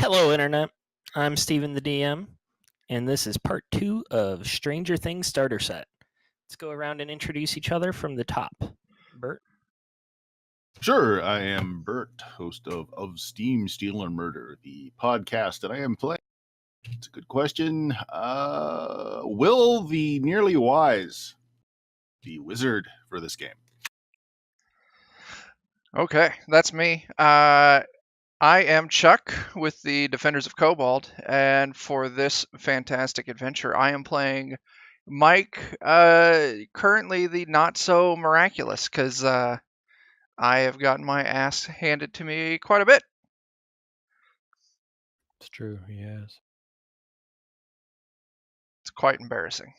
Hello, Internet. I'm Steven the DM, and this is part 2 of Stranger Things Starter Set. Let's go around and introduce each other from the top. Bert? Sure, I am Bert, host of Steam, Steel, and Murder, the podcast that I am playing. It's a good question. Will the Nearly Wise be wizard for this game? Okay, that's me. I am Chuck with the Defenders of Cobalt, and for this fantastic adventure, I am playing Mike, currently the not so miraculous, because I have gotten my ass handed to me quite a bit. It's true, he has. It's quite embarrassing.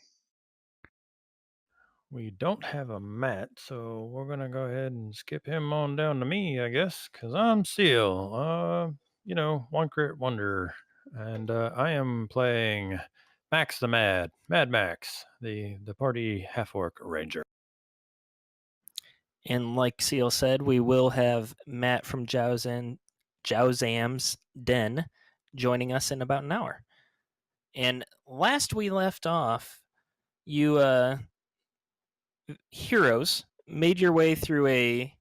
We don't have a Matt, so we're gonna go ahead and skip him on down to me, I guess, because I'm Seal. One crit wonder, and I am playing Max the Mad Max, the party half orc ranger. And like Seal said, we will have Matt from Jowzam's Den joining us in about an hour. And last we left off, you heroes made your way through a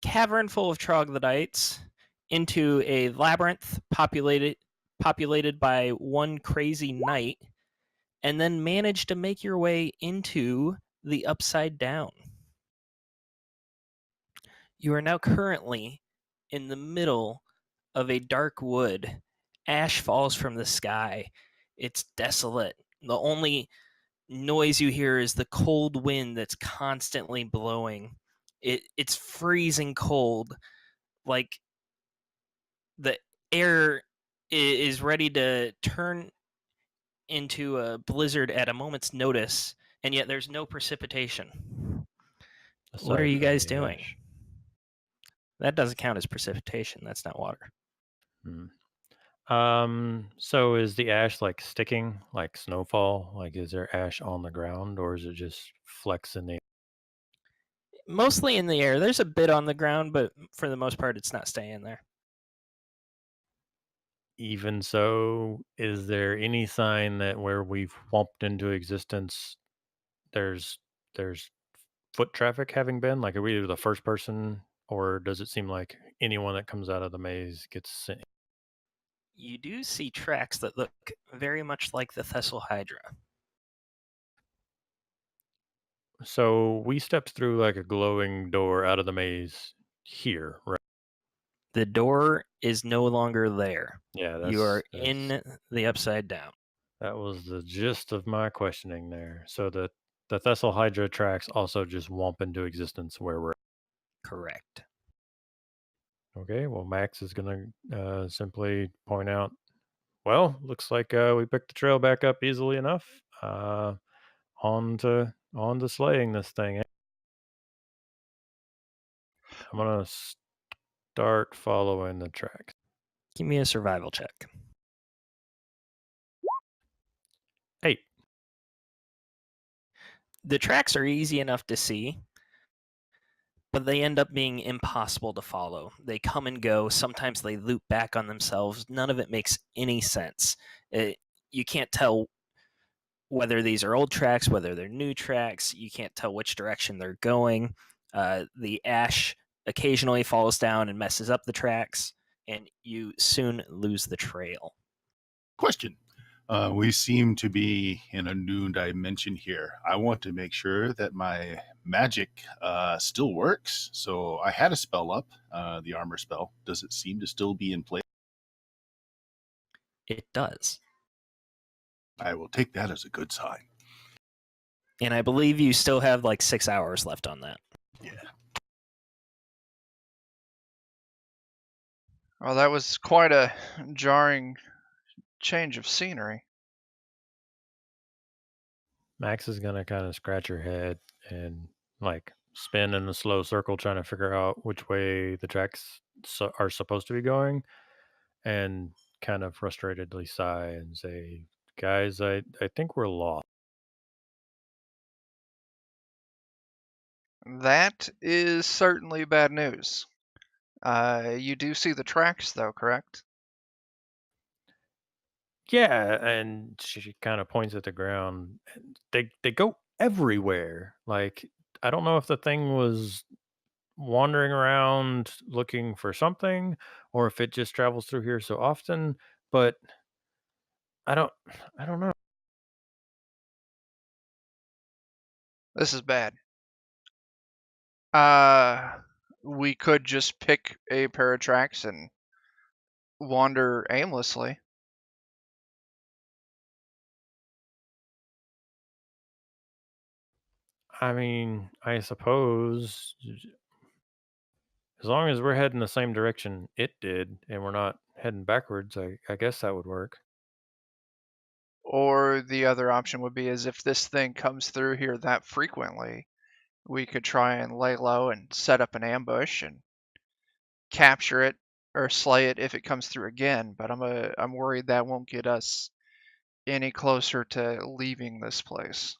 cavern full of troglodytes into a labyrinth populated by one crazy knight, and then managed to make your way into the Upside Down. You are now currently in the middle of a dark wood. Ash falls from the sky. It's desolate. The only noise you hear is the cold wind that's constantly blowing. It's freezing cold. Like the air is ready to turn into a blizzard at a moment's notice, and yet there's no precipitation. What are you guys doing? Ash. That doesn't count as precipitation. That's not water. So is the ash like sticking, like snowfall? Like, is there ash on the ground, or is it just flecks in the? Mostly in the air. There's a bit on the ground, but for the most part, it's not staying there. Even so, is there any sign that where we've whomped into existence, there's foot traffic having been? Like, are we the first person, or does it seem like anyone that comes out of the maze gets sent? You do see tracks that look very much like the Thessal Hydra. So we stepped through like a glowing door out of the maze here, right? The door is no longer there. Yeah, You are in the Upside Down. that was the gist of my questioning there. So the Thessal Hydra tracks also just whomp into existence where we're. Correct. Okay, well, Max is going to simply point out, well, looks like we picked the trail back up easily enough. On to slaying this thing. I'm going to start following the tracks. Give me a survival check. 8. The tracks are easy enough to see, but they end up being impossible to follow. They come and go. Sometimes they loop back on themselves. None of it makes any sense. You can't tell whether these are old tracks, whether they're new tracks. You can't tell which direction they're going. The ash occasionally falls down and messes up the tracks, and you soon lose the trail. Question. We seem to be in a new dimension here. I want to make sure that my magic still works. So I had a spell up, the armor spell. Does it seem to still be in place? It does. I will take that as a good sign. And I believe you still have like 6 hours left on that. Yeah. Well, that was quite a jarring change of scenery. Max is going to kind of scratch her head and like spin in a slow circle trying to figure out which way the tracks are supposed to be going, and kind of frustratedly sigh and say, guys, I think we're lost. That is certainly bad news. You do see the tracks, though, correct? Yeah, and she kind of points at the ground. And they go everywhere. Like I don't know if the thing was wandering around looking for something or if it just travels through here so often, but I don't I don't know. This is bad. We could just pick a pair of tracks and wander aimlessly. I mean, I suppose as long as we're heading the same direction it did and we're not heading backwards, I guess that would work. Or the other option would be is if this thing comes through here that frequently, we could try and lay low and set up an ambush and capture it or slay it if it comes through again. But I'm worried that won't get us any closer to leaving this place.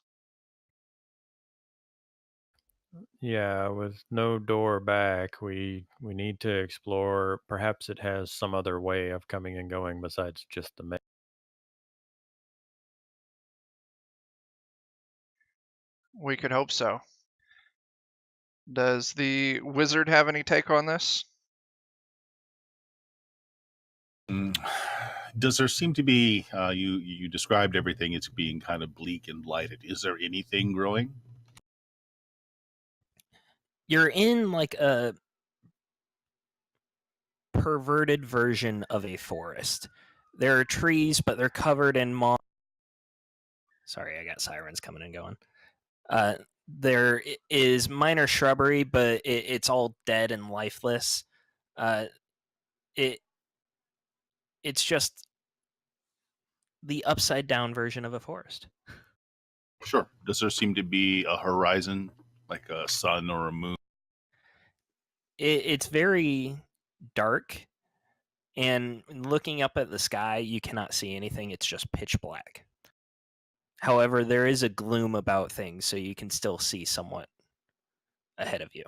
Yeah, with no door back, we need to explore. Perhaps it has some other way of coming and going besides just the We could hope so. Does the wizard have any take on this? Mm. Does there seem to be, you described everything as being kind of bleak and lighted. Is there anything growing? You're in like a perverted version of a forest. There are trees, but they're covered in moss. Sorry, I got sirens coming and going. There is minor shrubbery, but it's all dead and lifeless. It it's just the upside down version of a forest. Sure. Does there seem to be a horizon, like a sun or a moon? It's very dark, and looking up at the sky, you cannot see anything. It's just pitch black. However, there is a gloom about things, so you can still see somewhat ahead of you.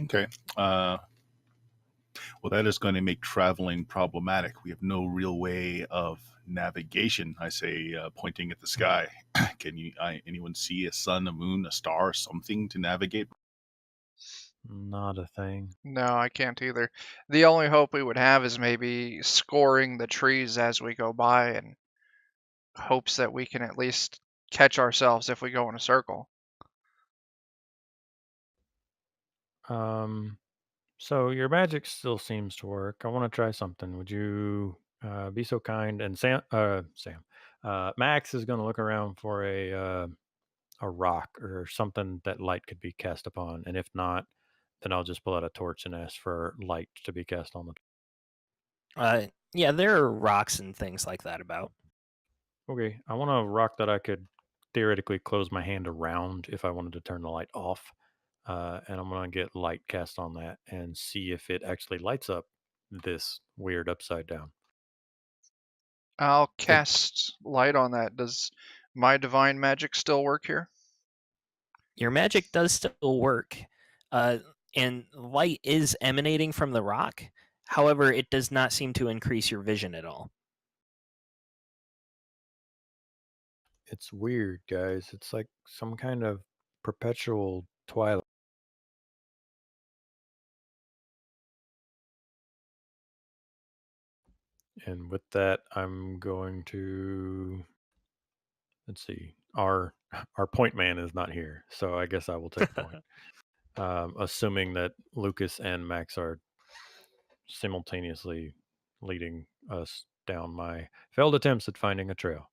Okay. Well, that is going to make traveling problematic. We have no real way of navigation. I say, pointing at the sky. Can anyone see a sun, a moon, a star, something to navigate? not a thing. No, I can't either. The only hope we would have is maybe scoring the trees as we go by and hopes that we can at least catch ourselves if we go in a circle. Um, so your magic still seems to work. I want to try something. Would you be so kind? And Max is going to look around for a rock or something that light could be cast upon, and if not, then I'll just pull out a torch and ask for light to be cast on the. Yeah, there are rocks and things like that about. Okay, I want a rock that I could theoretically close my hand around if I wanted to turn the light off. And I'm going to get light cast on that and see if it actually lights up this weird upside down. I'll The, cast light on that. Does my divine magic still work here? your magic does still work, and light is emanating from the rock. However, it does not seem to increase your vision at all. It's weird, guys. It's like some kind of perpetual twilight. And with that, I'm going to let's see. Our point man is not here, so I guess I will take point. Assuming that Lucas and Max are simultaneously leading us down my failed attempts at finding a trail.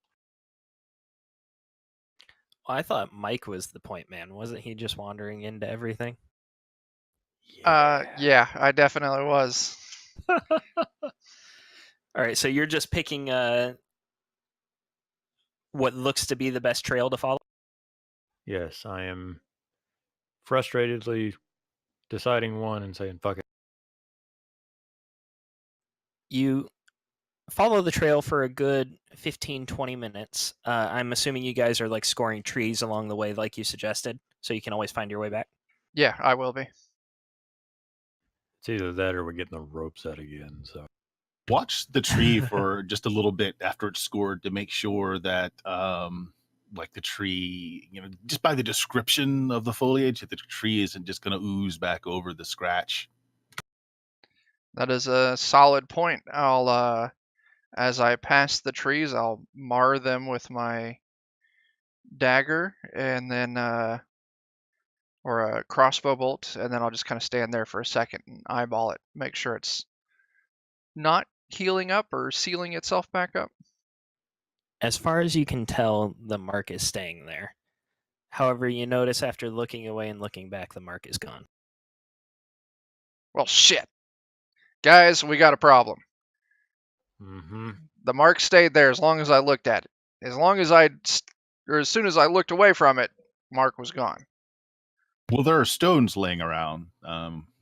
Well, I thought Mike was the point man. Wasn't he just wandering into everything? Yeah, I definitely was. All right, so you're just picking what looks to be the best trail to follow? Yes, I am frustratedly deciding one and saying fuck it. You follow the trail for a good 15-20 minutes. I'm assuming you guys are like scoring trees along the way like you suggested, so you can always find your way back. Yeah, I will be. It's either that or we're getting the ropes out again. So Watch the tree for just a little bit after it's scored to make sure that, like the tree, just by the description of the foliage, that the tree isn't just going to ooze back over the scratch. That is a solid point. I'll, as I pass the trees, I'll mar them with my dagger and then, or a crossbow bolt, and then I'll just kind of stand there for a second and eyeball it, make sure it's not healing up or sealing itself back up. As far as you can tell, the mark is staying there. However, you notice after looking away and looking back, the mark is gone. Well, shit. Guys, we got a problem. Mm-hmm. The mark stayed there as long as I looked at it. As soon as I looked away from it, mark was gone. Well, there are stones laying around.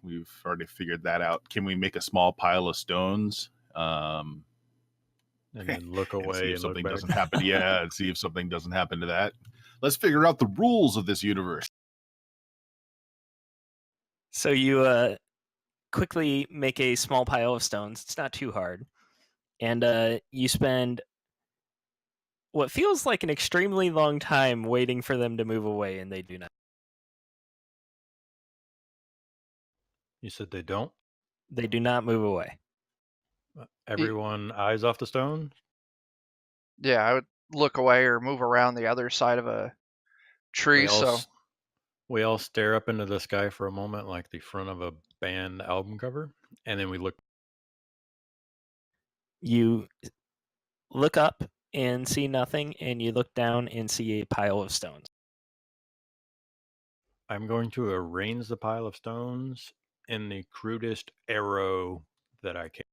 We've already figured that out. Can we make a small pile of stones? And then look And see away if and look something back. doesn't happen. Yeah, and see if something doesn't happen to that. Let's figure out the rules of this universe. So you quickly make a small pile of stones. It's not too hard. And you spend what feels like an extremely long time waiting for them to move away, and they do not. You said they don't? They do not move away. Everyone eyes off the stone? Yeah, I would look away or move around the other side of a tree. We all stare up into the sky for a moment like the front of a band album cover, and then we look. You look up and see nothing, and you look down and see a pile of stones. I'm going to arrange the pile of stones in the crudest arrow that I can,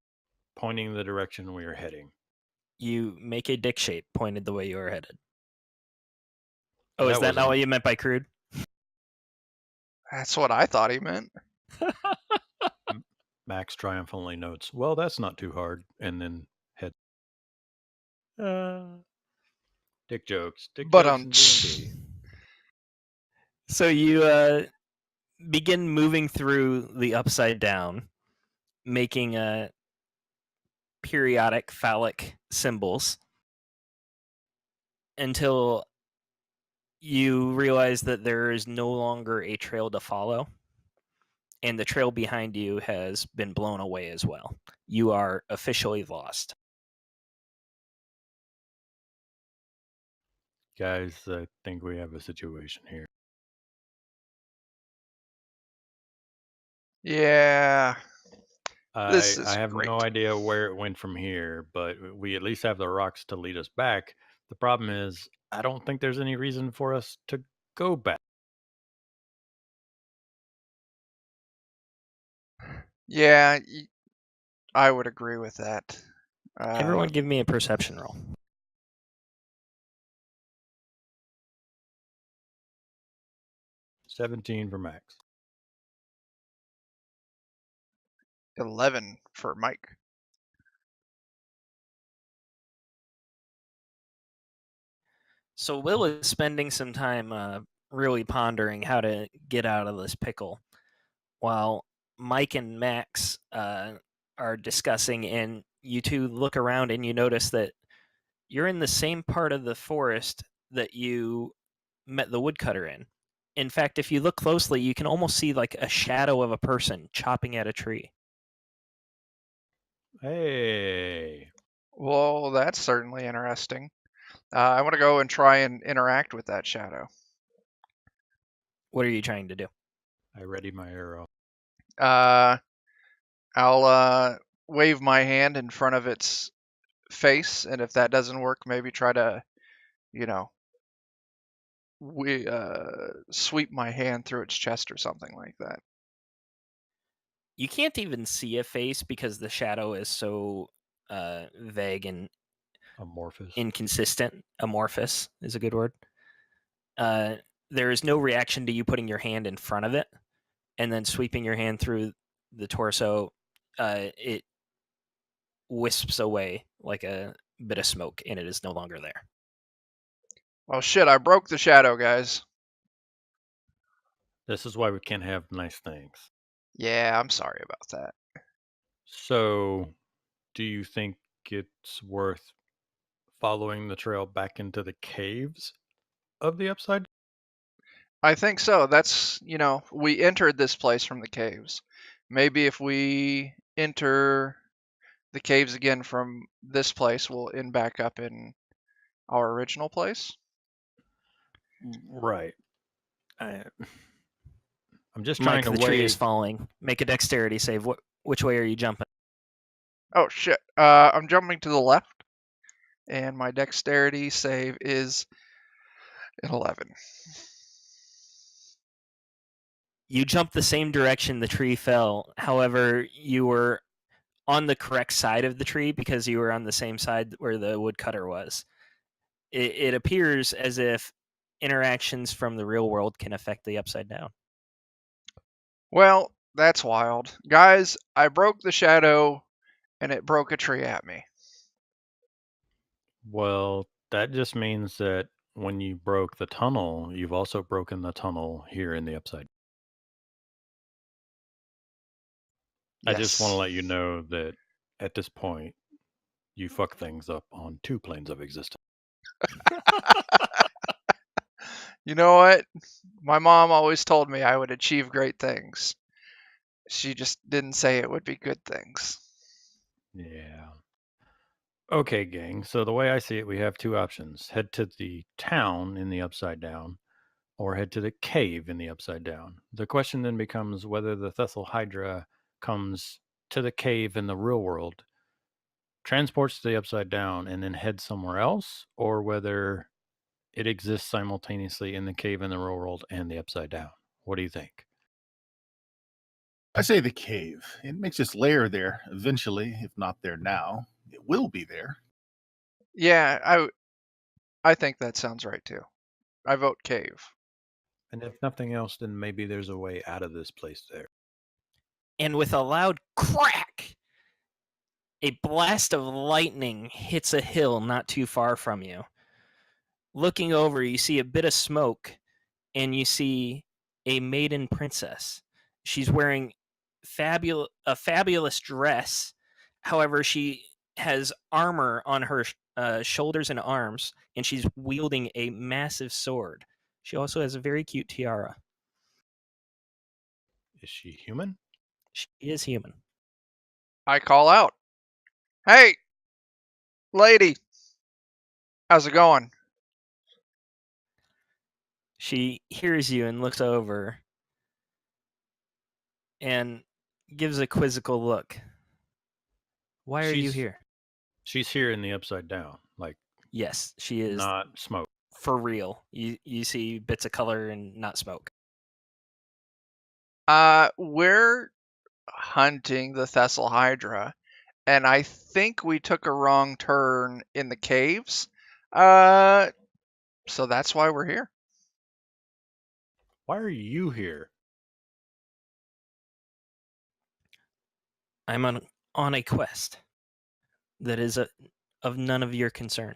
pointing the direction we are heading. You make a dick shape pointed the way you are headed. Oh, That is that not wasn't- what you meant by crude? That's what I thought he meant. Max triumphantly notes, well, that's not too hard, and then head. Dick jokes. Dick But jokes in D&D. So you begin moving through the upside down, making periodic phallic symbols until you realize that there is no longer a trail to follow, and the trail behind you has been blown away as well. You are officially lost. Guys, I think we have a situation here. Yeah, this I is have great. no idea where it went from here, but we at least have the rocks to lead us back. The problem is, I don't think there's any reason for us to go back. Yeah, I would agree with that. Everyone give me a perception roll. 17 for Max. 11 for Mike. So Will is spending some time really pondering how to get out of this pickle, while Mike and Max are discussing, and you two look around and you notice that you're in the same part of the forest that you met the woodcutter in. In fact, if you look closely, you can almost see like a shadow of a person chopping at a tree. Hey. Well, that's certainly interesting. I want to go and try and interact with that shadow. What are you trying to do? I ready my arrow. I'll wave my hand in front of its face, and if that doesn't work, maybe try to, you know, sweep my hand through its chest or something like that. You can't even see a face because the shadow is so vague and Amorphous. inconsistent. Amorphous is a good word. There is no reaction to you putting your hand in front of it and then sweeping your hand through the torso. It wisps away like a bit of smoke, and it is no longer there. Oh shit, I broke the shadow, guys. This is why we can't have nice things. Yeah, I'm sorry about that. So, do you think it's worth following the trail back into the caves of the Upside? I think so. That's, we entered this place from the caves. Maybe if we enter the caves again from this place, we'll end back up in our original place. Right. I'm just Mike, trying to the tree is weigh. falling. Make a dexterity save. Which way are you jumping? Oh, shit. I'm jumping to the left, and my dexterity save is an 11. You jumped the same direction the tree fell. However, you were on the correct side of the tree because you were on the same side where the woodcutter was. It appears as if interactions from the real world can affect the upside down. Well, that's wild. Guys, I broke the shadow, and it broke a tree at me. Well, that just means that when you broke the tunnel, you've also broken the tunnel here in the Upside. I just want to Yes. let you know that at this point, you fuck things up on 2 planes of existence. You know what? My mom always told me I would achieve great things. She just didn't say it would be good things. Yeah. Okay, gang. So the way I see it, we have 2 options: head to the town in the Upside Down, or head to the cave in the Upside Down. The question then becomes whether the Thessal Hydra comes to the cave in the real world, transports to the Upside Down, and then heads somewhere else, or whether it exists simultaneously in the cave in the real world and the Upside Down. What do you think? I say the cave. It makes its lair there eventually, if not there now. It will be there. Yeah, I think that sounds right too. I vote cave. And if nothing else, then maybe there's a way out of this place there. And with a loud crack, a blast of lightning hits a hill not too far from you. Looking over, you see a bit of smoke, and you see a maiden princess. She's wearing a fabulous dress. However, she has armor on her shoulders and arms, and she's wielding a massive sword. She also has a very cute tiara. Is she human? She is human. I call out, "Hey, lady, how's it going?" She hears you and looks over and gives a quizzical look. Why are you here? She's here in the Upside Down, like Yes, she is not smoke. for real. You see bits of color and not smoke. We're hunting the Thessal Hydra, and I think we took a wrong turn in the caves. So that's why we're here. Why are you here? I'm on a quest that is of none of your concern.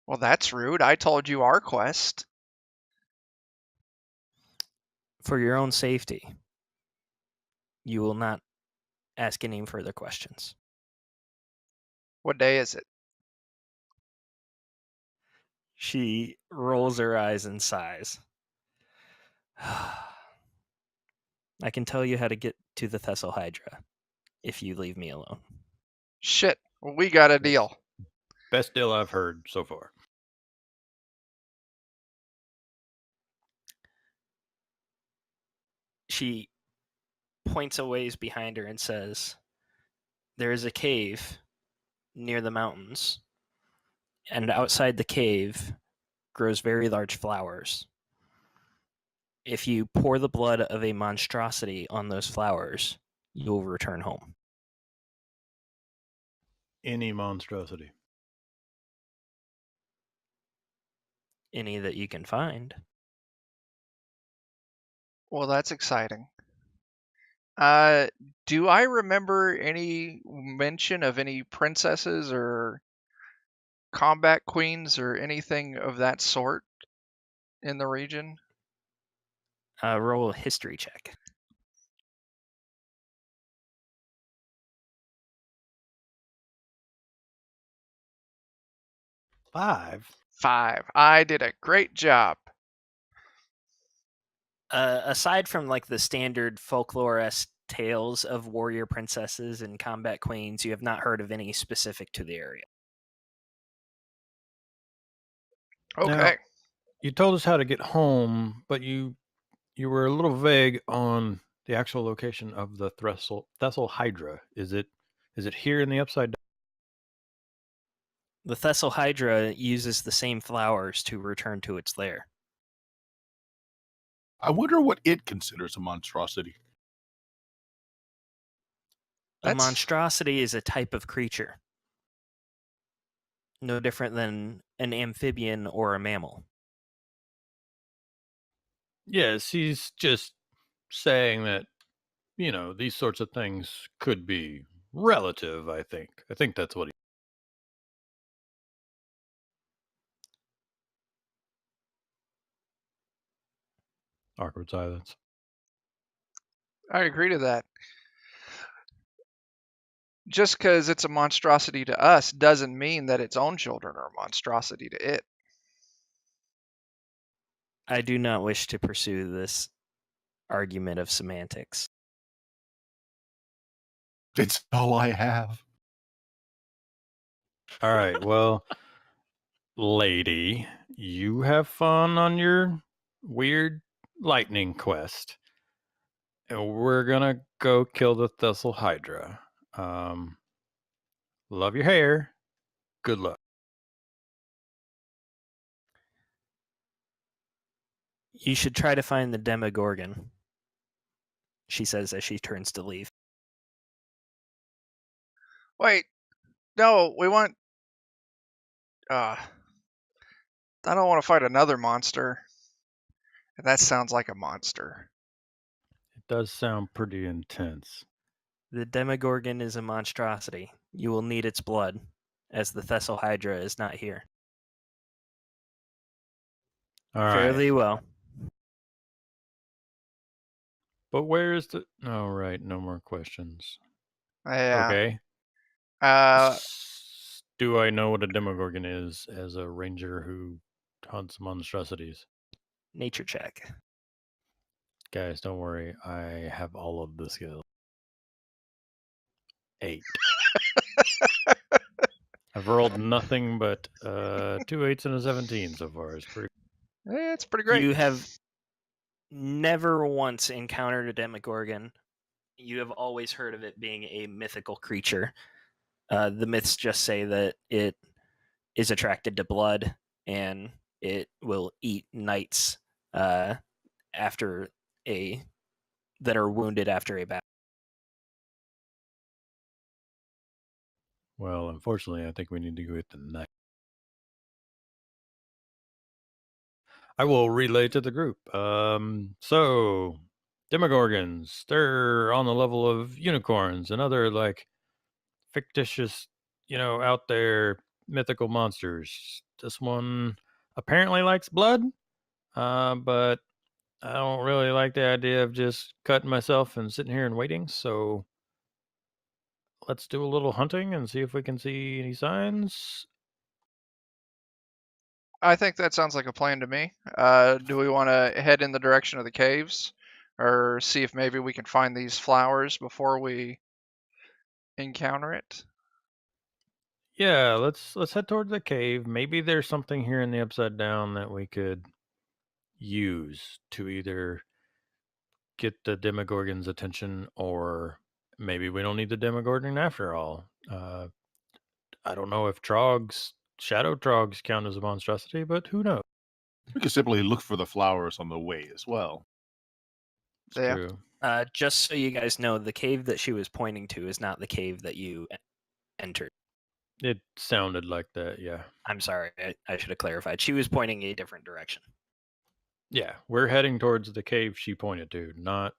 Well, that's rude. I told you our quest. For your own safety, you will not ask any further questions. What day is it? She rolls her eyes and sighs. I can tell you how to get to the Thessal Hydra if you leave me alone. Shit, we got a deal. Best deal I've heard so far. She points a ways behind her and says, "There is a cave near the mountains, and outside the cave grows very large flowers. If you pour the blood of a monstrosity on those flowers, you will return home." Any monstrosity. Any that you can find. Well, that's exciting. Do I remember any mention of any princesses or combat queens or anything of that sort in the region? Roll a history check. 5? 5. I did a great job. Aside from like the standard folklore-esque tales of warrior princesses and combat queens, you have not heard of any specific to the area. Okay. Now, you told us how to get home, but you were a little vague on the actual location of the Thessal Hydra. Is it here in the Upside Down? The Thessal Hydra uses the same flowers to return to its lair. I wonder what it considers a monstrosity. A That's- monstrosity is a type of creature. No different than an amphibian or a mammal. Yes, he's just saying that, these sorts of things could be relative, I think. I think that's what he... Awkward silence. I agree to that. Just because it's a monstrosity to us doesn't mean that its own children are a monstrosity to it. I do not wish to pursue this argument of semantics. It's all I have. All right, well, lady, you have fun on your weird lightning quest. And we're gonna go kill the Thessal Hydra. Love your hair. Good luck. You should try to find the Demogorgon, she says as she turns to leave. Wait, no, we want. I don't want to fight another monster. And that sounds like a monster. It does sound pretty intense. The Demogorgon is a monstrosity. You will need its blood, as the Thessal Hydra is not here. All right. Fairly well. But where is the... Oh, right. No more questions. Yeah. Okay. Uh, Do I know what a Demogorgon is as a ranger who hunts monstrosities? Nature check. Guys, don't worry. I have all of the skills. 8. I've rolled nothing but 2 8s and a 17 so far. It's pretty... it's pretty great. You have never once encountered a Demogorgon. You have always heard of it being a mythical creature. The myths just say that it is attracted to blood and it will eat knights after that are wounded after a battle. Well, unfortunately, I think we need to go get the knight. I will relay to the group. So, Demogorgons, they're on the level of unicorns and other, like, fictitious, out there mythical monsters. This one apparently likes blood, but I don't really like the idea of just cutting myself and sitting here and waiting, so let's do a little hunting and see if we can see any signs. I think that sounds like a plan to me. Do we want to head in the direction of the caves, or see if maybe we can find these flowers before we encounter it? Yeah, let's head toward the cave. Maybe there's something here in the Upside Down that we could use to either get the Demogorgon's attention, or maybe we don't need the Demogorgon after all. I don't know if shadow trogs count as a monstrosity, but who knows? We could simply look for the flowers on the way as well. It's Yeah. true. Just so you guys know, the cave that she was pointing to is not the cave that you entered. It sounded like that, yeah. I'm sorry, I should have clarified. She was pointing a different direction. Yeah, we're heading towards the cave she pointed to, not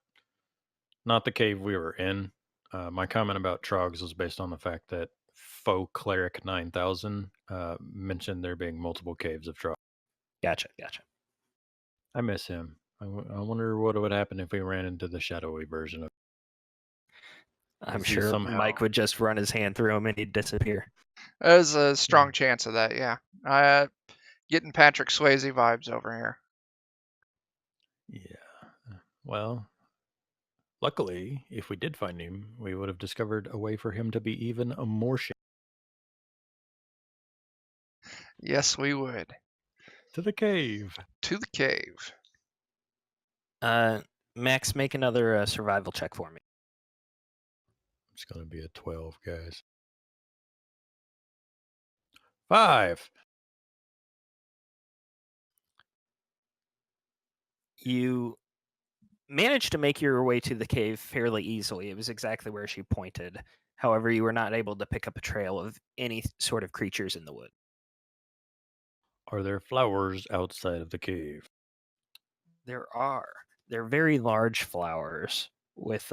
the cave we were in. My comment about trogs was based on the fact that Faux Cleric 9000 mentioned there being multiple caves of trogs. Gotcha. I miss him. I wonder what would happen if we ran into the shadowy version of... I'm Is he sure somehow- Mike would just run his hand through him and he'd disappear. There's a strong chance of that, yeah. Getting Patrick Swayze vibes over here. Yeah. Well, luckily, if we did find him, we would have discovered a way for him to be even more Yes, we would. to the cave. To the cave. Max, make another survival check for me. It's going to be a 12, guys. 5. You managed to make your way to the cave fairly easily. It was exactly where she pointed. However, you were not able to pick up a trail of any sort of creatures in the wood. Are there flowers outside of the cave? There are. They're very large flowers with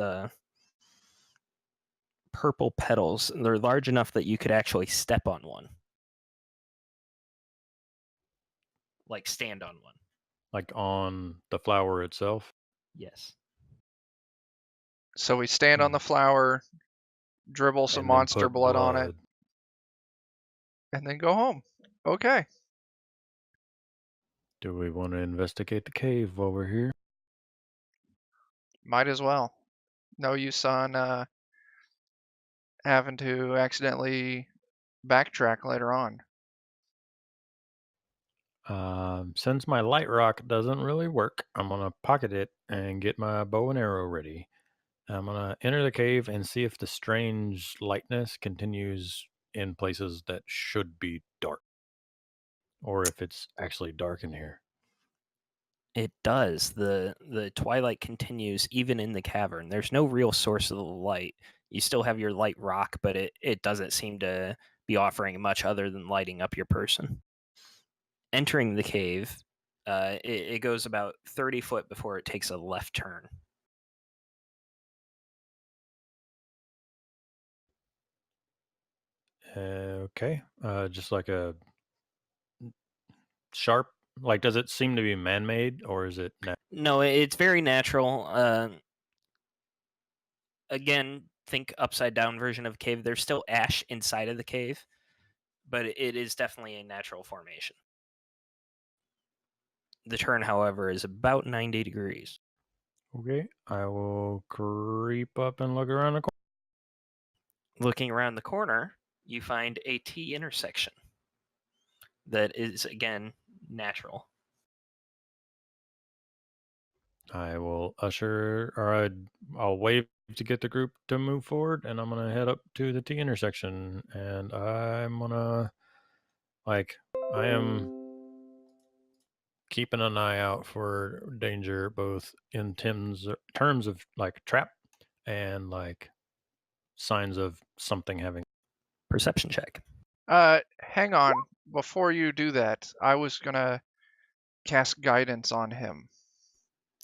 purple petals. They're large enough that you could actually step on one. Like stand on one. Like on the flower itself? Yes. So we stand on the flower, dribble some And then monster put blood on it, and then go home. Okay. Do we want to investigate the cave while we're here? Might as well. No use on having to accidentally backtrack later on. Since my light rock doesn't really work, I'm going to pocket it and get my bow and arrow ready. I'm going to enter the cave and see if the strange lightness continues in places that should be dark, or if it's actually dark in here. It does. The twilight continues even in the cavern. There's no real source of the light. You still have your light rock, but it doesn't seem to be offering much other than lighting up your person. Entering the cave, it goes about 30 foot before it takes a left turn. Okay. Just like a sharp, like, does it seem to be man-made, or is it No, it's very natural. Again, think upside down version of cave. There's still ash inside of the cave, but it is definitely a natural formation. The turn, however, is about 90 degrees. Okay, I will creep up and look around the corner. Looking around the corner, you find a T intersection that is, again, natural. I will I'll wave to get the group to move forward, and I'm gonna head up to the T intersection, and I'm gonna, like, I am keeping an eye out for danger, both in terms of like trap and like signs of something having. Perception check. Hang on. Before you do that, I was gonna cast guidance on him.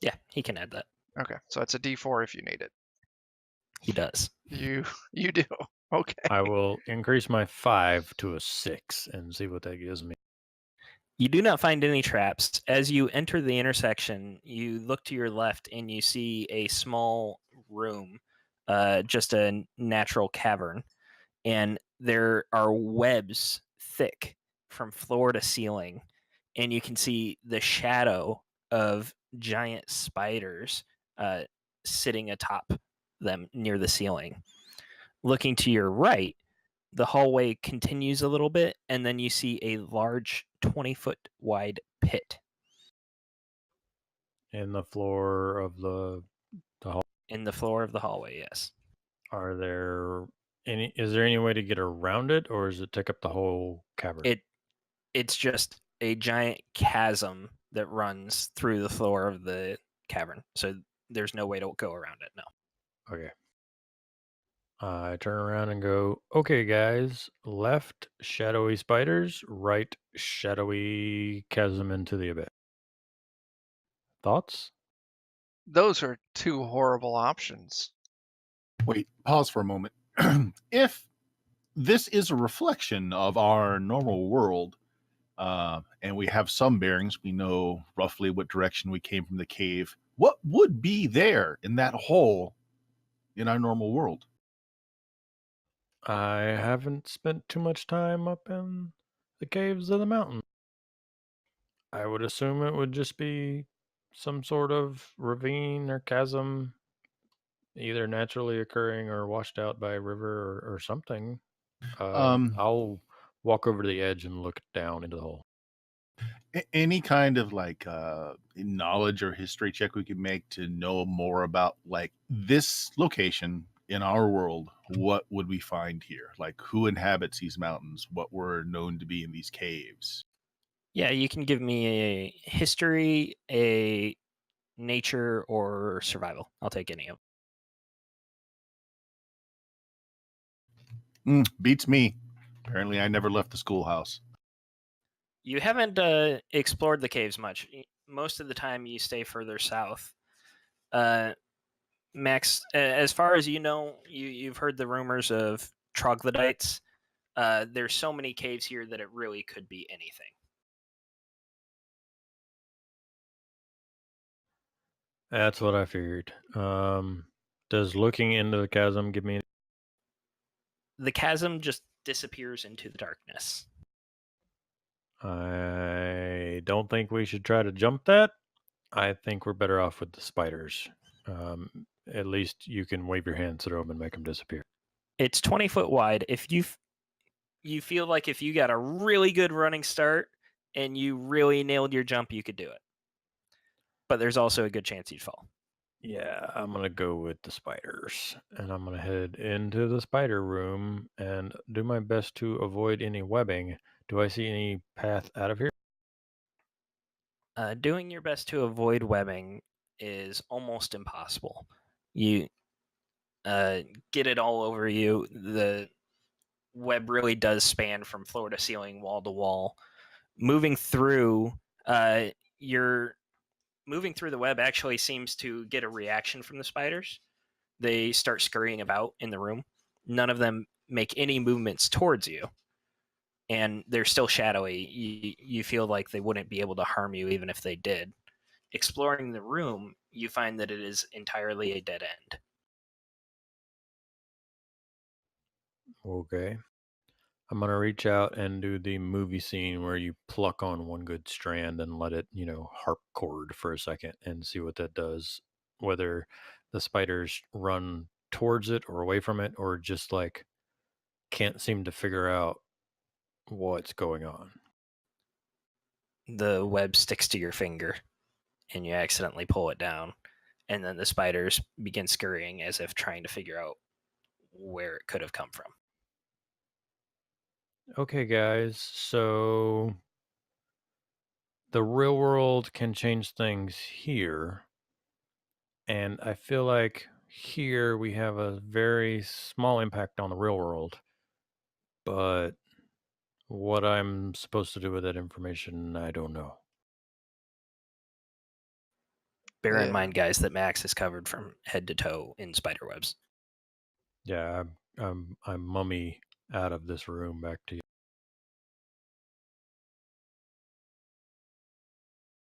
Yeah, he can add that. Okay, so it's a D4 if you need it. He does. You do. Okay. I will increase my 5 to a 6 and see what that gives me. You do not find any traps. As you enter the intersection, you look to your left and you see a small room, just a natural cavern. And there are webs thick from floor to ceiling. And you can see the shadow of giant spiders sitting atop them near the ceiling. Looking to your right, the hallway continues a little bit, and then you see a large 20-foot wide pit. In the floor of the hall. In the floor of the hallway, yes. Is there any way to get around it, or does it take up the whole cavern? It's just a giant chasm that runs through the floor of the cavern. So there's no way to go around it, no. Okay. I turn around and go, okay, guys, left, shadowy spiders, right, shadowy chasm into the abyss. Thoughts? Those are two horrible options. Wait, pause for a moment. If this is a reflection of our normal world, and we have some bearings, we know roughly what direction we came from the cave, what would be there in that hole in our normal world? I haven't spent too much time up in the caves of the mountain. I would assume it would just be some sort of ravine or chasm, either naturally occurring or washed out by a river or something. I'll walk over to the edge and look down into the hole. Any kind of like knowledge or history check we could make to know more about like this location in our world? What would we find here? Like who inhabits these mountains? What were known to be in these caves? Yeah, you can give me a history, a nature, or survival. I'll take any of them. Beats me. Apparently I never left the schoolhouse. You haven't explored the caves much. Most of the time, you stay further south. Max, as far as you know, you've heard the rumors of troglodytes. There's so many caves here that it really could be anything. That's what I figured. Does looking into the chasm give me? The chasm just disappears into the darkness. I don't think we should try to jump that. I think we're better off with the spiders. At least you can wave your hands through them and make them disappear. It's 20 foot wide. If you feel like if you got a really good running start and you really nailed your jump, you could do it. But there's also a good chance you'd fall. Yeah, I'm gonna go with the spiders, and I'm gonna head into the spider room and do my best to avoid any webbing. Do I see any path out of here? Doing your best to avoid webbing is almost impossible. You get it all over you. The web really does span from floor to ceiling, wall to wall. Moving through, your moving through the web actually seems to get a reaction from the spiders. They start scurrying about in the room. None of them make any movements towards you, and they're still shadowy. You feel like they wouldn't be able to harm you even if they did. Exploring the room, you find that it is entirely a dead end. Okay. I'm gonna reach out and do the movie scene where you pluck on one good strand and let it, harp chord for a second and see what that does. Whether the spiders run towards it or away from it, or just like can't seem to figure out what's going on. The web sticks to your finger, and you accidentally pull it down, and then the spiders begin scurrying as if trying to figure out where it could have come from. Okay, guys, so the real world can change things here. And I feel like here we have a very small impact on the real world. But what I'm supposed to do with that information, I don't know. Bear in Yeah. mind, guys, that Max is covered from head to toe in spider webs. Yeah, I'm mummy out of this room back to you.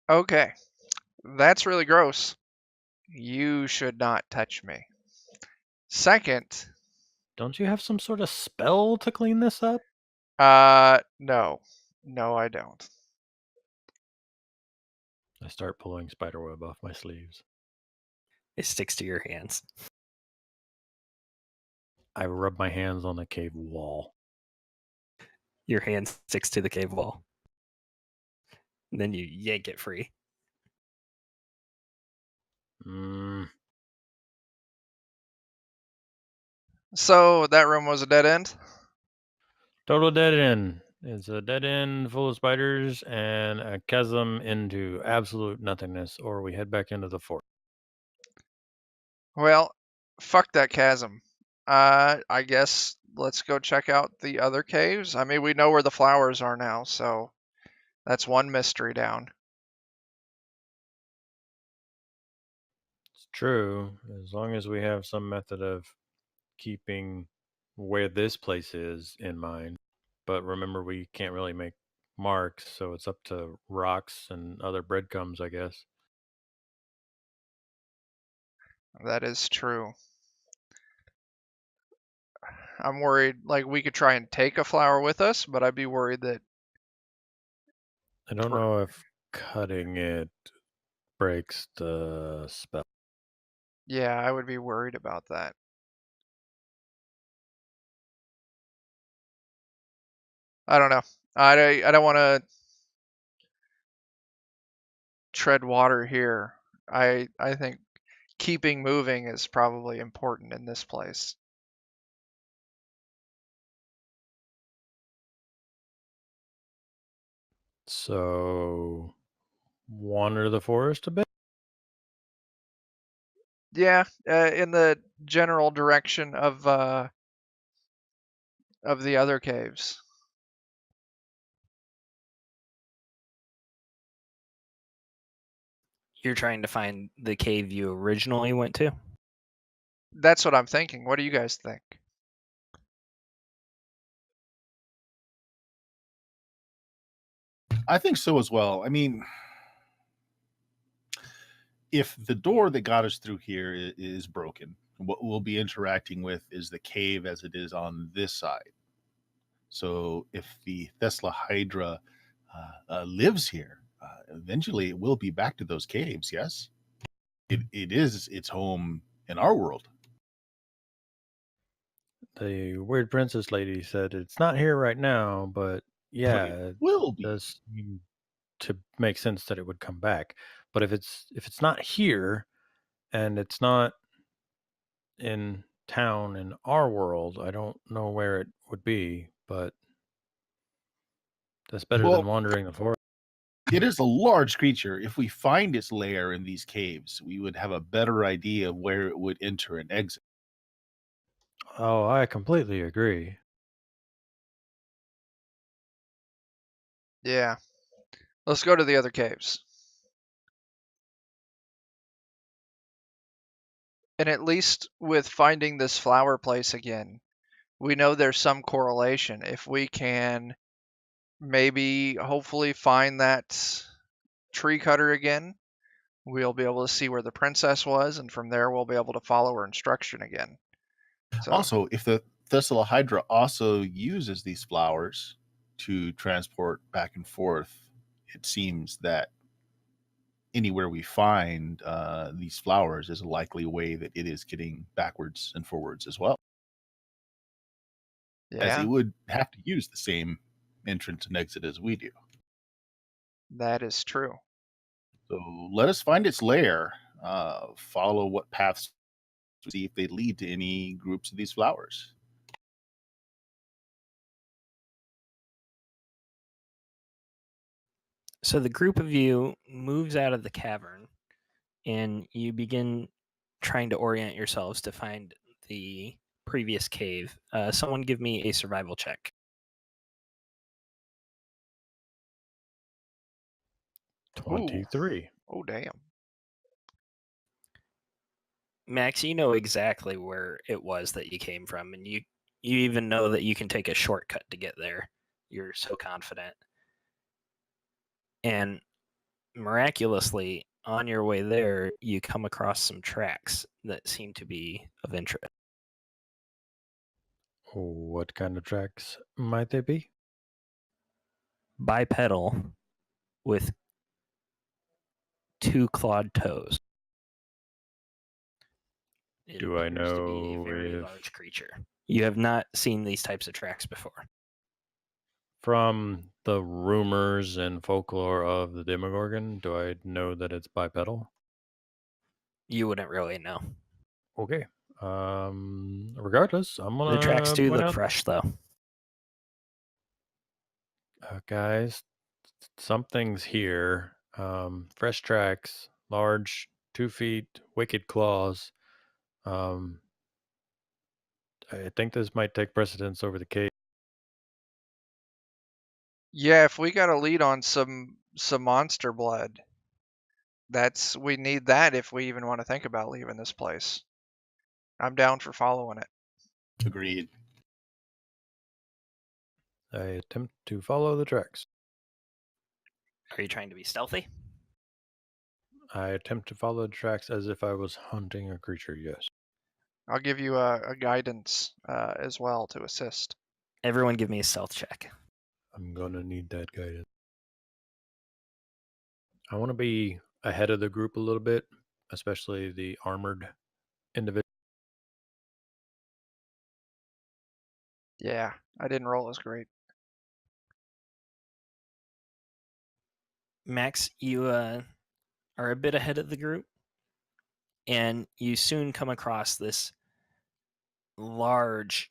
Okay, that's really gross. You should not touch me. Second, Don't you have some sort of spell to clean this up? no. No, I don't. I start pulling spiderweb off my sleeves. It sticks to your hands. I rub my hands on the cave wall. Your hand sticks to the cave wall. And then you yank it free. So that room was a dead end? Total dead end. It's a dead end full of spiders and a chasm into absolute nothingness, or we head back into the fort. Well, fuck that chasm. I guess let's go check out the other caves. I mean, we know where the flowers are now, so that's one mystery down. It's true, as long as we have some method of keeping where this place is in mind. But remember, we can't really make marks, so it's up to rocks and other breadcrumbs, I guess. That is true. I'm worried, like, we could try and take a flower with us, but I'd be worried that I don't know if cutting it breaks the spell. Yeah, I would be worried about that. I don't know. I don't want to tread water here. I think keeping moving is probably important in this place. So wander the forest a bit. Yeah, in the general direction of the other caves. You're trying to find the cave you originally went to? That's what I'm thinking. What do you guys think? I think so as well. I mean, if the door that got us through here is broken, what we'll be interacting with is the cave as it is on this side. So if the Thesla Hydra lives here, eventually it will be back to those caves. Yes, it is its home in our world. The weird princess lady said it's not here right now, but yeah, It will be. does seem to make sense that it would come back. But if it's not here and it's not in town in our world, I don't know where it would be, but that's better than Well, wandering the forest. it is a large creature. If we find its lair in these caves, we would have a better idea of where it would enter and exit. Oh, I completely agree. Yeah. Let's go to the other caves. And at least with finding this flower place again, we know there's some correlation. If we can maybe hopefully find that tree cutter again, we'll be able to see where the princess was, and from there we'll be able to follow her instruction again. So Also, if the Thessala Hydra also uses these flowers to transport back and forth, it seems that anywhere we find these flowers is a likely way that it is getting backwards and forwards as well, as it yeah, would have to use the same entrance and exit as we do. that is true. So let us find its lair, follow what paths to see if they lead to any groups of these flowers. So the group of you moves out of the cavern and you begin trying to orient yourselves to find the previous cave. Someone give me a survival check. 23. Oh damn. Max, you know exactly where it was that you came from, and you even know that you can take a shortcut to get there. You're so confident. And miraculously, on your way there, you come across some tracks that seem to be of interest. What kind of tracks might they be? Bipedal with 2 clawed toes. It Do I appears to be a know very if large creature. You have not seen these types of tracks before. from the rumors and folklore of the Demogorgon, do I know that it's bipedal? You wouldn't really know. Okay. Regardless, I'm The tracks gonna do point look out, fresh, though. guys, something's here. Fresh tracks, large, 2 feet, wicked claws. Um, I think this might take precedence over the cave. Yeah, if we got a lead on some monster blood, we need that if we even want to think about leaving this place. I'm down for following it. Agreed. I attempt to follow the tracks. Are you trying to be stealthy? I attempt to follow the tracks as if I was hunting a creature, yes. I'll give you a guidance as well to assist. Everyone give me a stealth check. I'm gonna need that guidance. I want to be ahead of the group a little bit, especially the armored individual. Yeah, I didn't roll as great. Max, you are a bit ahead of the group, and you soon come across this large,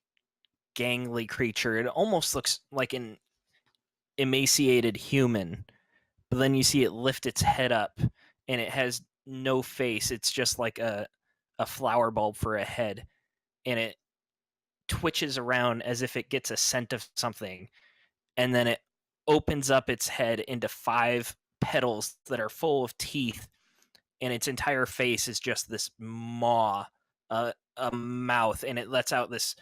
gangly creature. It almost looks like an emaciated human, but then you see it lift its head up, and it has no face. It's just like a flower bulb for a head, and it twitches around as if it gets a scent of something, and then it opens up its head into 5 petals that are full of teeth, and its entire face is just this maw, a mouth, and it lets out this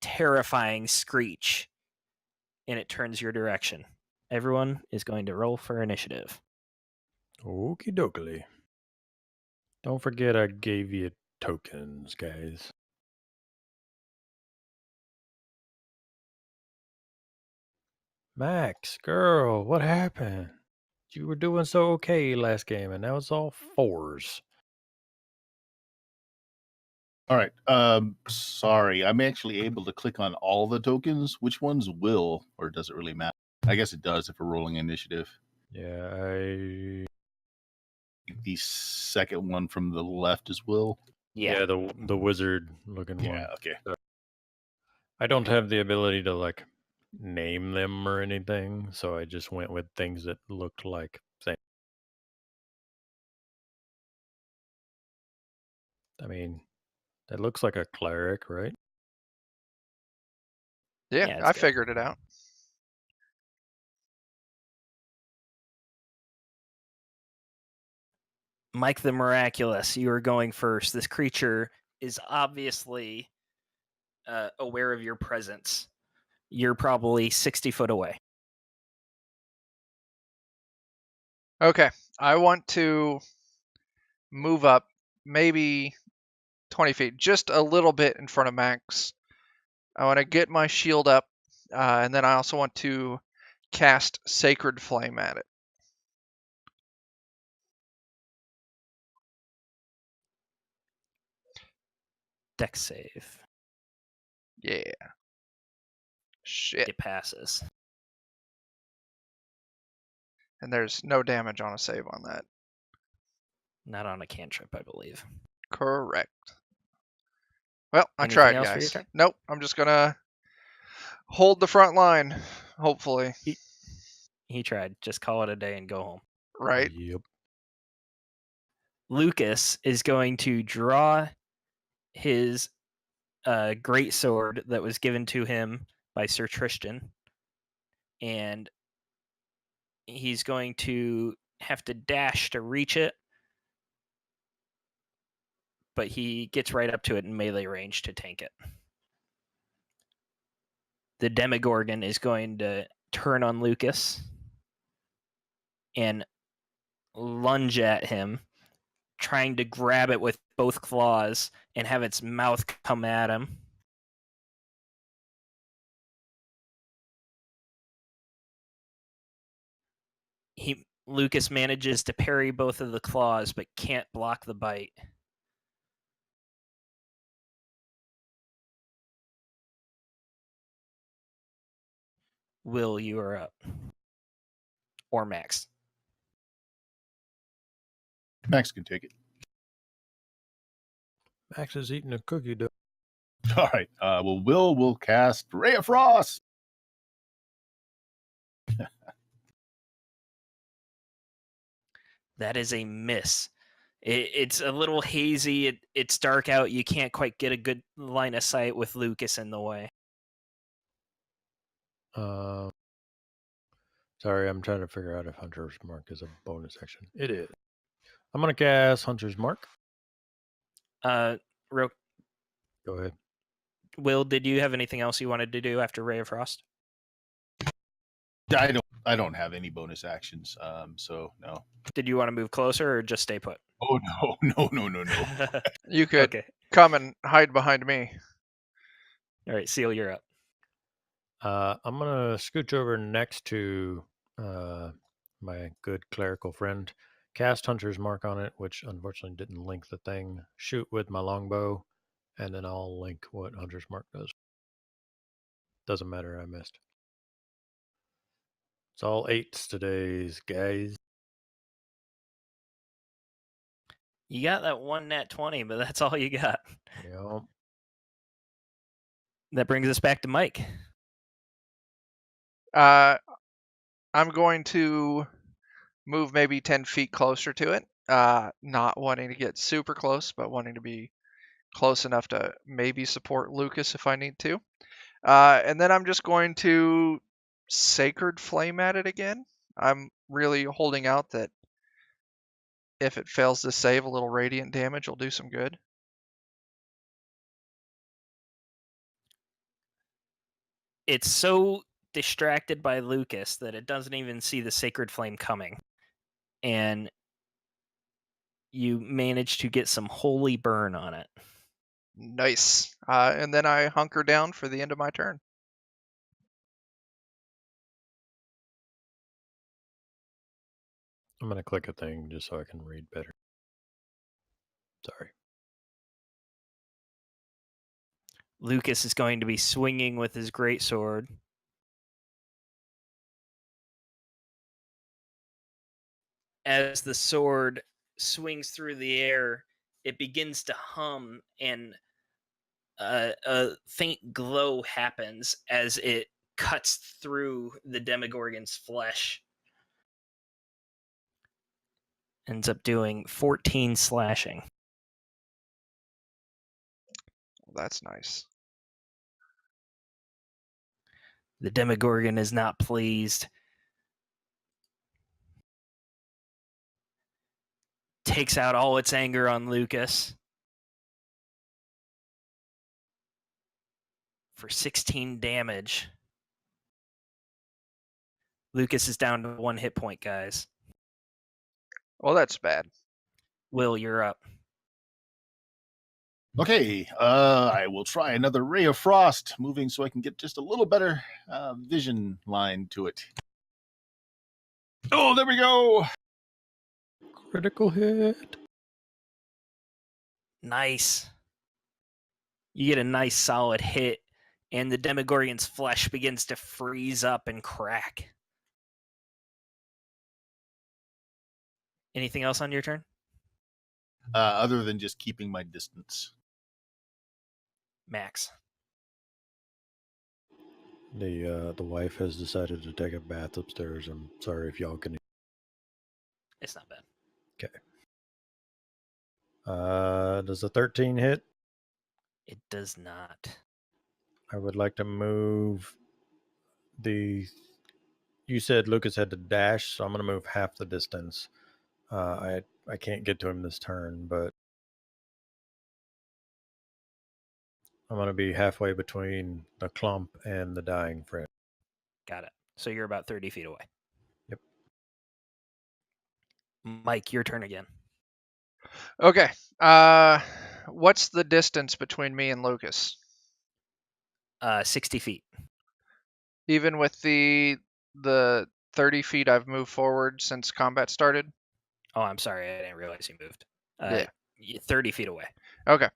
terrifying screech, and it turns your direction. Everyone is going to roll for initiative. Okie dokie. Don't forget I gave you tokens, guys. Max, girl, what happened? You were doing so okay last game, and now it's all 4s. All right. Sorry. I'm actually able to click on all the tokens. Which ones will, or does it really matter? I guess it does if we're rolling initiative. Yeah, I. The second one from the left is will. Yeah, the wizard looking one. Yeah. Okay. I don't have the ability to like name them or anything, so I just went with things that looked like things. I mean, that looks like a cleric, right? Yeah, Yeah, it's I good. figured it out. Mike the Miraculous, you are going first. This creature is obviously aware of your presence. You're probably 60 foot away. Okay, I want to move up maybe 20 feet, just a little bit in front of Max. I want to get my shield up, and then I also want to cast Sacred Flame at it. Dex save. Yeah. Shit. It passes. And there's no damage on a save on that. Not on a cantrip, I believe. Correct. Well, I Anything tried, else for your guys. turn? Nope, I'm just gonna hold the front line, hopefully. He tried. Just call it a day and go home. Right? Yep. Lucas is going to draw his great sword that was given to him by Sir Tristan, and he's going to have to dash to reach it, but he gets right up to it in melee range to tank it. The Demogorgon is going to turn on Lucas and lunge at him, trying to grab it with both claws and have its mouth come at him. Lucas manages to parry both of the claws, but can't block the bite. Will, you are up. Or Max. Max can take it. Max is eating a cookie dough. All right. Well, will cast Ray of Frost. That is a miss. It's a little hazy. It's dark out. You can't quite get a good line of sight with Lucas in the way. Sorry, I'm trying to figure out if Hunter's Mark is a bonus action. It is. I'm gonna cast Hunter's Mark. Real, Go ahead. Will, did you have anything else you wanted to do after Ray of Frost? I don't have any bonus actions. So no. Did you want to move closer or just stay put? Oh no. You could Okay. come and hide behind me. All right, Seal, you're up. I'm gonna scooch over next to my good clerical friend. Cast Hunter's Mark on it, which unfortunately didn't link the thing. Shoot with my longbow, and then I'll link what Hunter's Mark does. Doesn't matter, I missed. It's all 8s today, guys. You got that one nat 20, but that's all you got. Yep. That brings us back to Mike. I'm going to move maybe 10 feet closer to it. Not wanting to get super close, but wanting to be close enough to maybe support Lucas if I need to. And then I'm just going to Sacred Flame at it again. I'm really holding out that if it fails to save, a little radiant damage will do some good. It's so distracted by Lucas that it doesn't even see the Sacred Flame coming. And you manage to get some holy burn on it. Nice. And then I hunker down for the end of my turn. I'm going to click a thing just so I can read better. Sorry. Lucas is going to be swinging with his greatsword. As the sword swings through the air, it begins to hum, and a faint glow happens as it cuts through the Demogorgon's flesh. Ends up doing 14 slashing. That's nice. The Demogorgon is not pleased. Takes out all its anger on Lucas for 16 damage. Lucas is down to 1 hit point, guys. Well, that's bad. Will, you're up. Okay, I will try another Ray of Frost, moving so I can get just a little better vision line to it. Oh, there we go! Critical hit. Nice. You get a nice solid hit, and the Demogorgon's flesh begins to freeze up and crack. Anything else on your turn? Other than just keeping my distance. Max. The wife has decided to take a bath upstairs. I'm sorry if y'all can. It's not bad. Does a 13 hit? It does not. I would like to move the. You said Lucas had to dash, so I'm going to move half the distance. I can't get to him this turn, but I'm going to be halfway between the clump and the dying friend. Got it. So you're about 30 feet away. Yep. Mike, your turn again. Okay. What's the distance between me and Lucas? 60 feet. Even with the 30 feet I've moved forward since combat started? Oh, I'm sorry. I didn't realize you moved. Yeah. 30 feet away. Okay.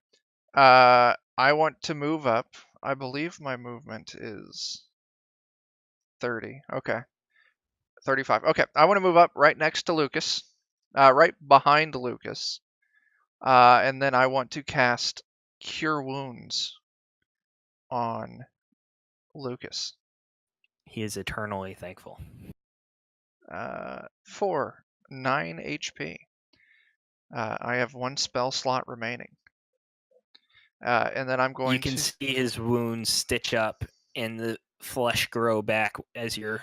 I want to move up. I believe my movement is 30. Okay. 35. Okay. I want to move up right next to Lucas. Right behind Lucas. And then I want to cast Cure Wounds on Lucas. He is eternally thankful. For 9 HP. I have 1 spell slot remaining. And then I'm going You can to... see his wounds stitch up and the flesh grow back as your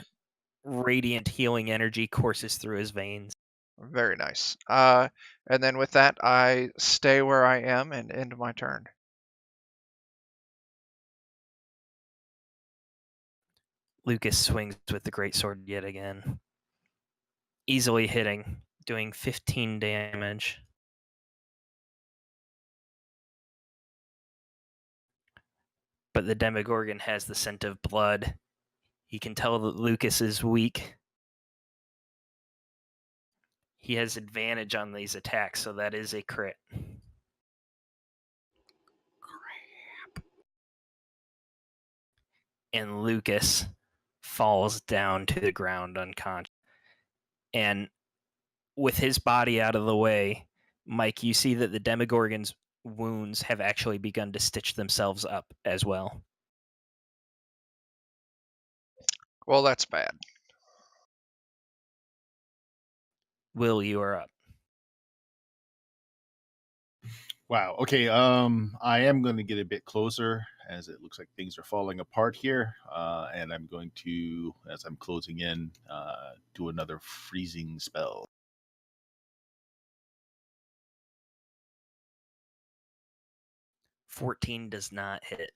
radiant healing energy courses through his veins. Very nice. And then with that, I stay where I am and end my turn. Lucas swings with the greatsword yet again. Easily hitting, doing 15 damage. But the Demogorgon has the scent of blood. He can tell that Lucas is weak. He has advantage on these attacks, so that is a crit. Crap. And Lucas falls down to the ground unconscious. And with his body out of the way, Mike, you see that the Demogorgon's wounds have actually begun to stitch themselves up as well. Well, that's bad. Will, you are up. Wow. Okay. I am going to get a bit closer as it looks like things are falling apart here, and I'm going to, as I'm closing in, do another freezing spell. $14 does not hit.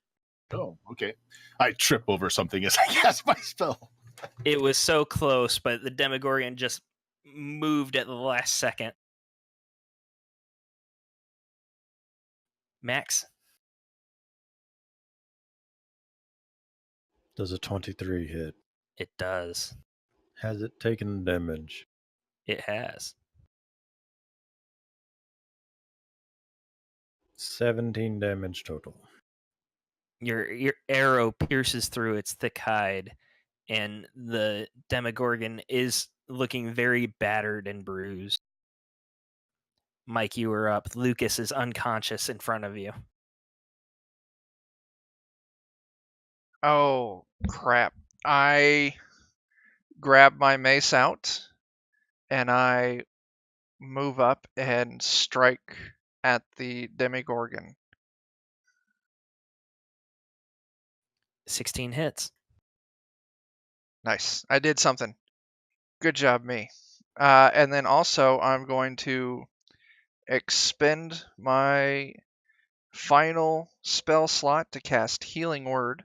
Oh, okay. I trip over something as I cast my spell. It was so close, but the Demogorgon just moved at the last second. Max? Does a 23 hit? It does. Has it taken damage? It has. 17 damage total. Your arrow pierces through its thick hide, and the Demogorgon is looking very battered and bruised. Mike, you are up. Lucas is unconscious in front of you. Oh, crap. I grab my mace out, and I move up and strike at the Demogorgon. 16 hits. Nice. I did something. Good job, me. And then also, I'm going to expend my final spell slot to cast Healing Word,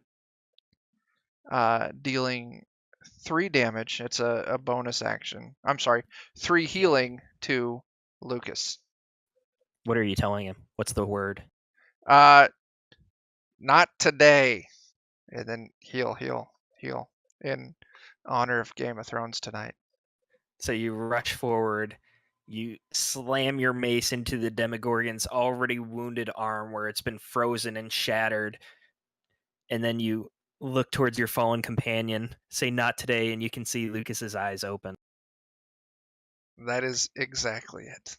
dealing 3 damage. It's a bonus action. I'm sorry, 3 healing to Lucas. What are you telling him? What's the word? Not today. And then heal in honor of Game of Thrones tonight. So you rush forward, you slam your mace into the Demogorgon's already wounded arm where it's been frozen and shattered, and then you look towards your fallen companion, say not today, and you can see Lucas's eyes open. That is exactly it.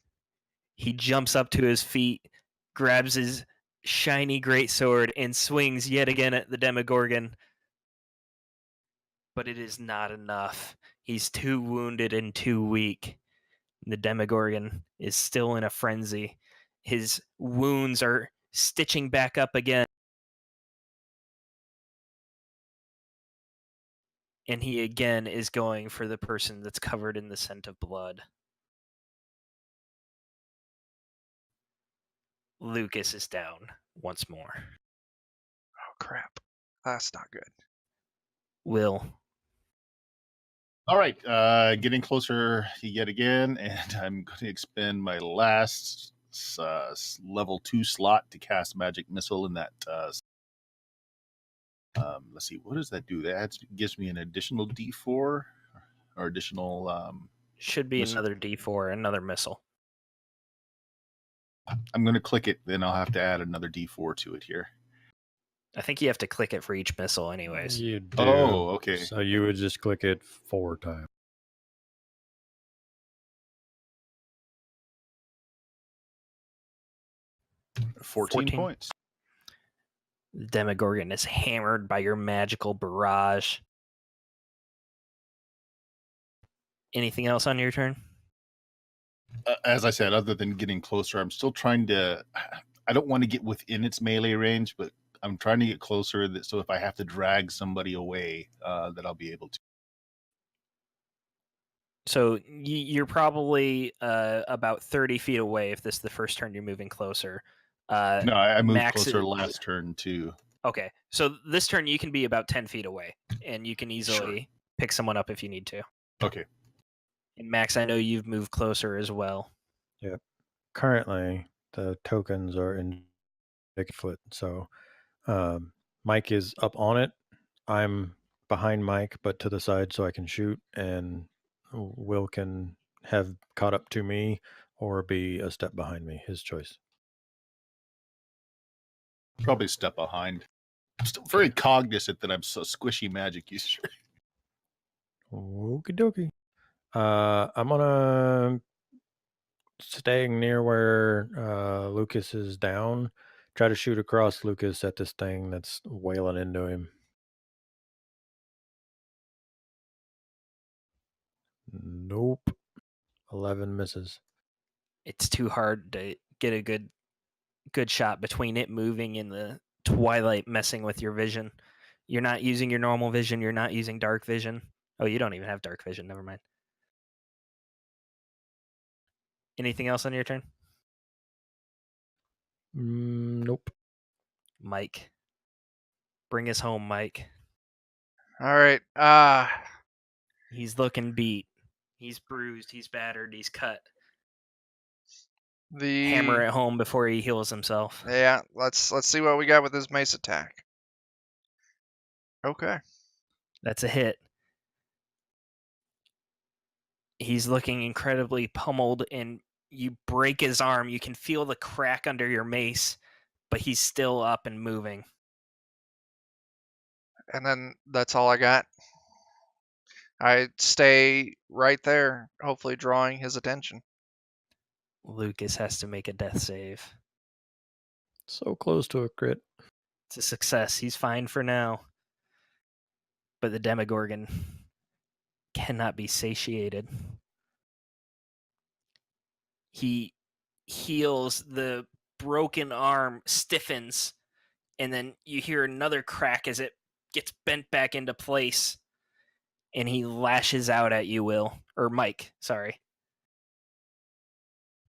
He jumps up to his feet, grabs his shiny greatsword, and swings yet again at the Demogorgon. But it is not enough. He's too wounded and too weak. The Demogorgon is still in a frenzy. His wounds are stitching back up again. And he again is going for the person that's covered in the scent of blood. Lucas is down once more. Oh, crap. That's not good. Will. All right. Getting closer yet again, and I'm going to expend my last level 2 slot to cast Magic Missile in that. Let's see. What does that do? That gives me an additional D4 or additional. Should be missile. another D4, another missile. I'm going to click it, then I'll have to add another D4 to it here. I think you have to click it for each missile anyways. You do. Oh, okay. So you would just click it 4 times. $14 points. The Demogorgon is hammered by your magical barrage. Anything else on your turn? As I said, other than getting closer, I'm still trying to. I don't want to get within its melee range, but I'm trying to get closer. So if I have to drag somebody away, that I'll be able to. So you're probably about 30 feet away if this is the first turn you're moving closer. No, I moved Max closer last turn too. Okay, so this turn you can be about 10 feet away, and you can easily pick someone up if you need to. Okay. And Max, I know you've moved closer as well. Yep. Currently, the tokens are in Bigfoot, so Mike is up on it. I'm behind Mike, but to the side so I can shoot, and Will can have caught up to me or be a step behind me. His choice. Probably a step behind. I'm still very cognizant that I'm so squishy magic user. Okie dokie. I'm gonna staying near where Lucas is down. Try to shoot across Lucas at this thing that's wailing into him. Nope. 11 misses. It's too hard to get a good shot between it moving and the twilight messing with your vision. You're not using your normal vision. You're not using dark vision. Oh, you don't even have dark vision. Never mind. Anything else on your turn? Nope. Mike. Bring us home, Mike. All right. He's looking beat. He's bruised. He's battered. He's cut. Hammer it home before he heals himself. Yeah, let's see what we got with his mace attack. Okay. That's a hit. He's looking incredibly pummeled, and you break his arm. You can feel the crack under your mace, but he's still up and moving. And then that's all I got. I stay right there, hopefully drawing his attention. Lucas has to make a death save. So close to a crit. It's a success. He's fine for now. But the Demogorgon cannot be satiated. He heals, the broken arm stiffens, and then you hear another crack as it gets bent back into place, and he lashes out at you, Mike, sorry.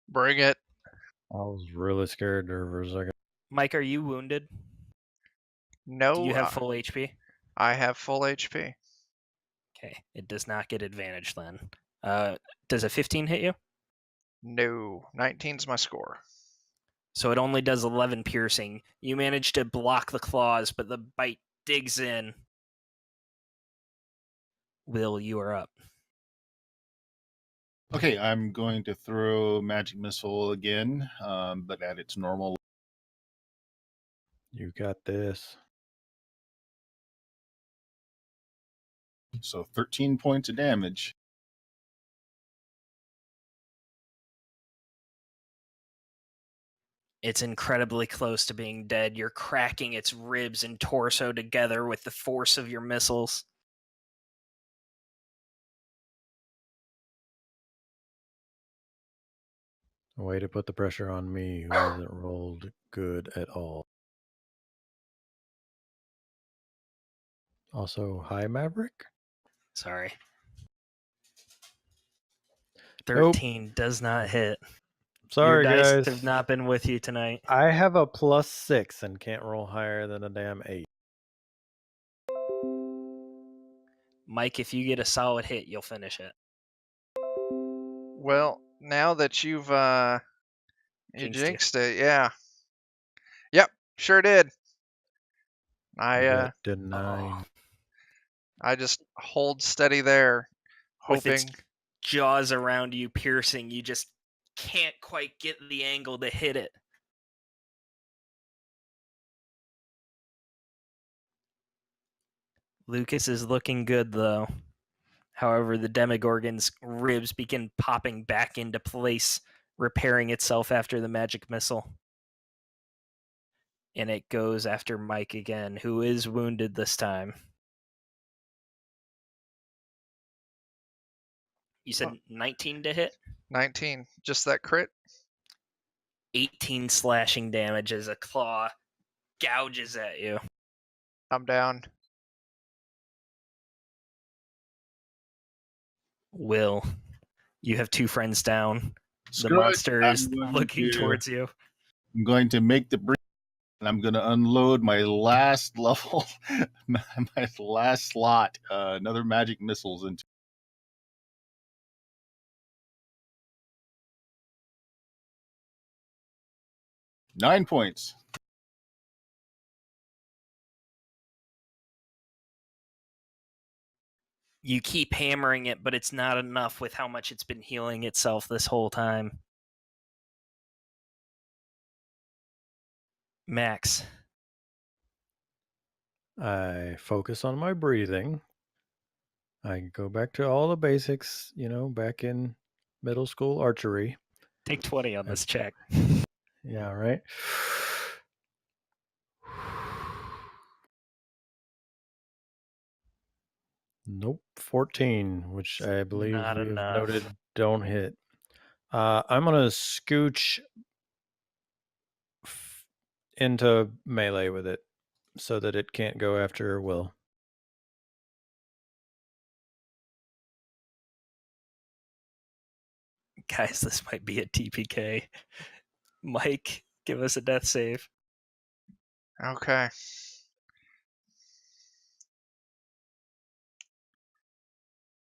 Bring it. I was really scared there for a second. Mike, are you wounded? No. Do you have full HP? I have full HP. Okay, it does not get advantage then. Does a 15 hit you? No. 19's my score. So it only does 11 piercing. You manage to block the claws, but the bite digs in. Will, you are up. Okay, I'm going to throw magic missile again, but at its normal. You got this. So 13 points of damage. It's incredibly close to being dead. You're cracking its ribs and torso together with the force of your missiles. A way to put the pressure on me, who hasn't rolled good at all. Also, hi, Maverick. Sorry. 13 does not hit. Sorry, Your dice guys. have not been with you tonight. I have a +6 and can't roll higher than a damn 8. Mike, if you get a solid hit, you'll finish it. Well, now that you've you Jinxed you. jinxed it, yeah. Yep, sure did. That did 9. I just hold steady there, With hoping. its jaws around you piercing, you just can't quite get the angle to hit it. Lucas is looking good, though. However, the Demogorgon's ribs begin popping back into place, repairing itself after the magic missile. And it goes after Mike again, who is wounded this time. You said 19 to hit? 19. Just that crit? 18 slashing damage as a claw gouges at you. I'm down. Will, you have 2 friends down. The Screw it. monster is looking towards you. I'm going to make the breach, and I'm going to unload my last level, my last slot, another magic missiles into. Nine points. You keep hammering it, but it's not enough with how much it's been healing itself this whole time. Max. I focus on my breathing. I go back to all the basics, back in middle school archery. Take 20 on this check. Yeah, right. Nope, 14, which I believe Not we have enough. noted don't hit. I'm gonna scooch into melee with it so that it can't go after Will. Guys, this might be a TPK. Mike, give us a death save. Okay.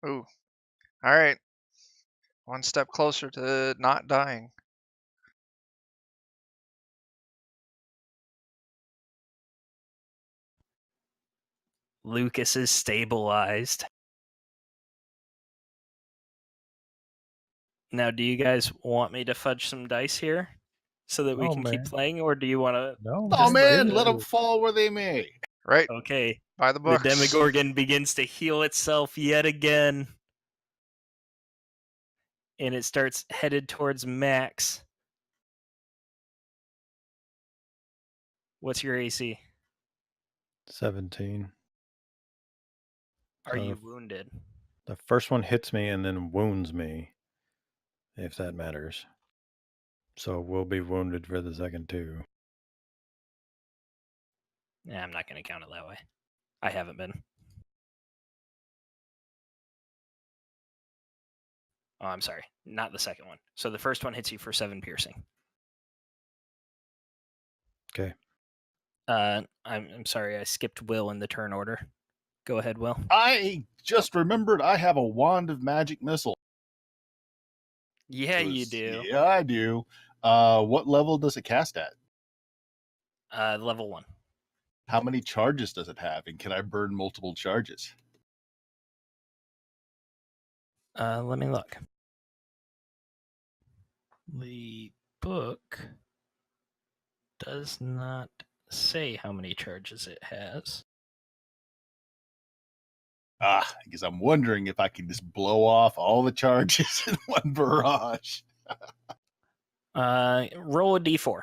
Ooh. All right. One step closer to not dying. Lucas is stabilized. Now, do you guys want me to fudge some dice here so that we Oh, can keep man. playing, or do you want to? No, Oh Just man, let let them fall where they may. Right. Okay. By the The books. Demogorgon begins to heal itself yet again. And it starts headed towards Max. What's your AC? 17. Are So you wounded? The first one hits me and then wounds me, if that matters. So we'll be wounded for the second two. Yeah, I'm not going to count it that way. I haven't been. Oh, I'm sorry. Not the second one. So the first one hits you for 7 piercing. Okay. I'm sorry. I skipped Will in the turn order. Go ahead, Will. I just remembered I have a wand of magic missile. Yeah, you do. Yeah, I do. What level does it cast at? Level 1. How many charges does it have? And can I burn multiple charges? Let me look. The book does not say how many charges it has. Because I'm wondering if I can just blow off all the charges in one barrage. Roll a d4.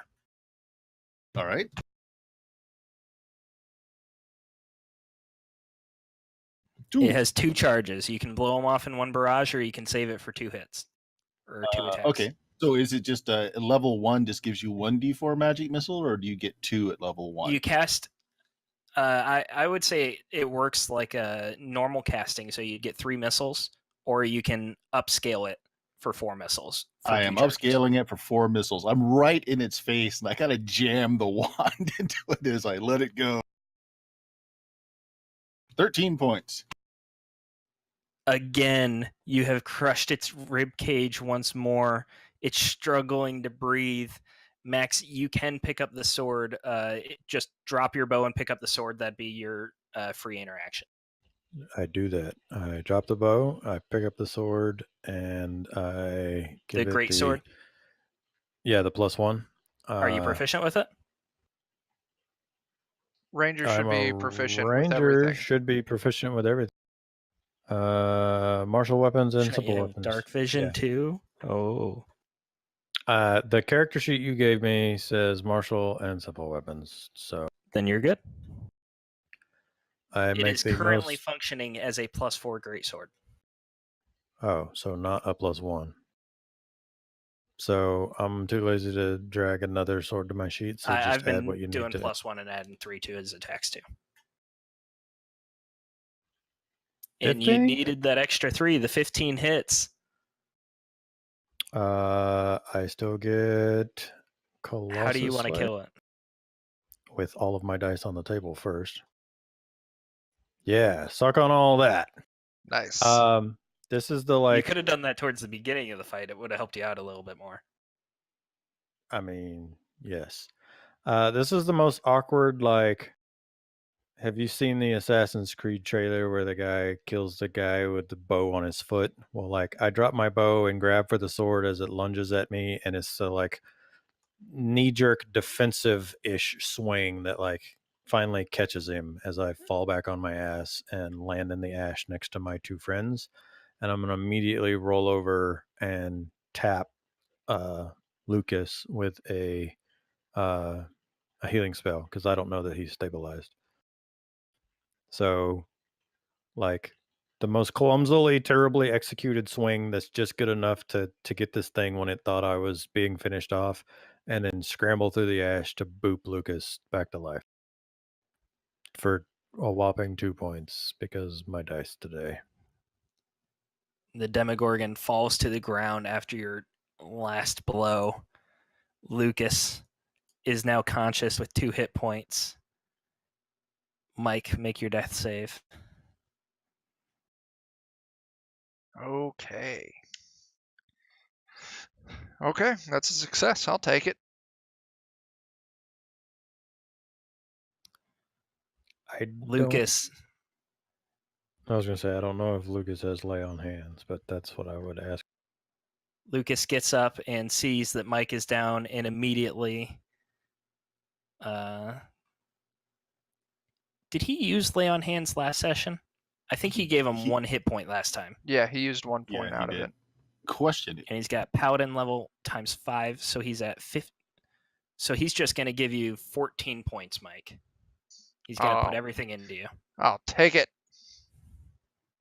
All right. It has 2 charges. You can blow them off in one barrage, or you can save it for 2 hits or 2 attacks. Okay. So is it just level 1 just gives you 1d4 magic missile, or do you get 2 at level 1? You cast. I would say it works like a normal casting, so you get 3 missiles, or you can upscale it for 4 missiles. I am upscaling it for 4 missiles. I'm right in its face, and I gotta jam the wand into it as I let it go. 13 points. Again, you have crushed its rib cage once more. It's struggling to breathe. Max, you can pick up the sword. Just drop your bow and pick up the sword. That'd be your free interaction. I do that. I drop the bow, I pick up the sword, and I give The it great sword. Yeah, the +1. Are you proficient with it? Ranger should be proficient with Ranger everything. should be proficient with everything. Martial weapons and Shouldn't you simple have weapons. dark vision too? Oh. The character sheet you gave me says martial and simple weapons, so Then you're good. it is currently functioning as a +4 greatsword. Oh, so not a +1. So I'm too lazy to drag another sword to my sheet. So just I've been add what you doing need to. +1 and adding 3 to his attacks too. 15? And you needed that extra 3. The 15 hits. I still get Colossus. How do you want to kill it? With all of my dice on the table first. Yeah, suck on all that. Nice. This is the You could have done that towards the beginning of the fight. It would have helped you out a little bit more. I mean, yes. This is the most awkward, Have you seen the Assassin's Creed trailer where the guy kills the guy with the bow on his foot? Well, like I drop my bow and grab for the sword as it lunges at me, and it's like knee-jerk defensive-ish swing that like finally catches him as I fall back on my ass and land in the ash next to my two friends. And I'm gonna immediately roll over and tap Lucas with a healing spell because I don't know that he's stabilized. So, like the most clumsily, terribly executed swing that's just good enough to get this thing when it thought I was being finished off, and then scramble through the ash to boop Lucas back to life for a whopping 2 points because my dice today. The Demogorgon falls to the ground after your last blow. Lucas is now conscious with 2 hit points. Mike, make your death save. Okay. Okay, that's a success. I'll take it. Lucas. I was gonna say I don't know if Lucas has lay on hands, but that's what I would ask. Lucas gets up and sees that Mike is down and immediately did he use lay on hands last session? I think he gave him 1 hit point last time. Yeah, he used 1 point out of it. Question. And he's got Paladin level times 5, so he's at 50. So he's just going to give you 14 points, Mike. He's got to put everything into you. I'll take it.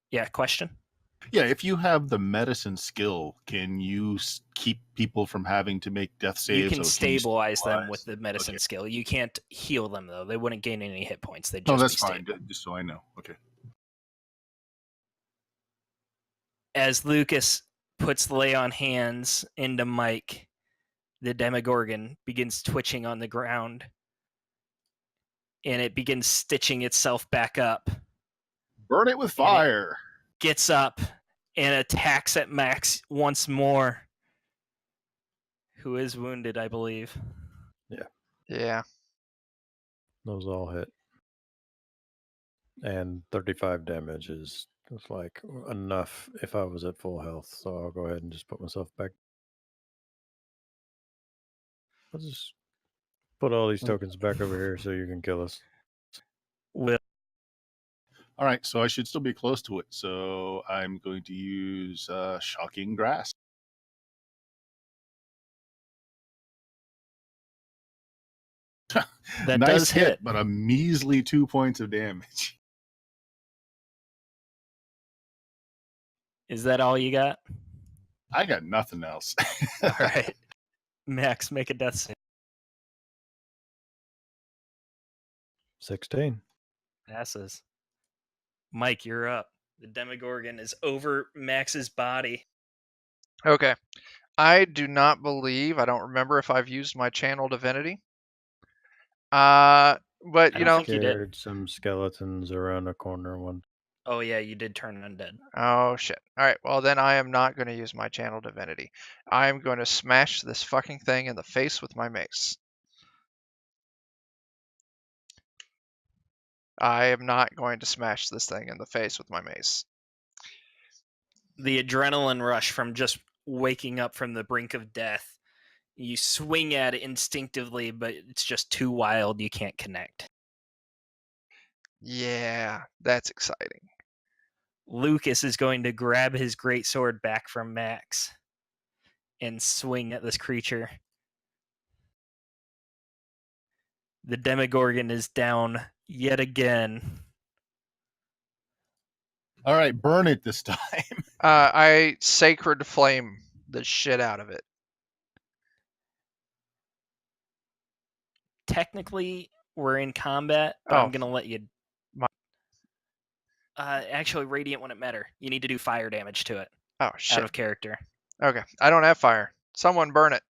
Yeah, question? Yeah, if you have the medicine skill, can you keep people from having to make death saves? You can stabilize them with the medicine skill. You can't heal them, though. They wouldn't gain any hit points. They'd just that's be fine, stable. just so I know. Okay. As Lucas puts lay on hands into Mike, the Demogorgon begins twitching on the ground, and it begins stitching itself back up. Burn it with fire. Gets up and attacks at Max once more, who is wounded, I believe. Yeah. Those all hit. And 35 damage is like enough if I was at full health. So I'll go ahead and just put myself back. I'll just put all these tokens back over here so you can kill us. Will. All right, so I should still be close to it. So I'm going to use Shocking Grass. That nice does hit, but a measly 2 points of damage. Is that all you got? I got nothing else. All right. Max, make a death save. 16. Passes. Mike, you're up. The Demogorgon is over Max's body. Okay. I do not believe, I don't remember if I've used my channel divinity. But you know, think you did. Scared some skeletons around the corner one. Oh yeah, you did turn undead. Oh shit. All right, well then I am not going to use my channel divinity. I am going to smash this fucking thing in the face with my mace. I am not going to smash this thing in the face with my mace. The adrenaline rush from just waking up from the brink of death. You swing at it instinctively, but it's just too wild. You can't connect. Yeah, that's exciting. Lucas is going to grab his greatsword back from Max and swing at this creature. The Demogorgon is down yet again. All right, burn it this time. I sacred flame the shit out of it. Technically, we're in combat, but I'm going to let you... actually, Radiant wouldn't matter. You need to do fire damage to it. Oh, shit. Out of character. Okay, I don't have fire. Someone burn it.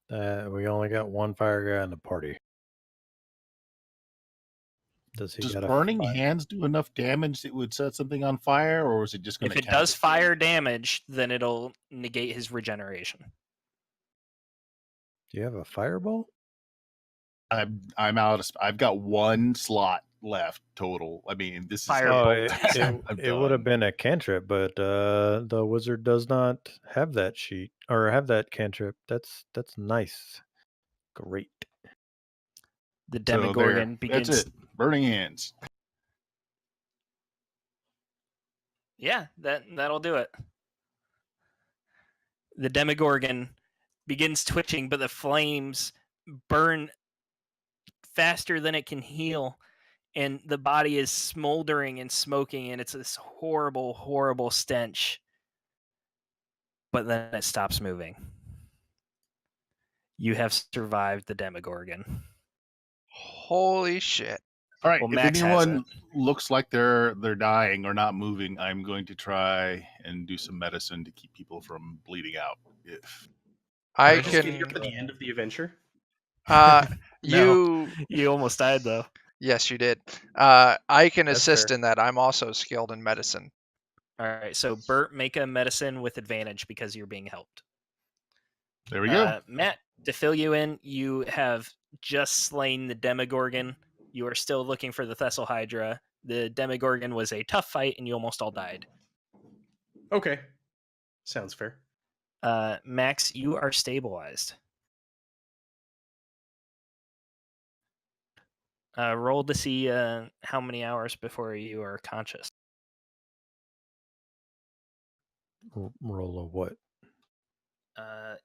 We only got one fire guy in the party. Does burning hands do enough damage that would set something on fire, or is it just going to? If it does fire damage, then it'll negate his regeneration. Do you have a fireball? I'm out of. I've got one slot left total. I mean, this is Firebolt. It would have been a cantrip, but the wizard does not have that sheet or have that cantrip. That's nice. Great. The So Demogorgon there, begins. that's it. Burning hands. Yeah, that'll do it. The Demogorgon begins twitching, but the flames burn faster than it can heal, and the body is smoldering and smoking, and it's this horrible, horrible stench. But then it stops moving. You have survived the Demogorgon. Holy shit. All right. Well, If Max has anyone looks like they're dying or not moving, I'm going to try and do some medicine to keep people from bleeding out. If I just get here can. for the end of the adventure. No. You almost died though. Yes, you did. I can That's assist fair. in that. I'm also skilled in medicine. All right, so Bert, make a medicine with advantage because you're being helped. there we go. Matt, to fill you in, you have just slain the Demogorgon. You are still looking for the Thessal Hydra. The Demogorgon was a tough fight, and you almost all died. Okay. Sounds fair. Max, you are stabilized. Roll to see how many hours before you are conscious. Roll a what?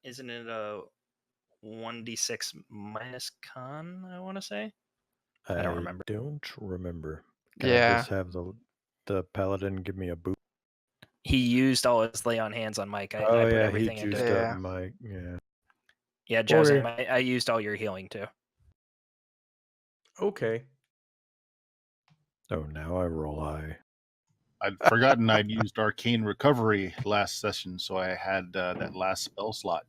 Isn't it a 1d6 minus con, I want to say? I don't remember. Don't remember. Can I Yeah. just have the paladin give me a boot? He used all his lay on hands on Mike. I Oh put yeah, he everything into juiced it. Yeah. up Mike. Yeah. Yeah, Joseph, Okay. I used all your healing too. Okay. Oh, now I roll high. I'd forgotten I'd used Arcane Recovery last session, so I had that last spell slot.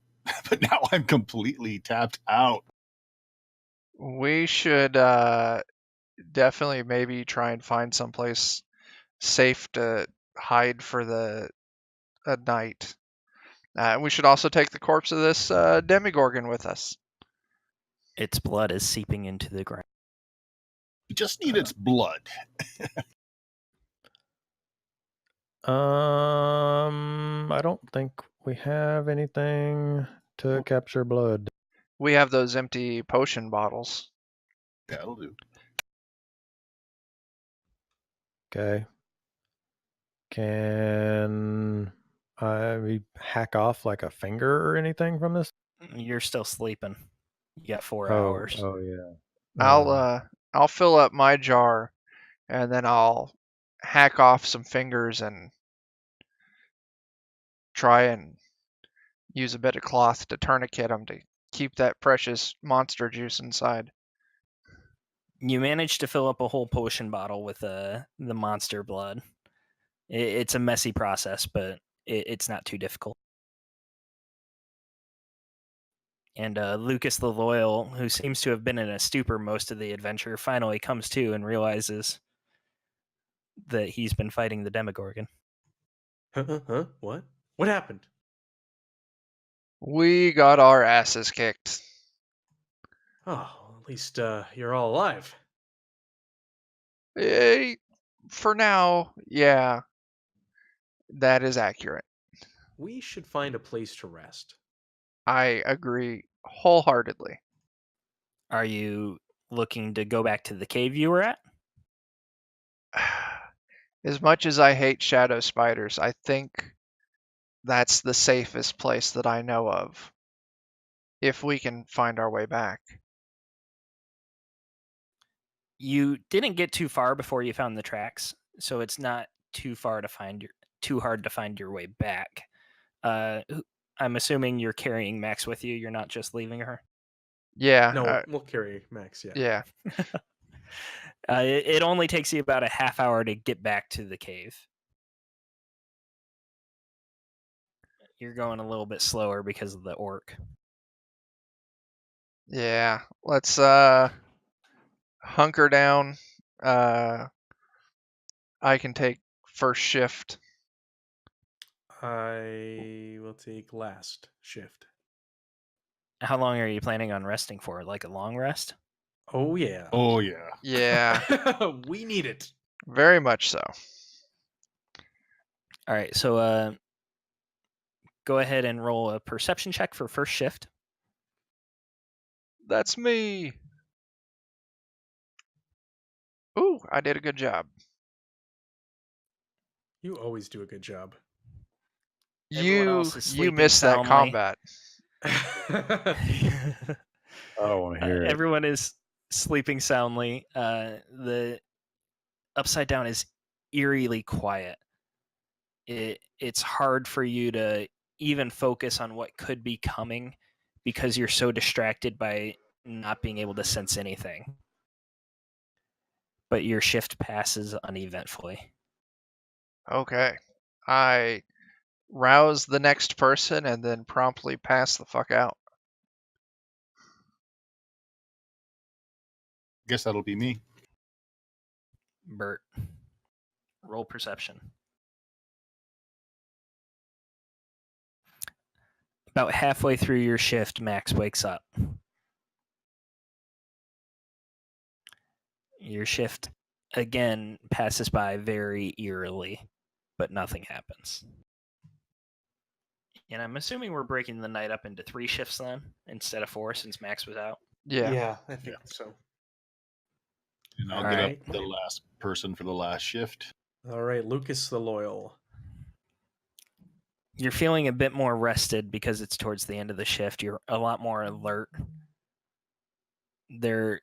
But now I'm completely tapped out. We should definitely maybe try and find someplace safe to hide for the night. We should also take the corpse of this Demogorgon with us. Its blood is seeping into the ground. We just need its blood. I don't think we have anything to capture blood. We have those empty potion bottles. Yeah, that'll do. Okay. Can I hack off like a finger or anything from this? You're still sleeping. You got 4 hours. Oh yeah. I'll fill up my jar, and then I'll hack off some fingers and try and use a bit of cloth to tourniquet them to keep that precious monster juice inside. You managed to fill up a whole potion bottle with the monster blood. It's a messy process, but it's not too difficult. And Lucas the Loyal, who seems to have been in a stupor most of the adventure, finally comes to and realizes that he's been fighting the Demogorgon. Huh? What? What happened? We got our asses kicked. Oh, at least you're all alive. For now, yeah, that is accurate. We should find a place to rest. I agree wholeheartedly. Are you looking to go back to the cave you were at? As much as I hate shadow spiders, I think that's the safest place that I know of. If we can find our way back. You didn't get too far before you found the tracks, so it's not too hard to find your way back. I'm assuming you're carrying Max with you. You're not just leaving her. Yeah. No, we'll carry Max. Yeah. Yeah. It only takes you about a half hour to get back to the cave. You're going a little bit slower because of the orc. Yeah. Let's hunker down. I can take first shift. I will take last shift. How long are you planning on resting for? Like a long rest? Oh, yeah. Oh, yeah. Yeah, We need it. very much so. All right, so go ahead and roll a perception check for first shift. That's me. Ooh, I did a good job. You always do a good job. Everyone You else is you sleeping missed that soundly. combat. I don't want to hear it. Everyone is sleeping soundly. The upside down is eerily quiet. It's hard for you to even focus on what could be coming because you're so distracted by not being able to sense anything. But your shift passes uneventfully. Okay. I rouse the next person and then promptly pass the fuck out. Guess that'll be me. Bert, roll perception. About halfway through your shift, Max wakes up. Your shift again passes by very eerily, but nothing happens. And I'm assuming we're breaking the night up into 3 shifts then, instead of 4 since Max was out. Yeah. I think so. And I'll All get right. up the last person for the last shift. All right, Lucas the Loyal. You're feeling a bit more rested because it's towards the end of the shift. You're a lot more alert. There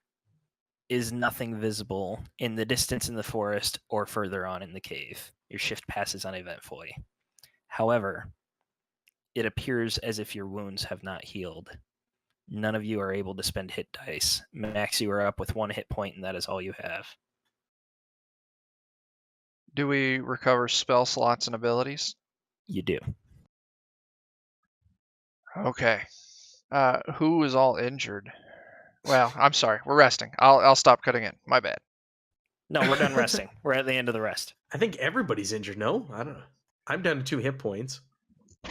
is nothing visible in the distance in the forest or further on in the cave. Your shift passes uneventfully. However, it appears as if your wounds have not healed. None of you are able to spend hit dice. Max, you are up with 1 hit point, and that is all you have. Do we recover spell slots and abilities? You do. Okay. Who is all injured? Well, I'm sorry. We're resting. I'll stop cutting in. My bad. No, we're done resting. We're at the end of the rest. I think everybody's injured, no? I don't know. I'm down to 2 hit points.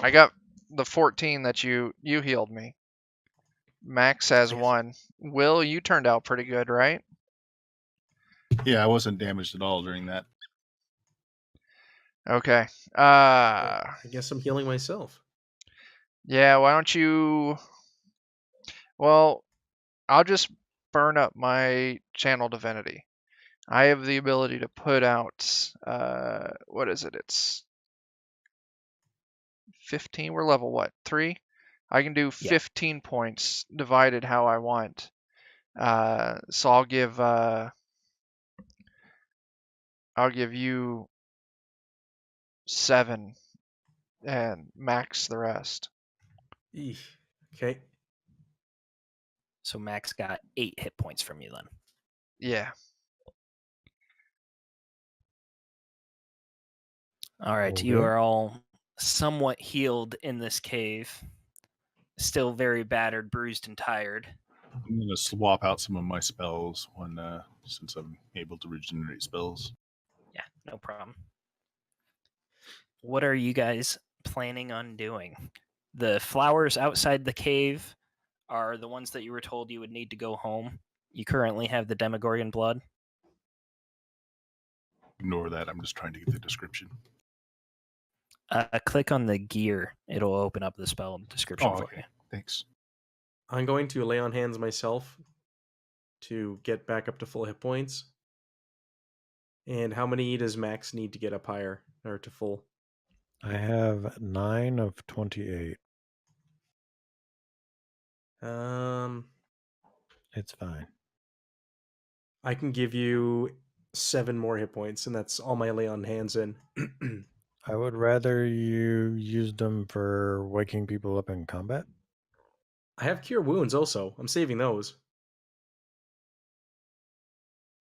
I got the 14 that you healed me. Max has I guess- 1. Will, you turned out pretty good, right? Yeah, I wasn't damaged at all during that. Okay. I guess I'm healing myself. Yeah, why don't you... Well, I'll just burn up my channel divinity. I have the ability to put out... what is it? It's 15. We're level what? 3? I can do 15 points divided how I want. So I'll give you 7 and Max the rest. Eesh. Okay. So Max got 8 hit points from you then. Yeah. All right, Okay. you are all somewhat healed in this cave. Still very battered, bruised, and tired. I'm going to swap out some of my spells since I'm able to regenerate spells. Yeah, no problem. What are you guys planning on doing? The flowers outside the cave are the ones that you were told you would need to go home. You currently have the Demogorgon blood. Ignore that. I'm just trying to get the description. Click on the gear. It'll open up the spell description for you. Thanks. I'm going to lay on hands myself to get back up to full hit points. And how many does Max need to get up higher or to full? I have 9 of 28. It's fine. I can give you 7 more hit points, and that's all my lay on hands in. I would rather you use them for waking people up in combat. I have cure wounds also. I'm saving those.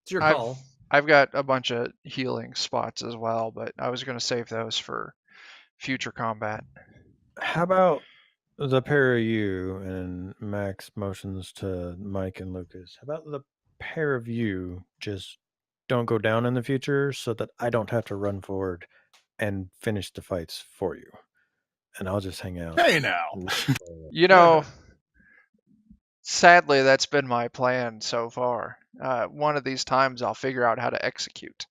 It's your call. I've got a bunch of healing spots as well, but I was going to save those for future combat. How about the pair of you, and Max motions to Mike and Lucas? How about the pair of you just don't go down in the future so that I don't have to run forward and finish the fights for you? And I'll just hang out. Hey now. You know, Sadly, that's been my plan so far. One of these times I'll figure out how to execute.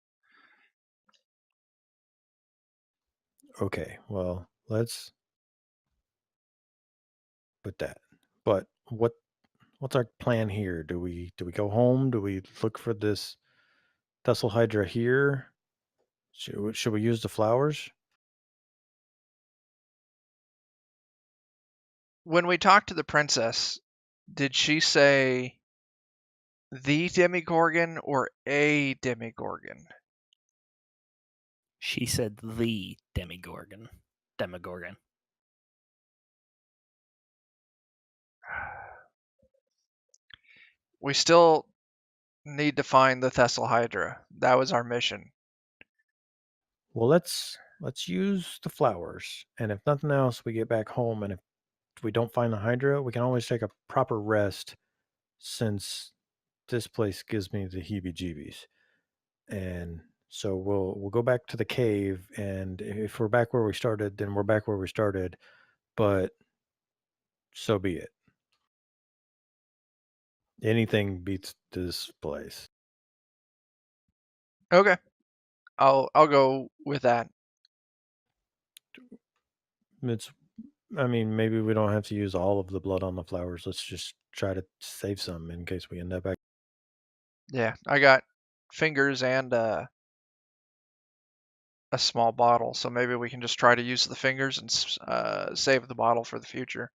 Okay, well, let's put that. But what's our plan here? Do we go home? Do we look for this Tessel Hydra here? Should we use the flowers? When we talked to the princess, did she say the Demigorgon or a Demigorgon? She said the Demigorgon. We still need to find the Tessel Hydra. That was our mission. Well, let's use the flowers, and if nothing else, we get back home, and if we don't find the Hydra, we can always take a proper rest, since this place gives me the heebie-jeebies. And so we'll go back to the cave, and if we're back where we started, then we're back where we started. But so be it. Anything beats this place. Okay, I'll go with that. I mean, maybe we don't have to use all of the blood on the flowers. Let's just try to save some in case we end up back. Yeah, I got fingers and a small bottle, so maybe we can just try to use the fingers and save the bottle for the future.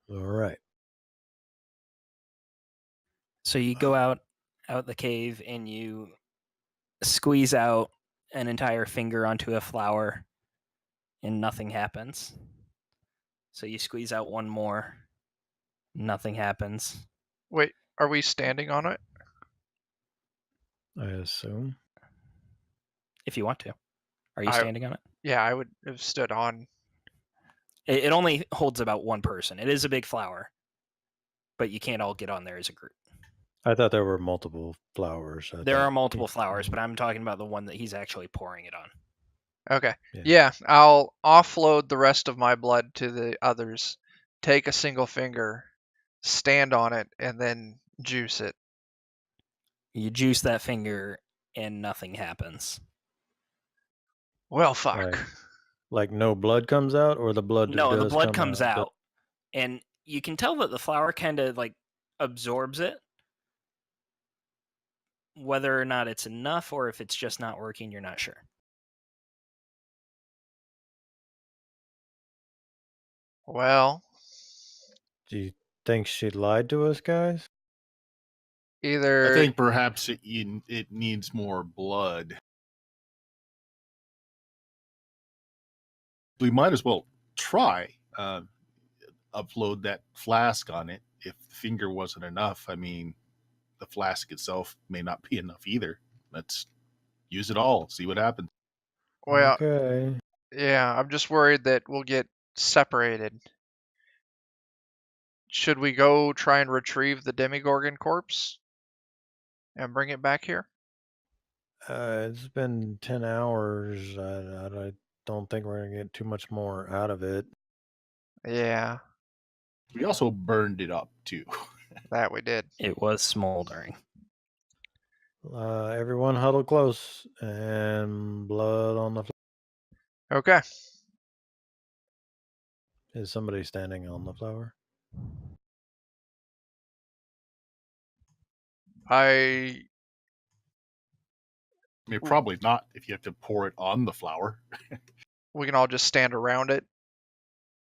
All right. So you go out the cave and you squeeze out an entire finger onto a flower and nothing happens. So you squeeze out one more, nothing happens. Wait, are we standing on it? I assume. If you want to. Are you standing on it? Yeah, I would have stood on. It only holds about one person. It is a big flower, but you can't all get on there as a group. I thought there were multiple flowers. There are multiple flowers, but I'm talking about the one that he's actually pouring it on. Okay. Yeah, I'll offload the rest of my blood to the others, take a single finger, stand on it, and then juice it. You juice that finger and nothing happens. Well, fuck. Like no blood comes out, or the blood No, the does blood come comes out, out. And you can tell that the flower kind of like absorbs it. Whether or not it's enough or if it's just not working, you're not sure. Well, Do you think she lied to us, guys? either I think perhaps it needs more blood. We might as well try upload that flask on it. If the finger wasn't enough, I mean, the flask itself may not be enough either. Let's use it all, see what happens. well, Okay. yeah, I'm just worried that we'll get separated. Should we go try and retrieve the Demigorgon corpse and bring it back here? It's been 10 hours. I don't think we're going to get too much more out of it. Yeah, We also burned it up too. that we did. It was smoldering. Everyone huddle close, and blood on the floor. Okay. Is somebody standing on the flower? I mean, probably not if you have to pour it on the flower. We can all just stand around it.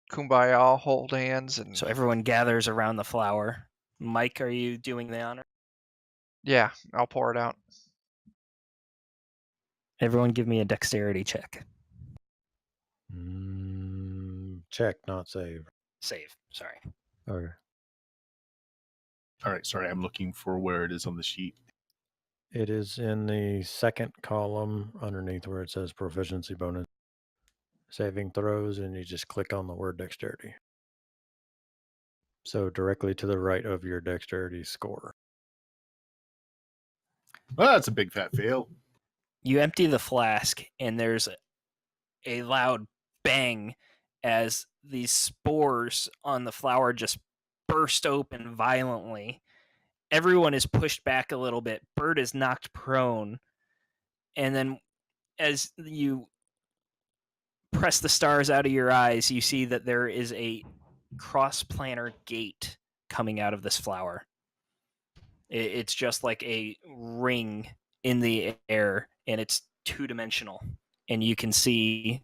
Kumbaya, hold hands, and So everyone gathers around the flower. Mike, are you doing the honor? yeah, I'll pour it out. Everyone give me a dexterity check. Check, not save. Save, sorry. Okay. All right, sorry, I'm looking for where it is on the sheet. It is in the second column underneath where it says proficiency bonus. Saving throws, and you just click on the word dexterity. So directly to the right of your dexterity score. Well, that's a big fat fail. You empty the flask, and there's a loud bang as these spores on the flower just burst open violently. Everyone is pushed back a little bit. Bert is knocked prone. And then as you press the stars out of your eyes, you see that there is a cross-planar gate coming out of this flower. It's just like a ring in the air, and it's two-dimensional. And you can see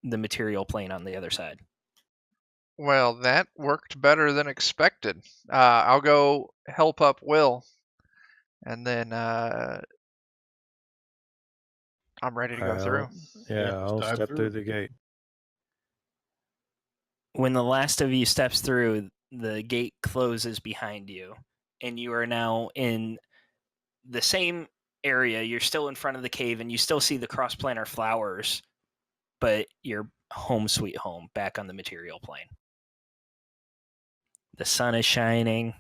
the material plane on the other side. Well, that worked better than expected. I'll go help up Will, and then I'm ready to go through. Yeah, let's I'll dive step through. through the gate. When the last of you steps through, the gate closes behind you, and you are now in the same area. You're still in front of the cave, and you still see the cross-planar flowers, but you're home sweet home, back on the material plane. The sun is shining.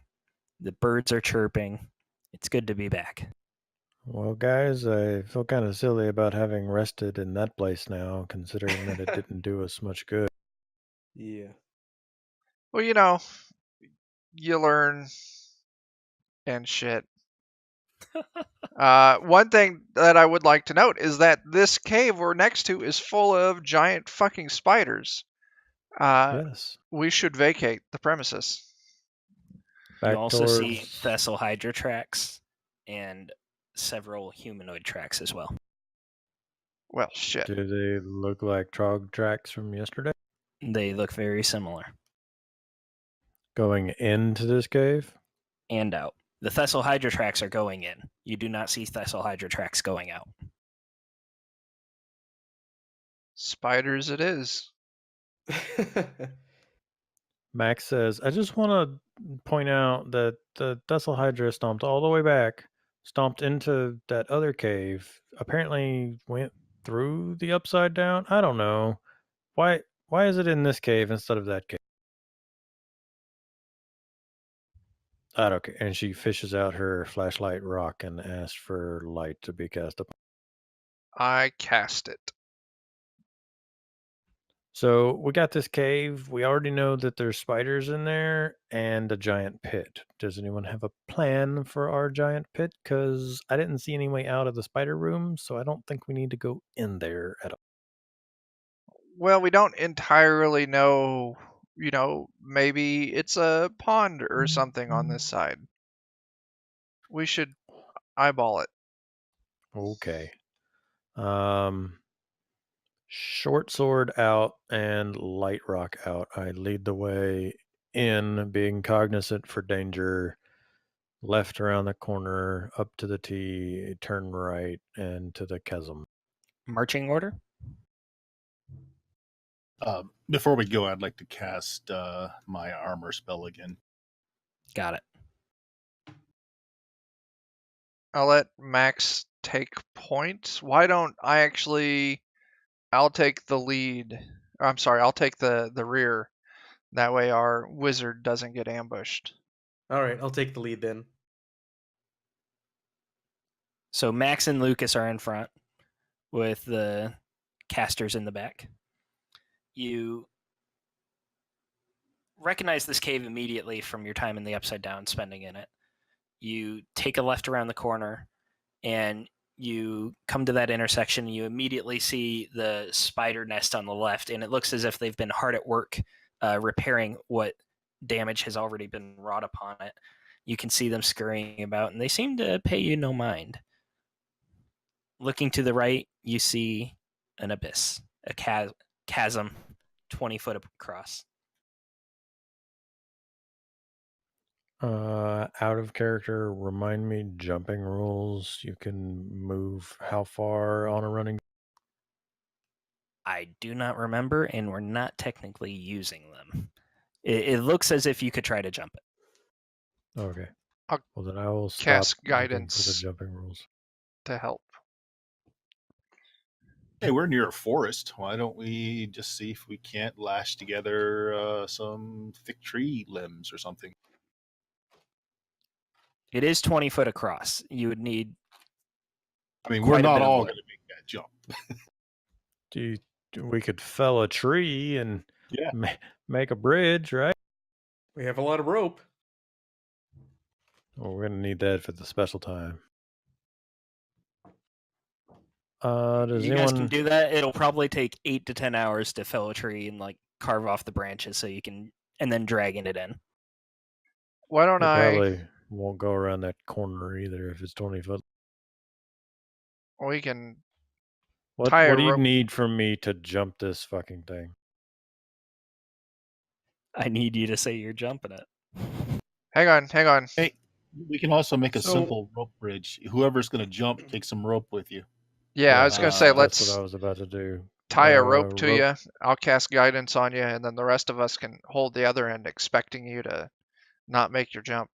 The birds are chirping. It's good to be back. Well, guys, I feel kind of silly about having rested in that place now, considering that it didn't do us much good. Yeah. Well, you learn and shit. One thing that I would like to note is that this cave we're next to is full of giant fucking spiders. Yes. We should vacate the premises. Back You also see towards... Thessal Hydra tracks and several humanoid tracks as well. Well, shit. Do they look like Trog tracks from yesterday? They look very similar. Going into this cave? And out. The Thessal Hydra tracks are going in. You do not see Thessal Hydra tracks going out. Spiders it is. Max says, I just want to point out that the Thessal Hydra stomped all the way back, stomped into that other cave, apparently went through the upside down. I don't know. Why is it in this cave instead of that cave? I don't care. And she fishes out her flashlight rock and asks for light to be cast upon. I cast it. So we got this cave. We already know that there's spiders in there and a giant pit. Does anyone have a plan for our giant pit? Because I didn't see any way out of the spider room, so I don't think we need to go in there at all. Well, we don't entirely know, maybe it's a pond or something on this side. We should eyeball it. Okay. Short sword out and light rock out. I lead the way in, being cognizant for danger. Left around the corner, up to the T, turn right, and to the chasm. Marching order? Before we go, I'd like to cast my armor spell again. Got it. I'll let Max take points. Why don't I actually... I'll take the lead. I'm sorry, I'll take the rear. That way our wizard doesn't get ambushed. All right, I'll take the lead then. So Max and Lucas are in front with the casters in the back. You recognize this cave immediately from your time in the Upside Down, spending in it. You take a left around the corner, and you come to that intersection, and you immediately see the spider nest on the left, and it looks as if they've been hard at work repairing what damage has already been wrought upon it. You can see them scurrying about, and they seem to pay you no mind. Looking to the right, you see an abyss, a chasm 20 foot across. Out of character, remind me jumping rules. You can move how far on a running? I do not remember, and we're not technically using them. It looks as if you could try to jump it. Okay. I'll Well, then I will stop cast looking for the guidance jumping rules. to help. Hey, we're near a forest. Why don't we just see if we can't lash together some thick tree limbs or something? It is 20 foot across. You would need... I mean, Quite we're a not bit of all wood. going to make that jump. We could fell a tree and Yeah. make a bridge, right? We have a lot of rope. Well, we're gonna need that for the special time. Does You guys can anyone? do that. It'll probably take 8 to 10 hours to fell a tree and like carve off the branches so you can, and then dragging it in. Why don't It I? probably won't go around that corner either if it's 20 foot. We can What tie a do you rope. need from me to jump this fucking thing? I need you to say you're jumping it. Hang on. Hey, we can also make a So- simple rope bridge. Whoever's going to jump, take some rope with you. Yeah, I was gonna say that's let's what I was about to do. tie a rope to rope- you. I'll cast guidance on you, and then the rest of us can hold the other end, expecting you to not make your jump.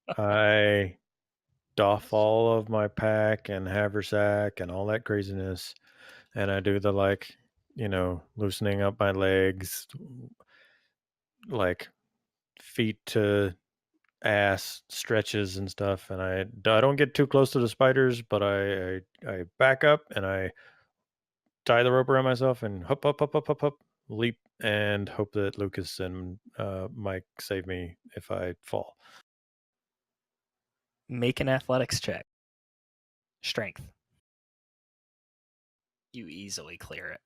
I doff all of my pack and haversack and all that craziness, and I do the loosening up my legs, like feet to ass stretches and stuff, and I don't get too close to the spiders, but I back up and I tie the rope around myself and hop, leap, and hope that Lucas and Mike save me if I fall. Make an athletics check. Strength. You easily clear it.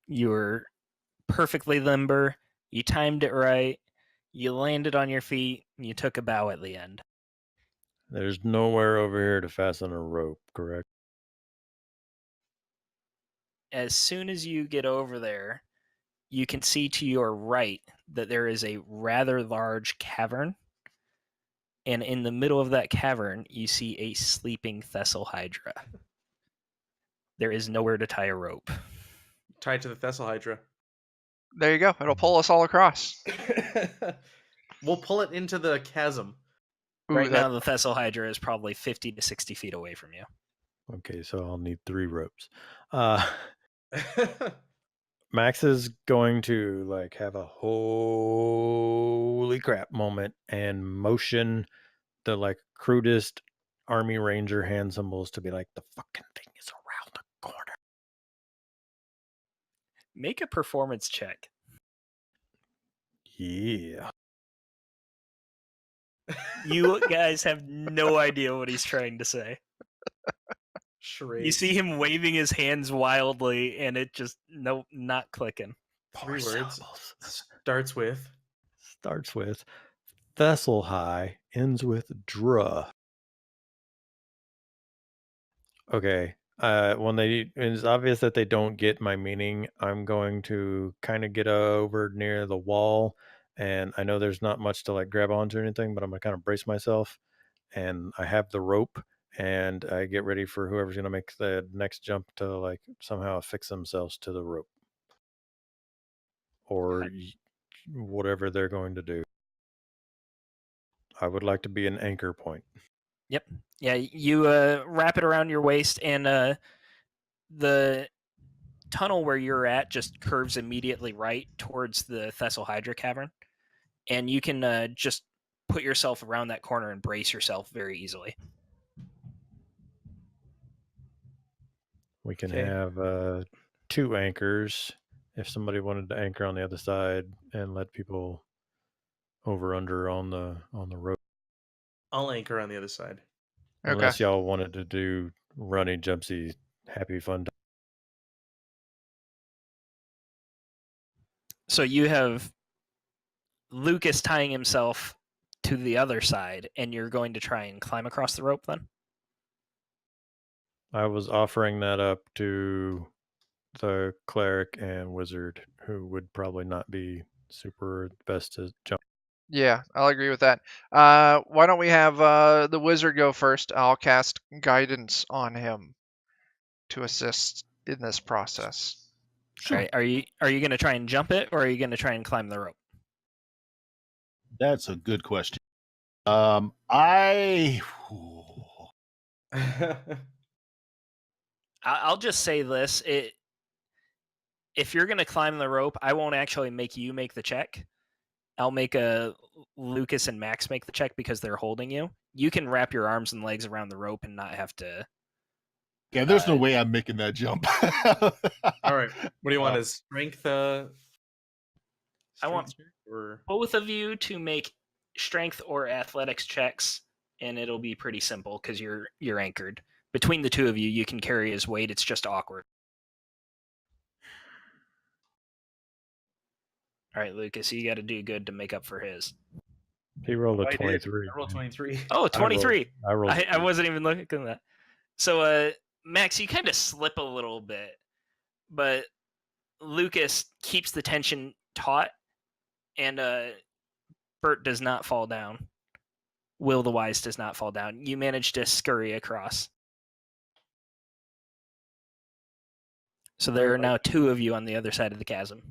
You were perfectly limber. You timed it right. You landed on your feet. And you took a bow at the end. There's nowhere over here to fasten a rope, correct? As soon as you get over there, you can see to your right that there is a rather large cavern. And in the middle of that cavern, you see a sleeping Thessal Hydra. There is nowhere to tie a rope. Tied to the Thessal Hydra. There you go. It'll pull us all across. We'll pull it into the chasm. Ooh, Right that, now, the Thessal Hydra is probably 50 to 60 feet away from you. Okay, so I'll need 3 ropes. Max is going to have a holy crap moment and motion the crudest Army Ranger hand symbols to be like, the fucking thing is around the corner. Make a performance check. Yeah. You guys have no idea what he's trying to say. Charades. You see him waving his hands wildly, and it just, nope, not clicking. 3 words. Syllables. Starts with. Starts with Thessal High, ends with Druh. Okay. It's obvious that they don't get my meaning. I'm going to kind of get over near the wall, and I know there's not much to grab onto or anything, but I'm gonna kind of brace myself, and I have the rope, and I get ready for whoever's gonna make the next jump to somehow affix themselves to the rope, or whatever they're going to do. I would like to be an anchor point. Yep. Yeah, you wrap it around your waist, and the tunnel where you're at just curves immediately right towards the Thessal Hydra cavern, and you can just put yourself around that corner and brace yourself very easily. We can Okay. have 2 anchors if somebody wanted to anchor on the other side and let people over under on the rope. I'll anchor on the other side. okay. Unless y'all wanted to do runny, jumpsy, happy fun. So you have Lucas tying himself to the other side, and you're going to try and climb across the rope then? I was offering that up to the cleric and wizard, who would probably not be super best to jump. Yeah, I'll agree with that. Why don't we have the wizard go first? I'll cast guidance on him to assist in this process. All right, are you going to try and jump it, or are you going to try and climb the rope? That's a good question. I'll just say this: if you're going to climb the rope, I won't actually make you make the check. I'll make Lucas and Max make the check because they're holding you. You can wrap your arms and legs around the rope and not have to. Yeah, there's no way I'm making that jump. All right. What do you want? Is strength? I want Strength check or both of you to make strength or athletics checks, and it'll be pretty simple because you're anchored. Between the two of you, you can carry his weight. It's just awkward. All right, Lucas, you got to do good to make up for his. He rolled a I did. 23. I rolled 23. Oh, 23. I rolled. I wasn't even looking at that. So, Max, you kind of slip a little bit, but Lucas keeps the tension taut, and Bert does not fall down. Will the Wise does not fall down. You manage to scurry across. So there are now two of you on the other side of the chasm.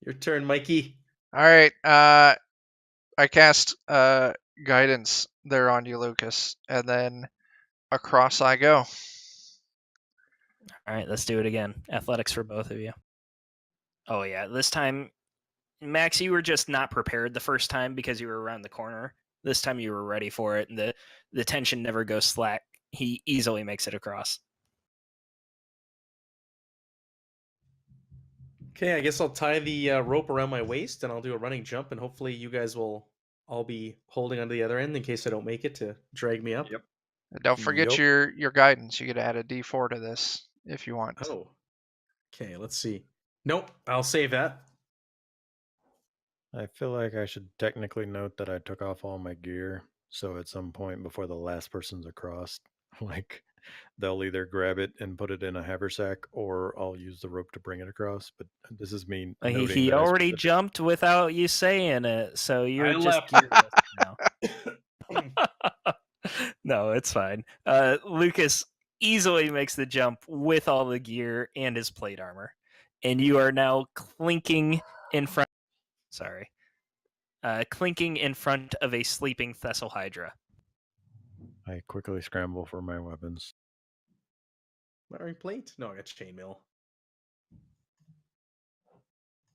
Your turn, Mikey. All right. I cast guidance there on you, Lucas, and then across I go. All right, let's do it again. Athletics for both of you. Oh, yeah. This time, Max, you were just not prepared the first time because you were around the corner. This time you were ready for it, and the tension never goes slack. He easily makes it across. Okay, I guess I'll tie the rope around my waist and I'll do a running jump, and hopefully you guys will all be holding onto the other end in case I don't make it to drag me up. Yep. Don't forget Yup. your guidance. You could add a D4 to this if you want. Oh. Okay, let's see. Nope, I'll save that. I feel like I should technically note that I took off all my gear, so at some point before the last person's across, like they'll either grab it and put it in a haversack, or I'll use the rope to bring it across. But this is me noting He that I already specific- jumped without you saying it, so you're I just left. gearless now. No, it's fine. Lucas easily makes the jump with all the gear and his plate armor, and you are now clinking in front. Sorry, clinking in front of a sleeping Thessal Hydra. I quickly scramble for my weapons. Wearing plate? No, I got chainmail.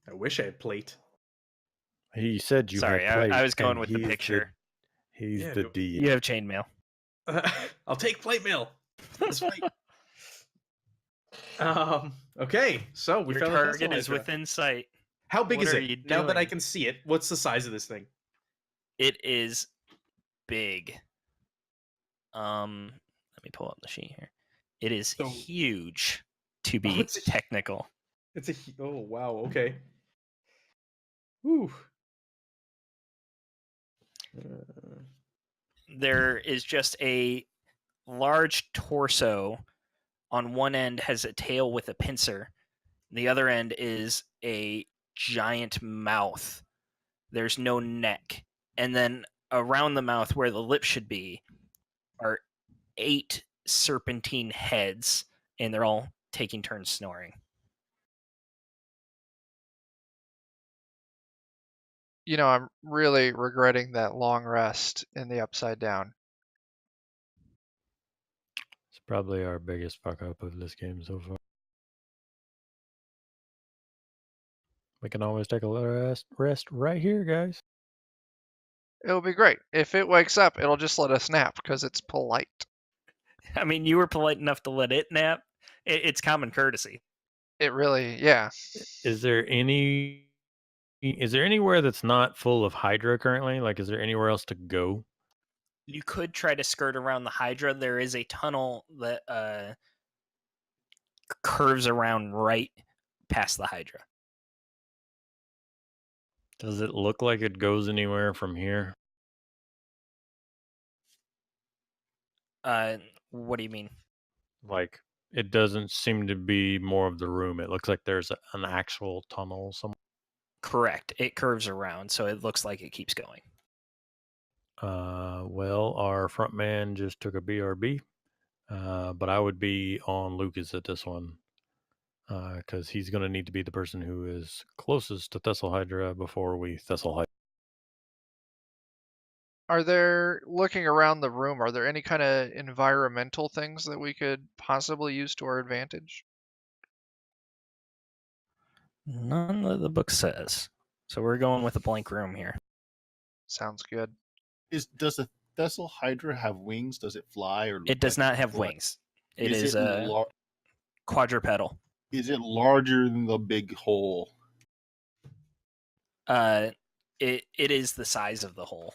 I wish I had plate. He said you Sorry, had plate. I was going and with the he's picture. He's Yeah, the go- DM. You have chainmail. I'll take plate mail. Let's fight. Okay, so we Your found the target is Thessal Hydra. within sight. How big What is are it? you Now that I doing? can see it, what's the size of this thing? It is big. Let me pull up the sheet here. It is So- huge, to be it's a- technical. Oh wow, okay. Whew. There is just a large torso. On one end has a tail with a pincer. The other end is a giant mouth. There's no neck. And then around the mouth where the lips should be are 8 serpentine heads, and they're all taking turns snoring. You know, I'm really regretting that long rest in the Upside Down. It's probably our biggest fuck up of this game so far. We can always take a little rest right here, guys. It'll be great. If it wakes up, it'll just let us nap because it's polite. I mean, you were polite enough to let it nap. It's common courtesy. It really, yeah. Is there anywhere that's not full of Hydra currently? Like, is there anywhere else to go? You could try to skirt around the Hydra. There is a tunnel that curves around right past the Hydra. Does it look like it goes anywhere from here? What do you mean? Like, it doesn't seem to be more of the room. It looks like there's an actual tunnel somewhere. Correct. It curves around, so it looks like it keeps going. Well, our front man just took a BRB, but I would be on Lucas at this one, because he's going to need to be the person who is closest to Thessal Hydra before we Thessal Hydra. Are there, looking around the room, are there any kind of environmental things that we could possibly use to our advantage? None that the book says. So we're going with a blank room here. Sounds good. Does the Thessal Hydra have wings? Does it fly or? It does not have what? wings. It Is is it quadrupedal. Is it larger than the big hole? It is the size of the hole.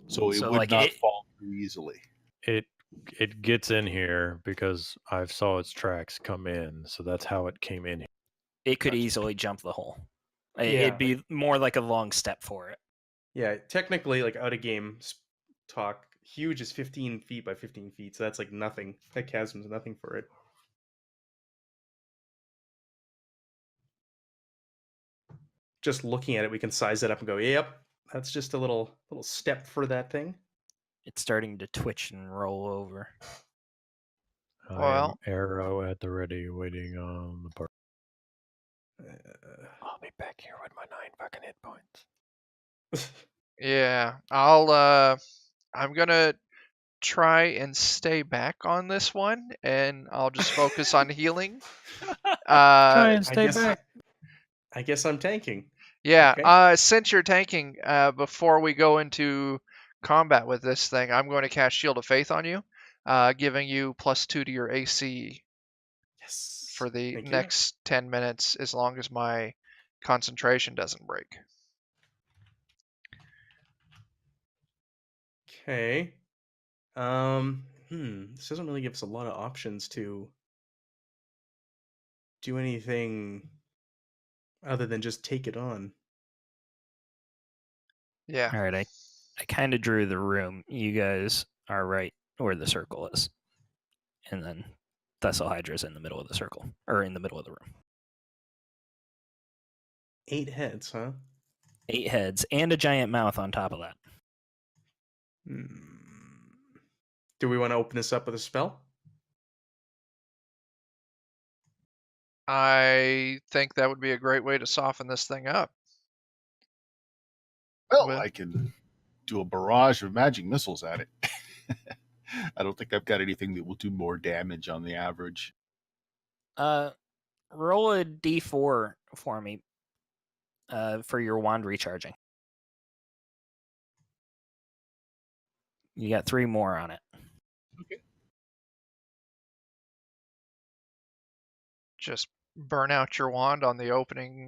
So it So, would like, not it- fall too easily. It gets in here because I saw its tracks come in, so that's how it came in here. It could Gotcha. easily jump the hole. Yeah, It'd be more like a long step for it. Yeah, technically, like out of game talk, huge is 15 feet by 15 feet, so that's like nothing. That chasm's nothing for it. Just looking at it, we can size it up and go, "Yep, that's just a little step for that thing." It's starting to twitch and roll over. I am Well- arrow at the ready, waiting on the part. Uh, I'll be back here with my 9 fucking hit points. Yeah, I'm gonna try and stay back on this one, and I'll just focus on healing. Try and I stay guess back. I guess I'm tanking. Yeah, Okay. since you're tanking, before we go into combat with this thing, I'm going to cast Shield of Faith on you, giving you +2 to your AC Yes. for the Thank you. next 10 minutes, as long as my concentration doesn't break. Okay. This doesn't really give us a lot of options to do anything other than just take it on. Yeah. All right, I kind of drew the room. You guys are right where the circle is. And then Thessal Hydra's in the middle of the circle, or in the middle of the room. 8 heads, huh? 8 heads and a giant mouth on top of that. Do we want to open this up with a spell? I think that would be a great way to soften this thing up. Well, Well- I can do a barrage of magic missiles at it. I don't think I've got anything that will do more damage on the average. Roll a d4 for me for your wand recharging. You got 3 more on it. Just burn out your wand on the opening.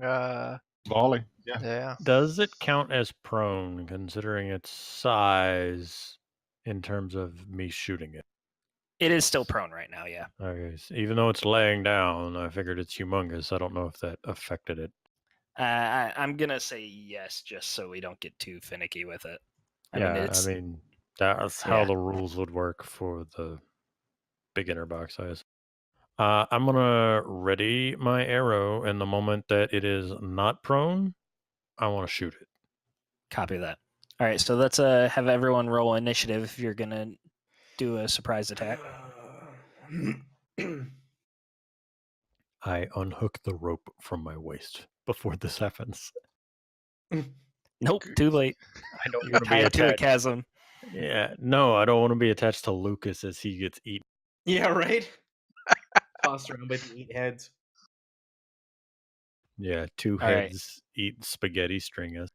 Volley. Yeah. Yeah. Does it count as prone, considering its size, in terms of me shooting it? It is still prone right now, yeah. Okay, so even though it's laying down, I figured it's humongous. I don't know if that affected it. I'm going to say yes, just so we don't get too finicky with it. That's how yeah. the rules would work for the beginner box size. I'm gonna ready my arrow, and the moment that it is not prone, I want to shoot it. Copy that. All right, so let's have everyone roll initiative if you're going to do a surprise attack. I unhook the rope from my waist before this happens. Nope, too late. I don't You're want to be tied to a attached. chasm. Yeah, no, I don't want to be attached to Lucas as he gets eaten. Yeah, right? Tossed around by the 8 heads. Yeah, 2 All right. heads eat spaghetti string.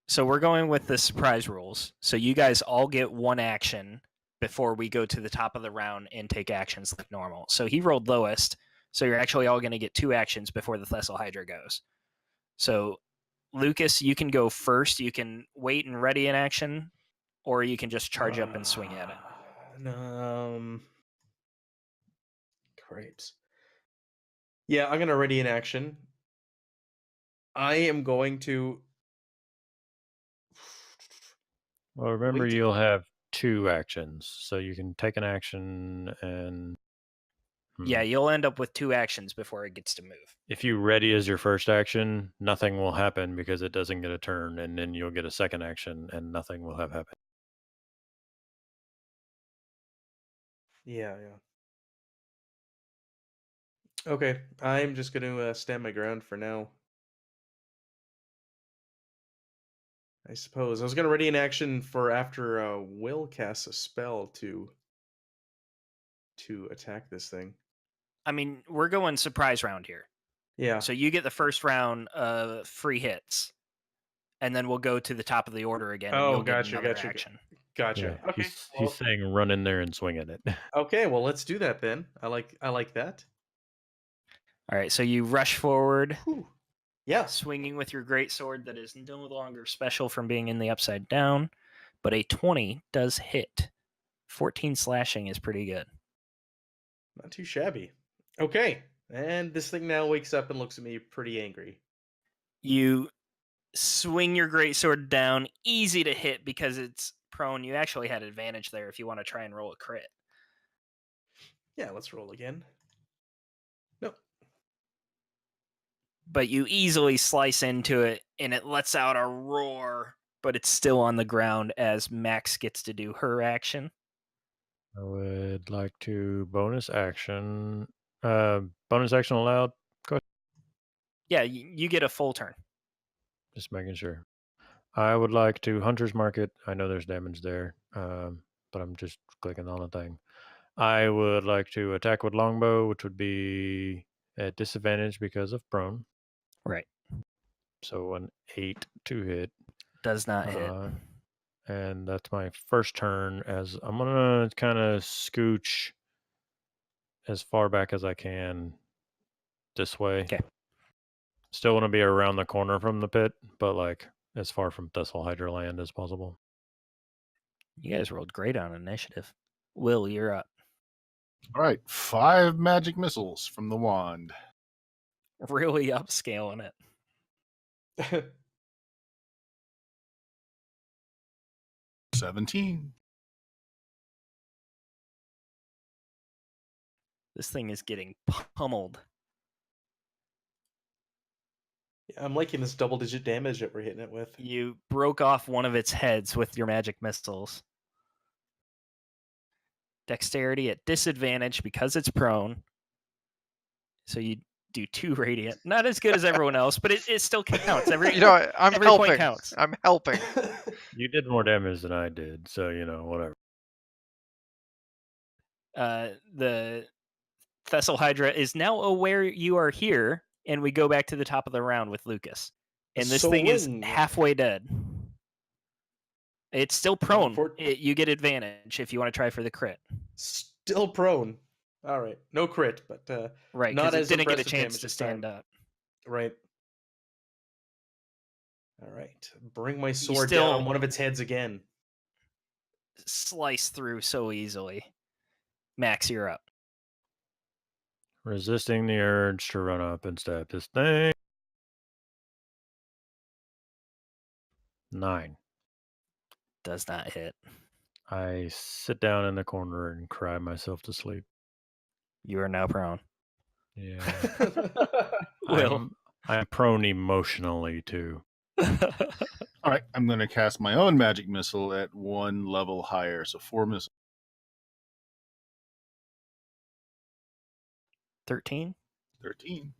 So we're going with the surprise rules. So you guys all get 1 action before we go to the top of the round and take actions like normal. So he rolled lowest, so you're actually all going to get 2 actions before the Thessal Hydra goes. So Lucas, you can go first. You can wait and ready an action, or you can just charge up and swing at it. Cripes. Yeah, I'm gonna ready an action. I am going to. Well, remember, Wait. you'll have 2 actions, so you can take an action and. Yeah, you'll end up with 2 actions before it gets to move. If you ready as your first action, nothing will happen because it doesn't get a turn, and then you'll get a second action, and nothing will have happened. Yeah. Okay, I'm just gonna stand my ground for now. I suppose I was gonna ready an action for after Will casts a spell to attack this thing. I mean, we're going surprise round here. Yeah. So you get the first round of free hits, and then we'll go to the top of the order again, and Oh, you'll get gotcha, another gotcha. action. Gotcha. Yeah, Okay. he's saying run in there and swing at it. Okay, well let's do that then. I like that. All right, so you rush forward, Whew. Yeah. Swinging with your greatsword that is no longer special from being in the upside down, but a 20 does hit. 14 slashing is pretty good. Not too shabby. Okay. And this thing now wakes up and looks at me pretty angry. You swing your greatsword down, easy to hit because it's prone. You actually had advantage there if you want to try and roll a crit. Yeah, let's roll again. No. But you easily slice into it, and it lets out a roar, but it's still on the ground as Max gets to do her action. I would like to bonus action. Bonus action allowed? Yeah, you get a full turn. Just making sure. I would like to Hunter's Mark it. I know there's damage there, but I'm just clicking on the thing. I would like to attack with longbow, which would be at disadvantage because of prone. Right. So an 8 to hit. Does not hit. And that's my first turn. As I'm gonna kind of scooch as far back as I can this way. Okay. Still want to be around the corner from the pit, but like as far from Thessal Hydra land as possible. You guys rolled great on initiative. Will, you're up. All right, 5 magic missiles from the wand. Really upscaling it. 17. This thing is getting pummeled. Yeah, I'm liking this double-digit damage that we're hitting it with. You broke off one of its heads with your magic missiles. Dexterity at disadvantage because it's prone. So you do 2 radiant. Not as good as everyone else, but it still counts. I'm every helping. point counts. I'm helping. You did more damage than I did, so whatever. The Thessal Hydra is now aware you are here, and we go back to the top of the round with Lucas. And this thing is halfway dead. It's still prone. You get advantage if you want to try for the crit. Still prone. All right, no crit, but right, not as it didn't get a impressive chance damage to this stand time. up. Right. All right, bring my sword down on one of its heads again. Slice through so easily. Max, you're up. Resisting the urge to run up and stab this thing. 9. Does not hit. I sit down in the corner and cry myself to sleep. You are now prone. Yeah. Will. I'm prone emotionally too. All right, I'm going to cast my own magic missile at 1 level higher, so 4 missiles. 13. 13.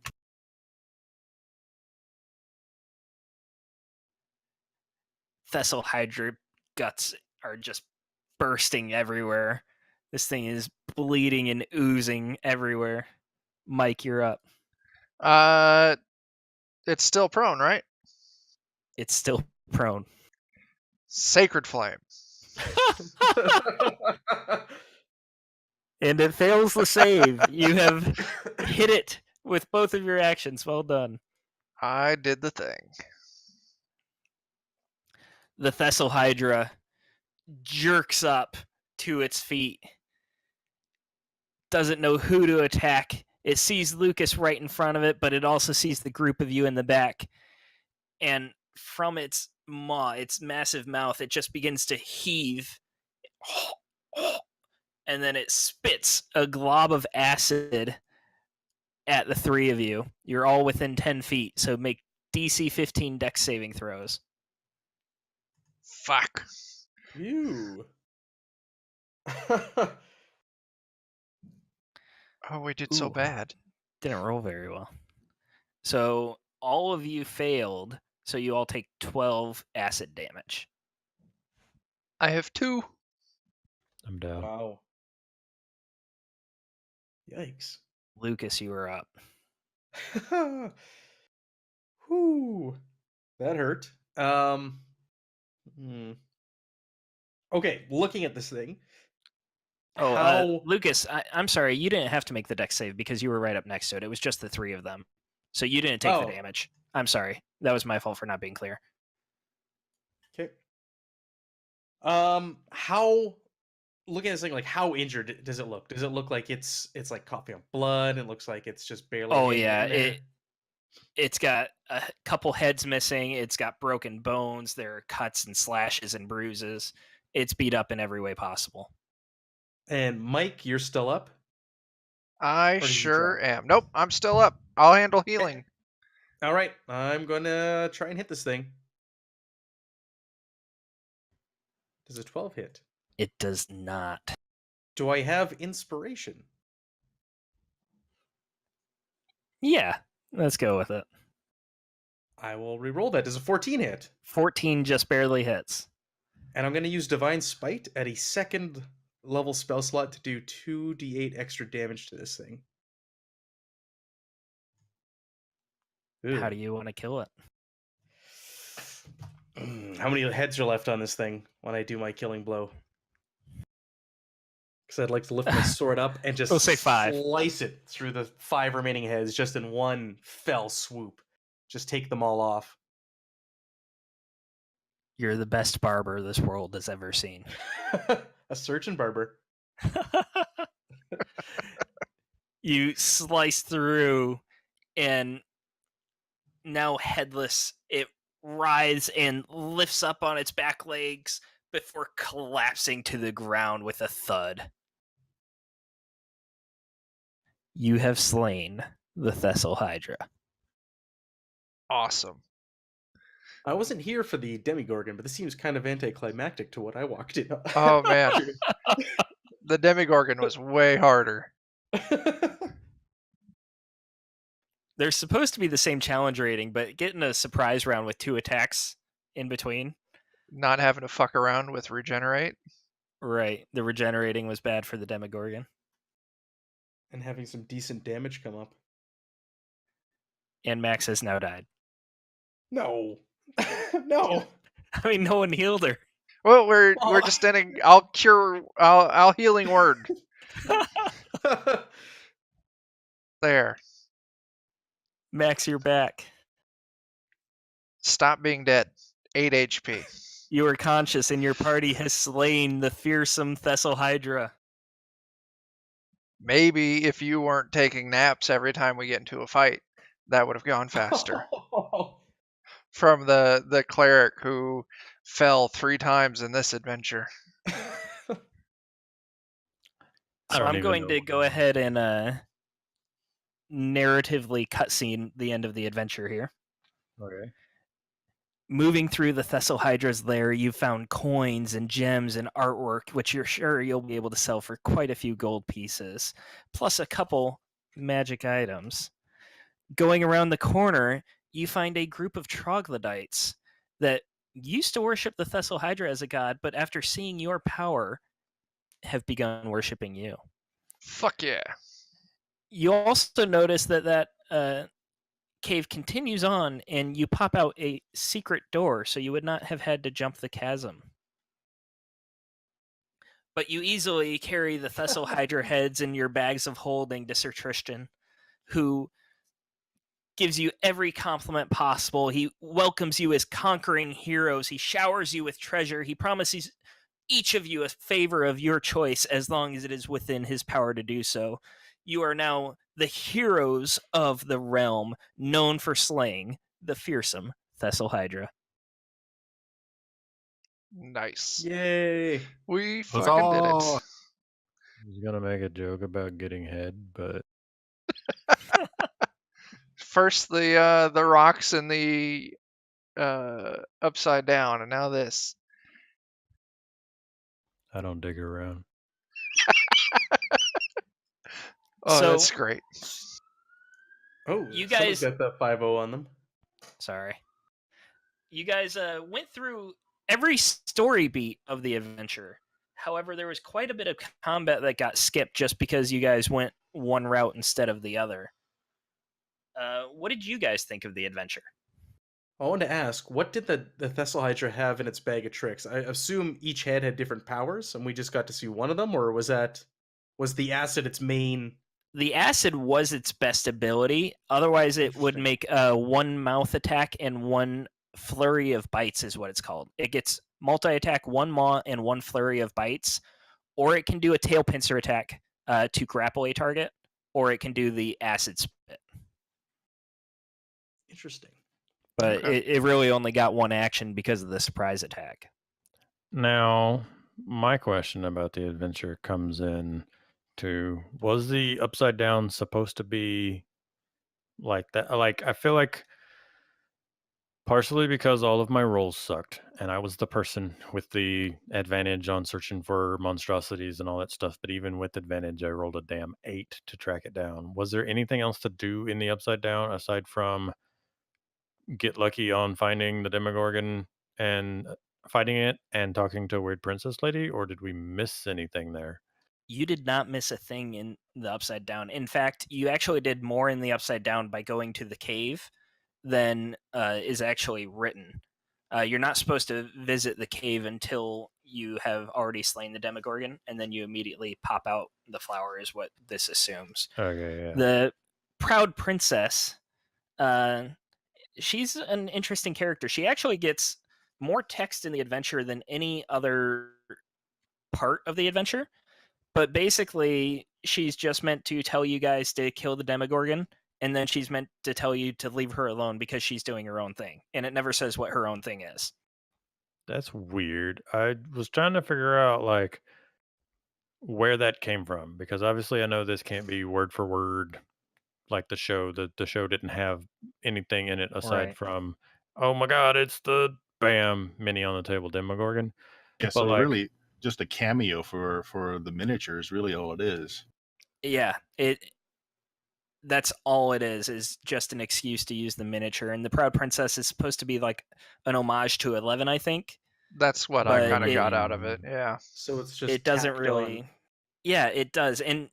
Thessal Hydra guts are just bursting everywhere. This thing is bleeding and oozing everywhere. Mike, you're up. It's still prone, right? It's still prone. Sacred Flame. And it fails the save. You have hit it with both of your actions. Well done. I did the thing. The Thessal Hydra jerks up to its feet. Doesn't know who to attack. It sees Lucas right in front of it, but it also sees the group of you in the back. And from its maw, its massive mouth, it just begins to heave. And then it spits a glob of acid at the 3 of you. You're all within 10 feet, so make DC 15 dex saving throws. Fuck. You. Oh, we did so bad. Didn't roll very well. So all of you failed, so you all take 12 acid damage. I have 2. I'm down. Wow. Yikes. Lucas, you are up. Whew. That hurt. Okay, looking at this thing. Lucas, I'm sorry, you didn't have to make the dex save because you were right up next to it. It was just the 3 of them. So you didn't take the damage. I'm sorry. That was my fault for not being clear. Okay. How looking at this thing, like how injured does it look? Does it look like it's like coughing up blood? It looks like it's just barely Oh hanging yeah, in there. it's got a couple heads missing. It's got broken bones. There are cuts and slashes and bruises. It's beat up in every way possible. And Mike, you're still up? I Or did you sure drop? am. Nope, I'm still up. I'll handle healing. All right, I'm gonna try and hit this thing. Does a 12 hit? It does not. Do I have inspiration? Yeah, let's go with it. I will re-roll that. Does a 14 hit? 14 just barely hits. And I'm going to use Divine Spite at a second level spell slot to do 2d8 extra damage to this thing. How do you want to kill it? How many heads are left on this thing when I do my killing blow? Because I'd like to lift my sword up and just We'll say 5. slice it through the 5 remaining heads just in one fell swoop. Just take them all off. You're the best barber this world has ever seen. A surgeon barber. You slice through, and now headless, it writhes and lifts up on its back legs before collapsing to the ground with a thud. You have slain the Thessal Hydra. Awesome. I wasn't here for the Demigorgon, but this seems kind of anticlimactic to what I walked in. Oh man, the Demigorgon was way harder. They're supposed to be the same challenge rating, but getting a surprise round with 2 attacks in between. Not having to fuck around with regenerate. Right. The regenerating was bad for the Demigorgon. And having some decent damage come up. And Max has now died. No. No. I mean, no one healed her. Well, we're just ending. I'll healing word. There. Max, you're back. Stop being dead. 8 HP. You are conscious, and your party has slain the fearsome Thessal Hydra. Maybe if you weren't taking naps every time we get into a fight, that would have gone faster. From the cleric who fell 3 times in this adventure. So I'm going to go ahead and narratively cutscene the end of the adventure here. Okay. Moving through the Thessal Hydra's lair, you've found coins and gems and artwork, which you're sure you'll be able to sell for quite a few gold pieces, plus a couple magic items. Going around the corner, you find a group of troglodytes that used to worship the Thessal Hydra as a god, but after seeing your power, have begun worshiping you. Fuck yeah. You also notice that cave continues on, and you pop out a secret door, so you would not have had to jump the chasm. But you easily carry the Thessal Hydra heads in your bags of holding to Sir Tristan, who gives you every compliment possible. He welcomes you as conquering heroes. He showers you with treasure. He promises each of you a favor of your choice as long as it is within his power to do so. You are now the heroes of the realm, known for slaying the fearsome Thessal Hydra. Nice. Yay. We fucking did it. Huzzah! I was gonna make a joke about getting head, but First the rocks and the upside down, and now this. I don't dig around. Oh, So- that's great. Oh, You someone's guys- got that 5-0 on them. Sorry. You guys went through every story beat of the adventure. However, there was quite a bit of combat that got skipped just because you guys went one route instead of the other. What did you guys think of the adventure? I wanted to ask, what did the Thessal Hydra have in its bag of tricks? I assume each head had different powers, and we just got to see one of them, or was the acid its main The acid was its best ability. Otherwise, it would Interesting. make one mouth attack and one flurry of bites is what it's called. It gets multi-attack, one maw, and one flurry of bites. Or it can do a tail pincer attack to grapple a target. Or it can do the acid spit. Interesting. But Okay. it really only got one action because of the surprise attack. Now, my question about the adventure comes in to, was the upside down supposed to be like that? Like, I feel like partially because all of my rolls sucked and I was the person with the advantage on searching for monstrosities and all that stuff, but even with advantage I rolled a damn 8 to track it down. Was there anything else to do in the upside down aside from get lucky on finding the Demogorgon and fighting it and talking to a weird princess lady, or did we miss anything there? You did not miss a thing in the upside down. In fact, you actually did more in the upside down by going to the cave than is actually written. You're not supposed to visit the cave until you have already slain the Demogorgon, and then you immediately pop out the flower, is what this assumes. Okay, yeah. The proud princess, she's an interesting character. She actually gets more text in the adventure than any other part of the adventure. But basically, she's just meant to tell you guys to kill the Demogorgon, and then she's meant to tell you to leave her alone because she's doing her own thing. And it never says what her own thing is. That's weird. I was trying to figure out like where that came from because obviously I know this can't be word for word like the show. The show didn't have anything in it aside Right. from, oh my god, it's the bam mini on the table Demogorgon. Yeah, But so like, really just a cameo for the miniature is really all it is. Yeah, that's all it is just an excuse to use the miniature. And the Proud Princess is supposed to be like an homage to 11, I think. That's what I But kind of got out of it. Mm. Yeah. So it's just it doesn't tacked really. on. Yeah, it does. And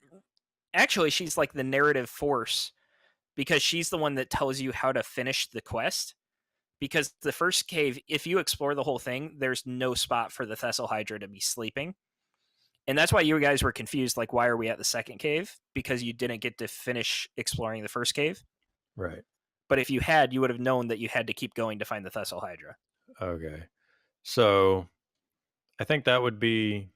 actually, she's like the narrative force because she's the one that tells you how to finish the quest. Because the first cave, if you explore the whole thing, there's no spot for the Thessal Hydra to be sleeping. And that's why you guys were confused, like, why are we at the second cave? Because you didn't get to finish exploring the first cave. right. But if you had, you would have known that you had to keep going to find the Thessal Hydra. Okay. So I think that would be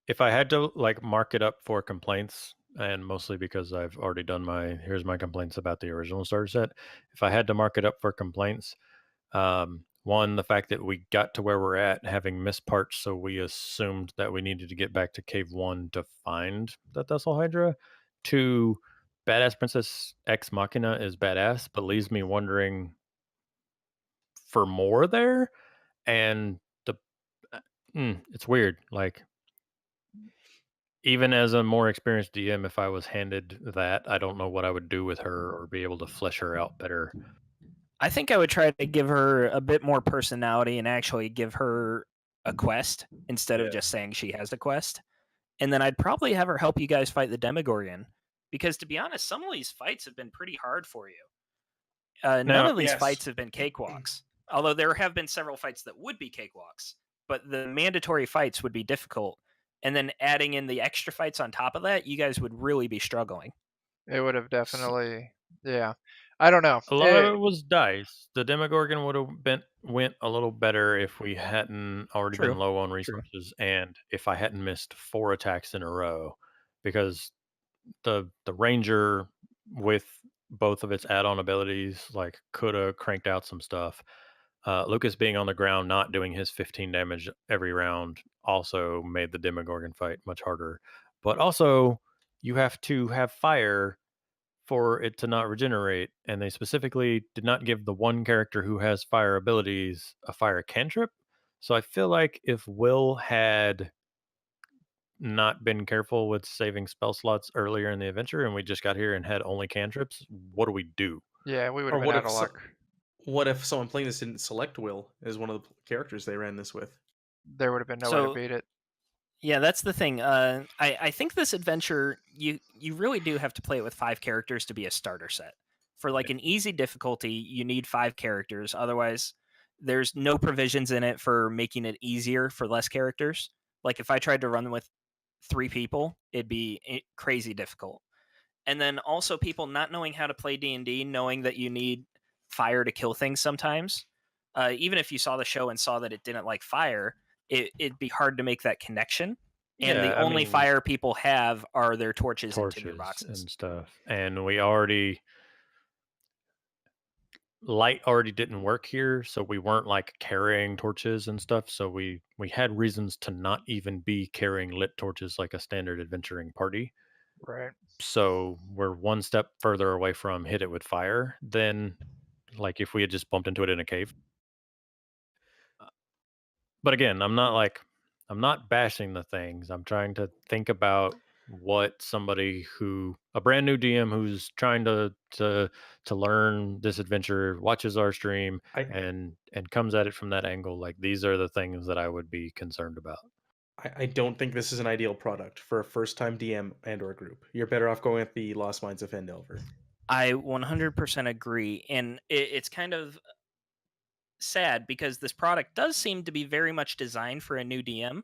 if I had to like mark it up for complaints, and mostly because I've already done here's my complaints about the original starter set. If I had to mark it up for complaints, one, the fact that we got to where we're at having missed parts, so we assumed that we needed to get back to Cave 1 to find the Thessal Hydra. Two, Badass Princess Ex Machina is badass, but leaves me wondering for more there. And it's weird. Like, even as a more experienced DM, if I was handed that, I don't know what I would do with her or be able to flesh her out better. I think I would try to give her a bit more personality and actually give her a quest instead of just saying she has a quest. And then I'd probably have her help you guys fight the Demogorgon. Because to be honest, some of these fights have been pretty hard for you. None Now, of these Yes. fights have been cakewalks. Although there have been several fights that would be cakewalks. But the mandatory fights would be difficult. And then adding in the extra fights on top of that, you guys would really be struggling. It would have definitely. Yeah. I don't know. a lot of it was dice. The Demogorgon would have went a little better if we hadn't already True. been low on resources, and if I hadn't missed 4 attacks in a row, because the Ranger with both of its add-on abilities like could have cranked out some stuff. Lucas being on the ground, not doing his 15 damage every round, also made the Demogorgon fight much harder. But also, you have to have fire for it to not regenerate, and they specifically did not give the one character who has fire abilities a fire cantrip. So I feel like if Will had not been careful with saving spell slots earlier in the adventure and we just got here and had only cantrips, what do we do? Yeah, we would Or have been out of luck. what if someone playing this didn't select Will as one of the characters they ran this with? There would have been no way to beat it. Yeah, that's the thing. I think this adventure, you really do have to play it with 5 characters to be a starter set. For like an easy difficulty, you need 5 characters. Otherwise, there's no provisions in it for making it easier for less characters. Like if I tried to run with 3 people, it'd be crazy difficult. And then also people not knowing how to play D&D, knowing that you need fire to kill things sometimes. Even if you saw the show and saw that it didn't like fire, it'd be hard to make that connection. And the Yeah, I only mean, fire people have are their torches and tinder torches boxes. and stuff. And light already didn't work here, so we weren't like carrying torches and stuff. So we had reasons to not even be carrying lit torches like a standard adventuring party. Right. So we're one step further away from hit it with fire than like if we had just bumped into it in a cave. But again, I'm not bashing the things. I'm trying to think about what somebody a brand new DM who's trying to learn this adventure, watches our stream I and comes at it from that angle. Like, these are the things that I would be concerned about. I don't think this is an ideal product for a first-time DM and/or group. You're better off going with the Lost Mines of Phandelver. I 100% agree. And it's kind of sad because this product does seem to be very much designed for a new DM,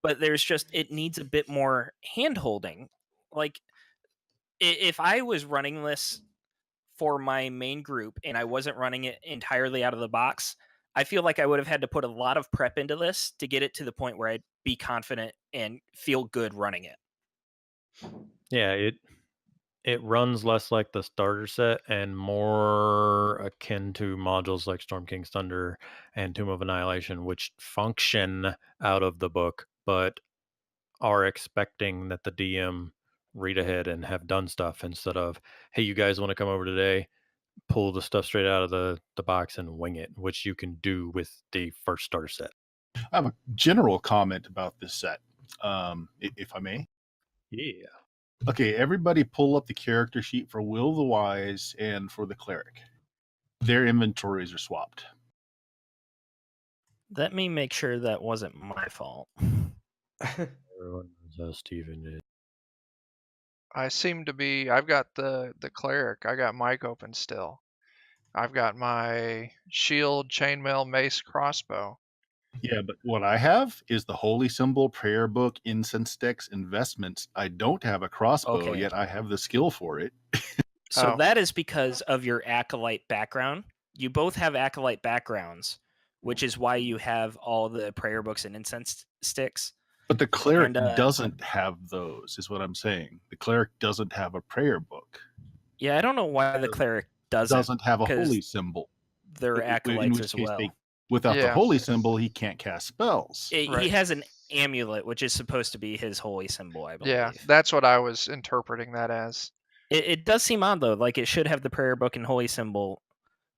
but it needs a bit more hand holding. Like, if I was running this for my main group and I wasn't running it entirely out of the box, I feel like I would have had to put a lot of prep into this to get it to the point where I'd be confident and feel good running it. Yeah, it runs less like the starter set and more akin to modules like Storm King's Thunder and Tomb of Annihilation, which function out of the book, but are expecting that the DM read ahead and have done stuff instead of, hey, you guys want to come over today? Pull the stuff straight out of the box and wing it, which you can do with the first starter set. I have a general comment about this set, if I may. Yeah. Okay, everybody pull up the character sheet for Will the Wise and for the Cleric. Their inventories are swapped. Let me make sure that wasn't my fault. Everyone knows how Steven did. I've got the cleric. I got Mike open still. I've got my shield, chainmail, mace, crossbow. Yeah, but what I have is the Holy Symbol, Prayer Book, Incense Sticks, Investments. I don't have a crossbow, Okay. yet I have the skill for it. So Oh. that is because of your acolyte background. You both have acolyte backgrounds, which is why you have all the prayer books and incense sticks. But the Cleric And, doesn't have those, is what I'm saying. The Cleric doesn't have a prayer book. Yeah, I don't know why the cleric doesn't have a 'cause holy symbol. they're In acolytes which as case well. without the Yeah. holy symbol, he can't cast spells. He Right. has an amulet, which is supposed to be his holy symbol, I believe. Yeah, that's what I was interpreting that as. It does seem odd, though. Like, it should have the prayer book and holy symbol,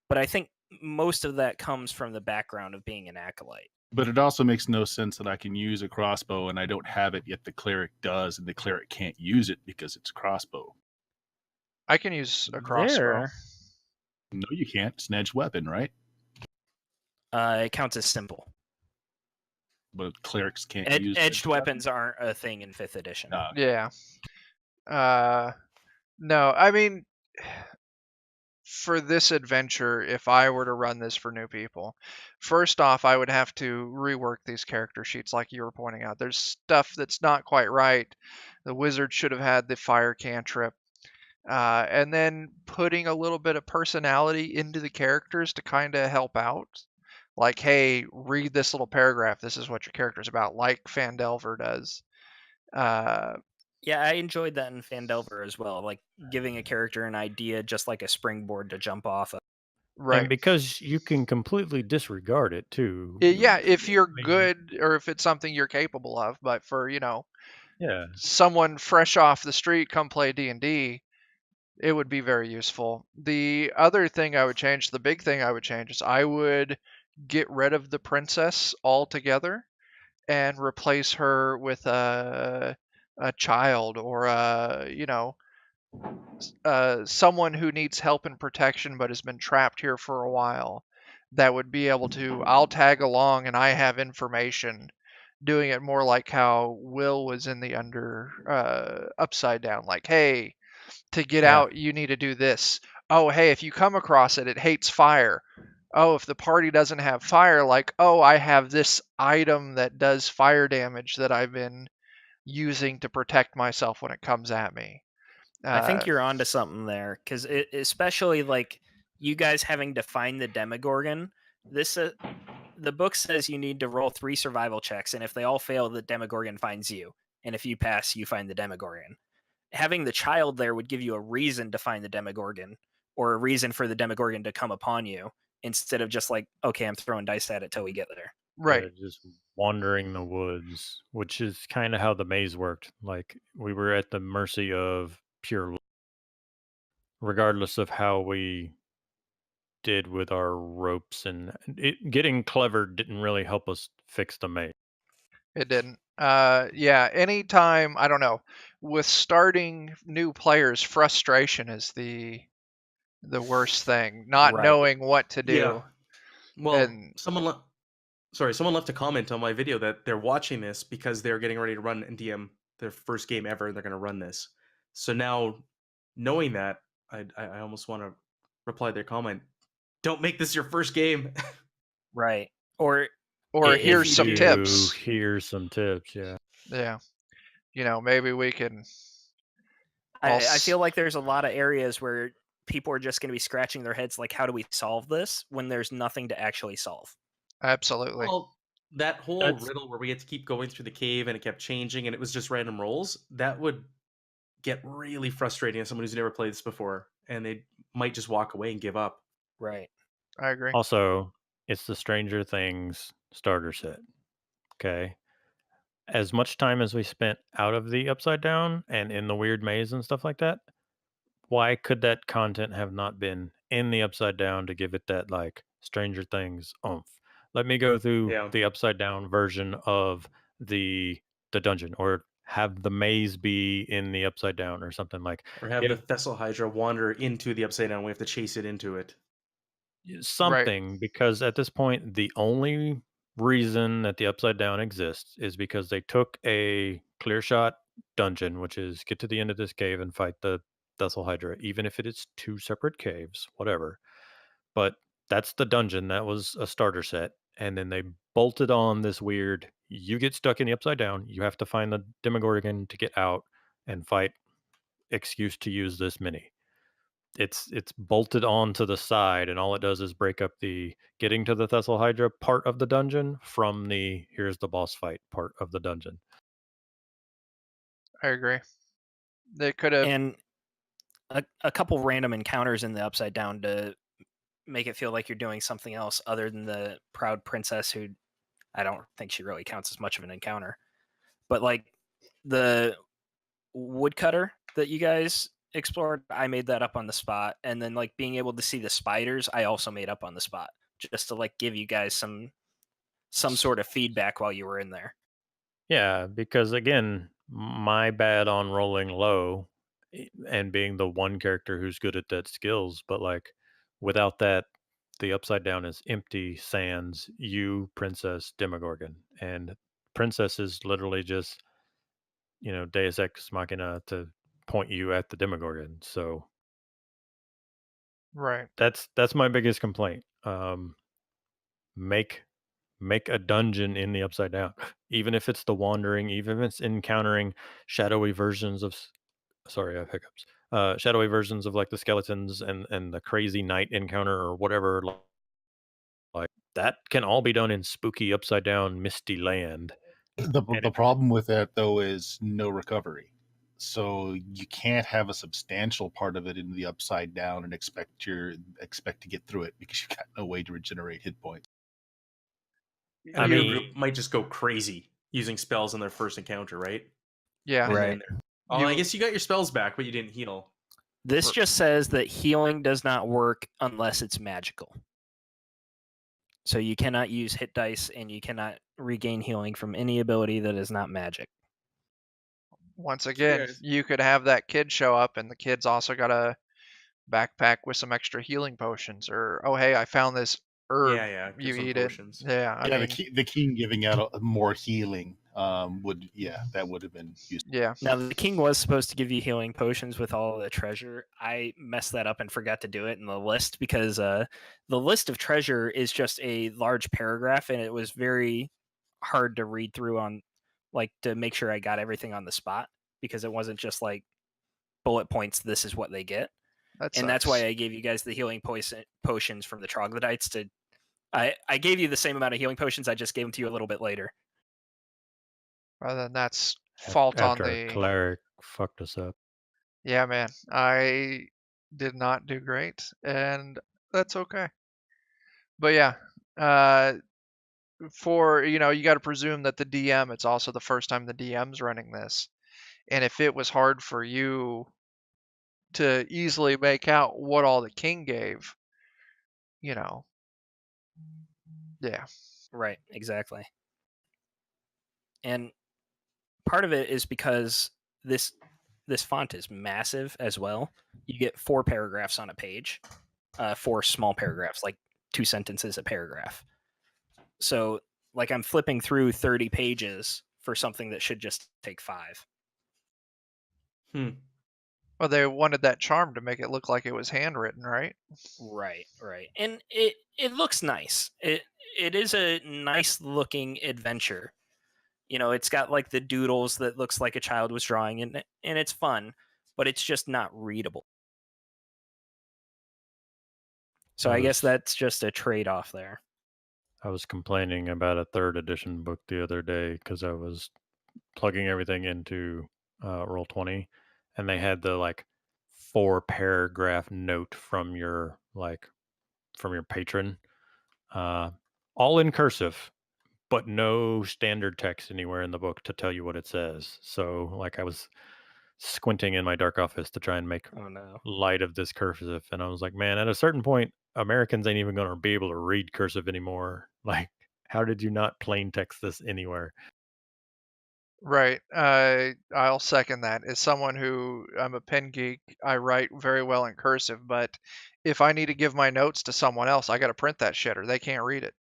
but I think most of that comes from the background of being an acolyte. But it also makes no sense that I can use a crossbow and I don't have it, yet the Cleric does, and the Cleric can't use it because it's a crossbow. I can use a crossbow. There, No, you can't. It's an edged weapon, right? it counts as simple. But clerics can't use Edged weapons aren't a thing in 5th edition. Yeah. No, I mean, for this adventure, if I were to run this for new people, first off, I would have to rework these character sheets like you were pointing out. There's stuff that's not quite right. The wizard should have had the fire cantrip. And then putting a little bit of personality into the characters to kind of help out. Like, hey, read this little paragraph. This is what your character's about, like Phandelver does. Yeah, I enjoyed that in Phandelver as well, like giving a character an idea just like a springboard to jump off of. Right. And because you can completely disregard it too. Yeah, if you're I mean, good or if it's something you're capable of. But for, yeah. someone fresh off the street come play D&D, it would be very useful. The other thing I would change, the big thing I would change, is I would get rid of the princess altogether and replace her with a child or someone who needs help and protection but has been trapped here for a while. That would be able to, I'll tag along and I have information, doing it more like how Will was in the Upside Down. Like, hey, to get Yeah. out, you need to do this. Oh, hey, if you come across it, it hates fire. Oh, if the party doesn't have fire, like, oh, I have this item that does fire damage that I've been using to protect myself when it comes at me. I think you're onto something there, because especially like you guys having to find the Demogorgon. This the book says you need to roll 3 survival checks, and if they all fail, the Demogorgon finds you, and if you pass, you find the Demogorgon. Having the child there would give you a reason to find the Demogorgon, or a reason for the Demogorgon to come upon you, instead of just like, okay, I'm throwing dice at it till we get there. Right. Just wandering the woods, which is kind of how the maze worked. Like we were at the mercy of pure luck, regardless of how we did with our ropes, and getting clever didn't really help us fix the maze. It didn't. Yeah, anytime, I don't know, with starting new players, frustration is the worst thing. Not Right. knowing what to do. Yeah. Well, And someone left a comment on my video that they're watching this because they're getting ready to run and DM their first game ever, and they're going to run this. So now, knowing that, I almost want to reply to their comment. Don't make this your first game. Right. Or here's you some do- tips. Here's some tips. Yeah. Yeah. Maybe we can. I feel like there's a lot of areas where people are just going to be scratching their heads like, how do we solve this, when there's nothing to actually solve. Absolutely. Well, that whole That's- riddle where we had to keep going through the cave and it kept changing and it was just random rolls, that would get really frustrating as someone who's never played this before, and they might just walk away and give up. Right. I agree. Also, it's the Stranger Things starter set. Okay. As much time as we spent out of the Upside Down and in the weird maze and stuff like that, why could that content have not been in the Upside Down to give it that like Stranger Things oomph? Let me go through Yeah. the Upside Down version of the dungeon, or have the maze be in the Upside Down or something like. Or have the Thessal Hydra wander into the Upside Down. We have to chase it into it. Something, because at this point the only reason that the Upside Down exists is because they took a clear shot dungeon, which is get to the end of this cave and fight the Thessal Hydra, even if it is 2 separate caves, whatever. But that's the dungeon. That was a starter set, and then they bolted on this weird, you get stuck in the Upside Down, you have to find the Demogorgon to get out and fight, excuse to use this mini. It's bolted on to the side, and all it does is break up the getting to the Thessal Hydra part of the dungeon from the here's the boss fight part of the dungeon. I agree. They could have. And a couple random encounters in the Upside Down to make it feel like you're doing something else other than the proud princess, who I don't think she really counts as much of an encounter. But like the woodcutter that you guys explored, I made that up on the spot. And then like being able to see the spiders, I also made up on the spot, just to like give you guys some sort of feedback while you were in there. Yeah, because again, my bad on rolling low and being the one character who's good at that skills, but like without that, the Upside Down is empty sans you, Princess, Demogorgon. And Princess is literally just, Deus Ex Machina to point you at the Demogorgon. So Right. that's my biggest complaint. Make a dungeon in the Upside Down, even if it's the wandering, even if it's encountering shadowy versions of sorry, I have hiccups. Shadowy versions of like the skeletons and the crazy night encounter or whatever. Like that can all be done in spooky Upside Down misty land. The problem with that though is no recovery. So you can't have a substantial part of it in the Upside Down and expect to get through it, because you've got no way to regenerate hit points. And I your mean- group might just go crazy using spells in their first encounter, right? Yeah. And Right. then I guess you got your spells back, but you didn't heal. This just says that healing does not work unless it's magical. So you cannot use hit dice, and you cannot regain healing from any ability that is not magic. Once again, Yes. you could have that kid show up, and the kid's also got a backpack with some extra healing potions, or oh hey, I found this herb. Yeah, get You some eat potions. it. Yeah. I mean, the king giving out more healing that would have been useful. yeah. Now, the king was supposed to give you healing potions with all the treasure. I messed that up and forgot to do it in the list, because the list of treasure is just a large paragraph, and it was very hard to read through on, like, to make sure I got everything on the spot, because it wasn't just like bullet points, this is what they get. That And that's sucks. why I gave you guys the healing potions from the troglodytes. I gave you the same amount of healing potions. I just gave them to you a little bit later. Rather than that's fault on After our the. cleric fucked us up. Yeah, man. I did not do great, and that's okay. But yeah, for you got to presume that the DM, it's also the first time the DM's running this, and if it was hard for you to easily make out what all the king gave, yeah. Right, exactly. And part of it is because this font is massive as well. You get 4 paragraphs on a page, 4 small paragraphs, like 2 sentences a paragraph. So, like, I'm flipping through 30 pages for something that should just take 5. Well, they wanted that charm to make it look like it was handwritten, right? Right. And it looks nice. It is a nice looking adventure. It's got like the doodles that looks like a child was drawing, and it's fun, but it's just not readable. So I guess that's just a trade-off there. I was complaining about a 3rd edition book the other day because I was plugging everything into Roll20, and they had the 4-paragraph note from your patron, all in cursive, but no standard text anywhere in the book to tell you what it says. So I was squinting in my dark office to try and make light of this cursive, and I was like, man, at a certain point, Americans ain't even going to be able to read cursive anymore. How did you not plain text this anywhere? Right. I'll second that. As someone who I'm a pen geek, I write very well in cursive, but if I need to give my notes to someone else, I got to print that shit or they can't read it.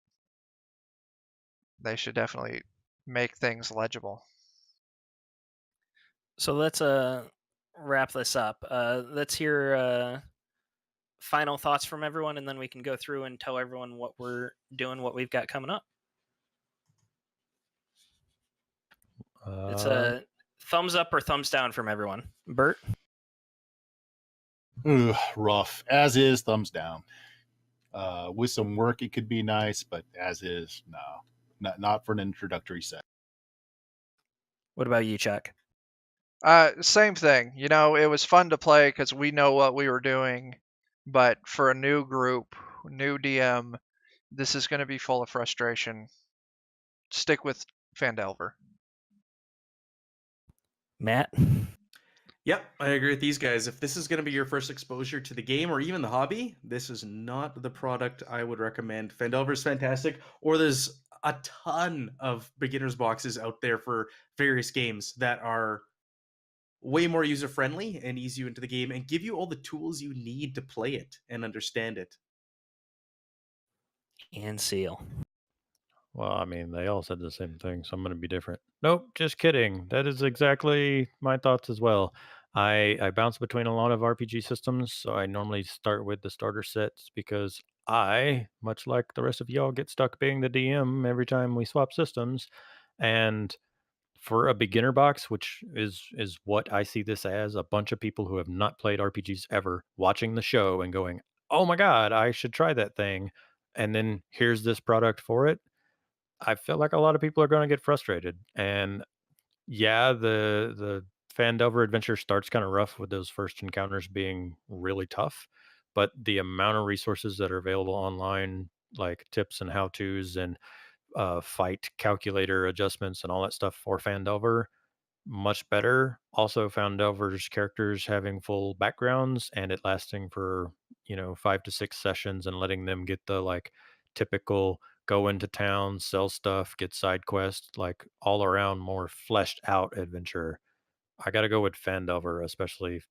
They should definitely make things legible. So let's wrap this up. Let's hear final thoughts from everyone, and then we can go through and tell everyone what we're doing, what we've got coming up. It's a thumbs up or thumbs down from everyone. Bert? Rough. As is, thumbs down. With some work, it could be nice, but as is, no. Not for an introductory set. What about you, Chuck? Same thing. It was fun to play because we know what we were doing, but for a new group, new DM, this is going to be full of frustration. Stick with Phandelver. Matt? Yep, I agree with these guys. If this is going to be your first exposure to the game or even the hobby, this is not the product I would recommend. Phandelver's fantastic, or there's a ton of beginner's boxes out there for various games that are way more user-friendly and ease you into the game and give you all the tools you need to play it and understand it. And Seal. Well, I mean, they all said the same thing, so I'm going to be different. Nope, just kidding. That is exactly my thoughts as well. I bounce between a lot of RPG systems, so I normally start with the starter sets because I, much like the rest of y'all, get stuck being the DM every time we swap systems. And for a beginner box, which is what I see this as, a bunch of people who have not played RPGs ever watching the show and going, "Oh my god, I should try that thing." And then here's this product for it. I feel like a lot of people are going to get frustrated. And yeah, the Phandelver adventure starts kind of rough with those first encounters being really tough, but the amount of resources that are available online, like tips and how tos and fight calculator adjustments and all that stuff for Phandelver, much better. Also, Phandelver's characters having full backgrounds and it lasting for 5 to 6 sessions and letting them get the typical go into town, sell stuff, get side quests, all around more fleshed out adventure. I got to go with Phandelver, especially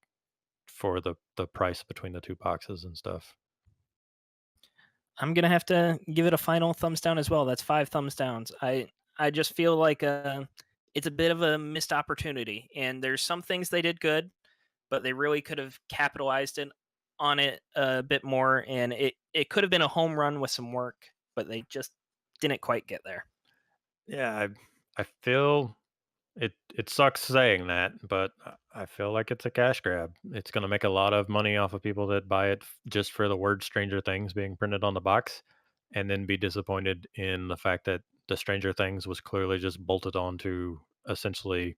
for the price between the 2 boxes and stuff. I'm gonna have to give it a final thumbs down as well. That's 5 thumbs downs. I just feel like it's a bit of a missed opportunity, and there's some things they did good, but they really could have capitalized on it a bit more, and it could have been a home run with some work, but they just didn't quite get there. Yeah, I feel It sucks saying that, but I feel like it's a cash grab. It's going to make a lot of money off of people that buy it just for the word Stranger Things being printed on the box, and then be disappointed in the fact that the Stranger Things was clearly just bolted onto essentially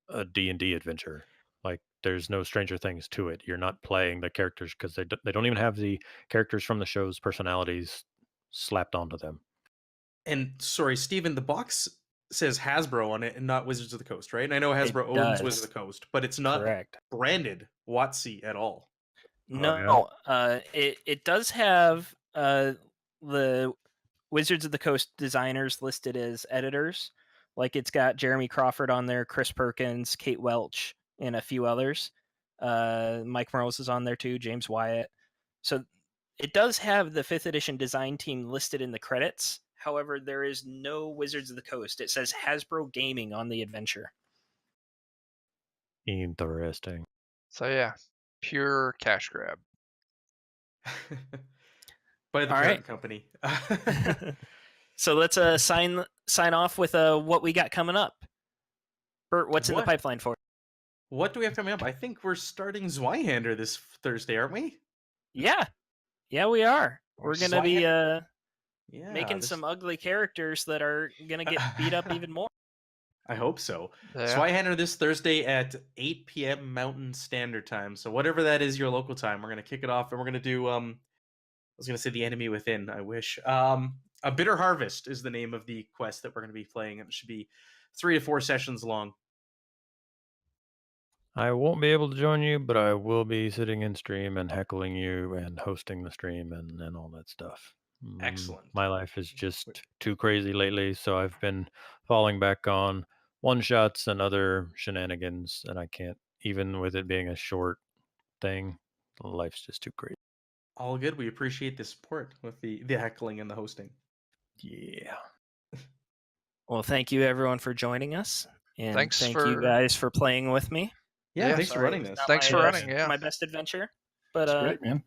a D&D adventure. Like there's no Stranger Things to it. You're not playing the characters because they don't even have the characters from the show's personalities slapped onto them. And sorry, Steven, the box says Hasbro on it and not Wizards of the Coast, right? And I know Hasbro owns does. Wizards of the Coast, but it's not Correct. branded WotC at all. No, it does have the Wizards of the Coast designers listed as editors. Like it's got Jeremy Crawford on there, Chris Perkins, Kate Welch, and a few others. Mike Morose is on there too, James Wyatt. So it does have the 5th edition design team listed in the credits. However, there is no Wizards of the Coast. It says Hasbro Gaming on the adventure. Interesting. So yeah, pure cash grab. By the All parent right. company. So let's sign off with what we got coming up. Bert, what's in the What? pipeline for? What do we have coming up? I think we're starting Zweihander this Thursday, aren't we? Yeah, we are. We're gonna be making this- some ugly characters that are gonna get beat up even more. I hope so. Yeah. Zweihander this Thursday at 8 p.m. Mountain Standard Time. So whatever that is, your local time, we're gonna kick it off, and we're gonna do. I was gonna say the enemy within. I wish. A Bitter Harvest is the name of the quest that we're gonna be playing, and it should be 3 to 4 sessions long. I won't be able to join you, but I will be sitting in stream and heckling you and hosting the stream and all that stuff. Excellent. My life is just too crazy lately, so I've been falling back on one-shots and other shenanigans, and I can't, even with it being a short thing, life's just too crazy. All good. We appreciate the support with the heckling and the hosting. Yeah. Well, thank you everyone for joining us, and Thanks thank for- you guys for playing with me. Yeah, Yeah, thanks for Sorry, running it's this. not Thanks my for best- running, yeah. my best adventure, but It's great, man.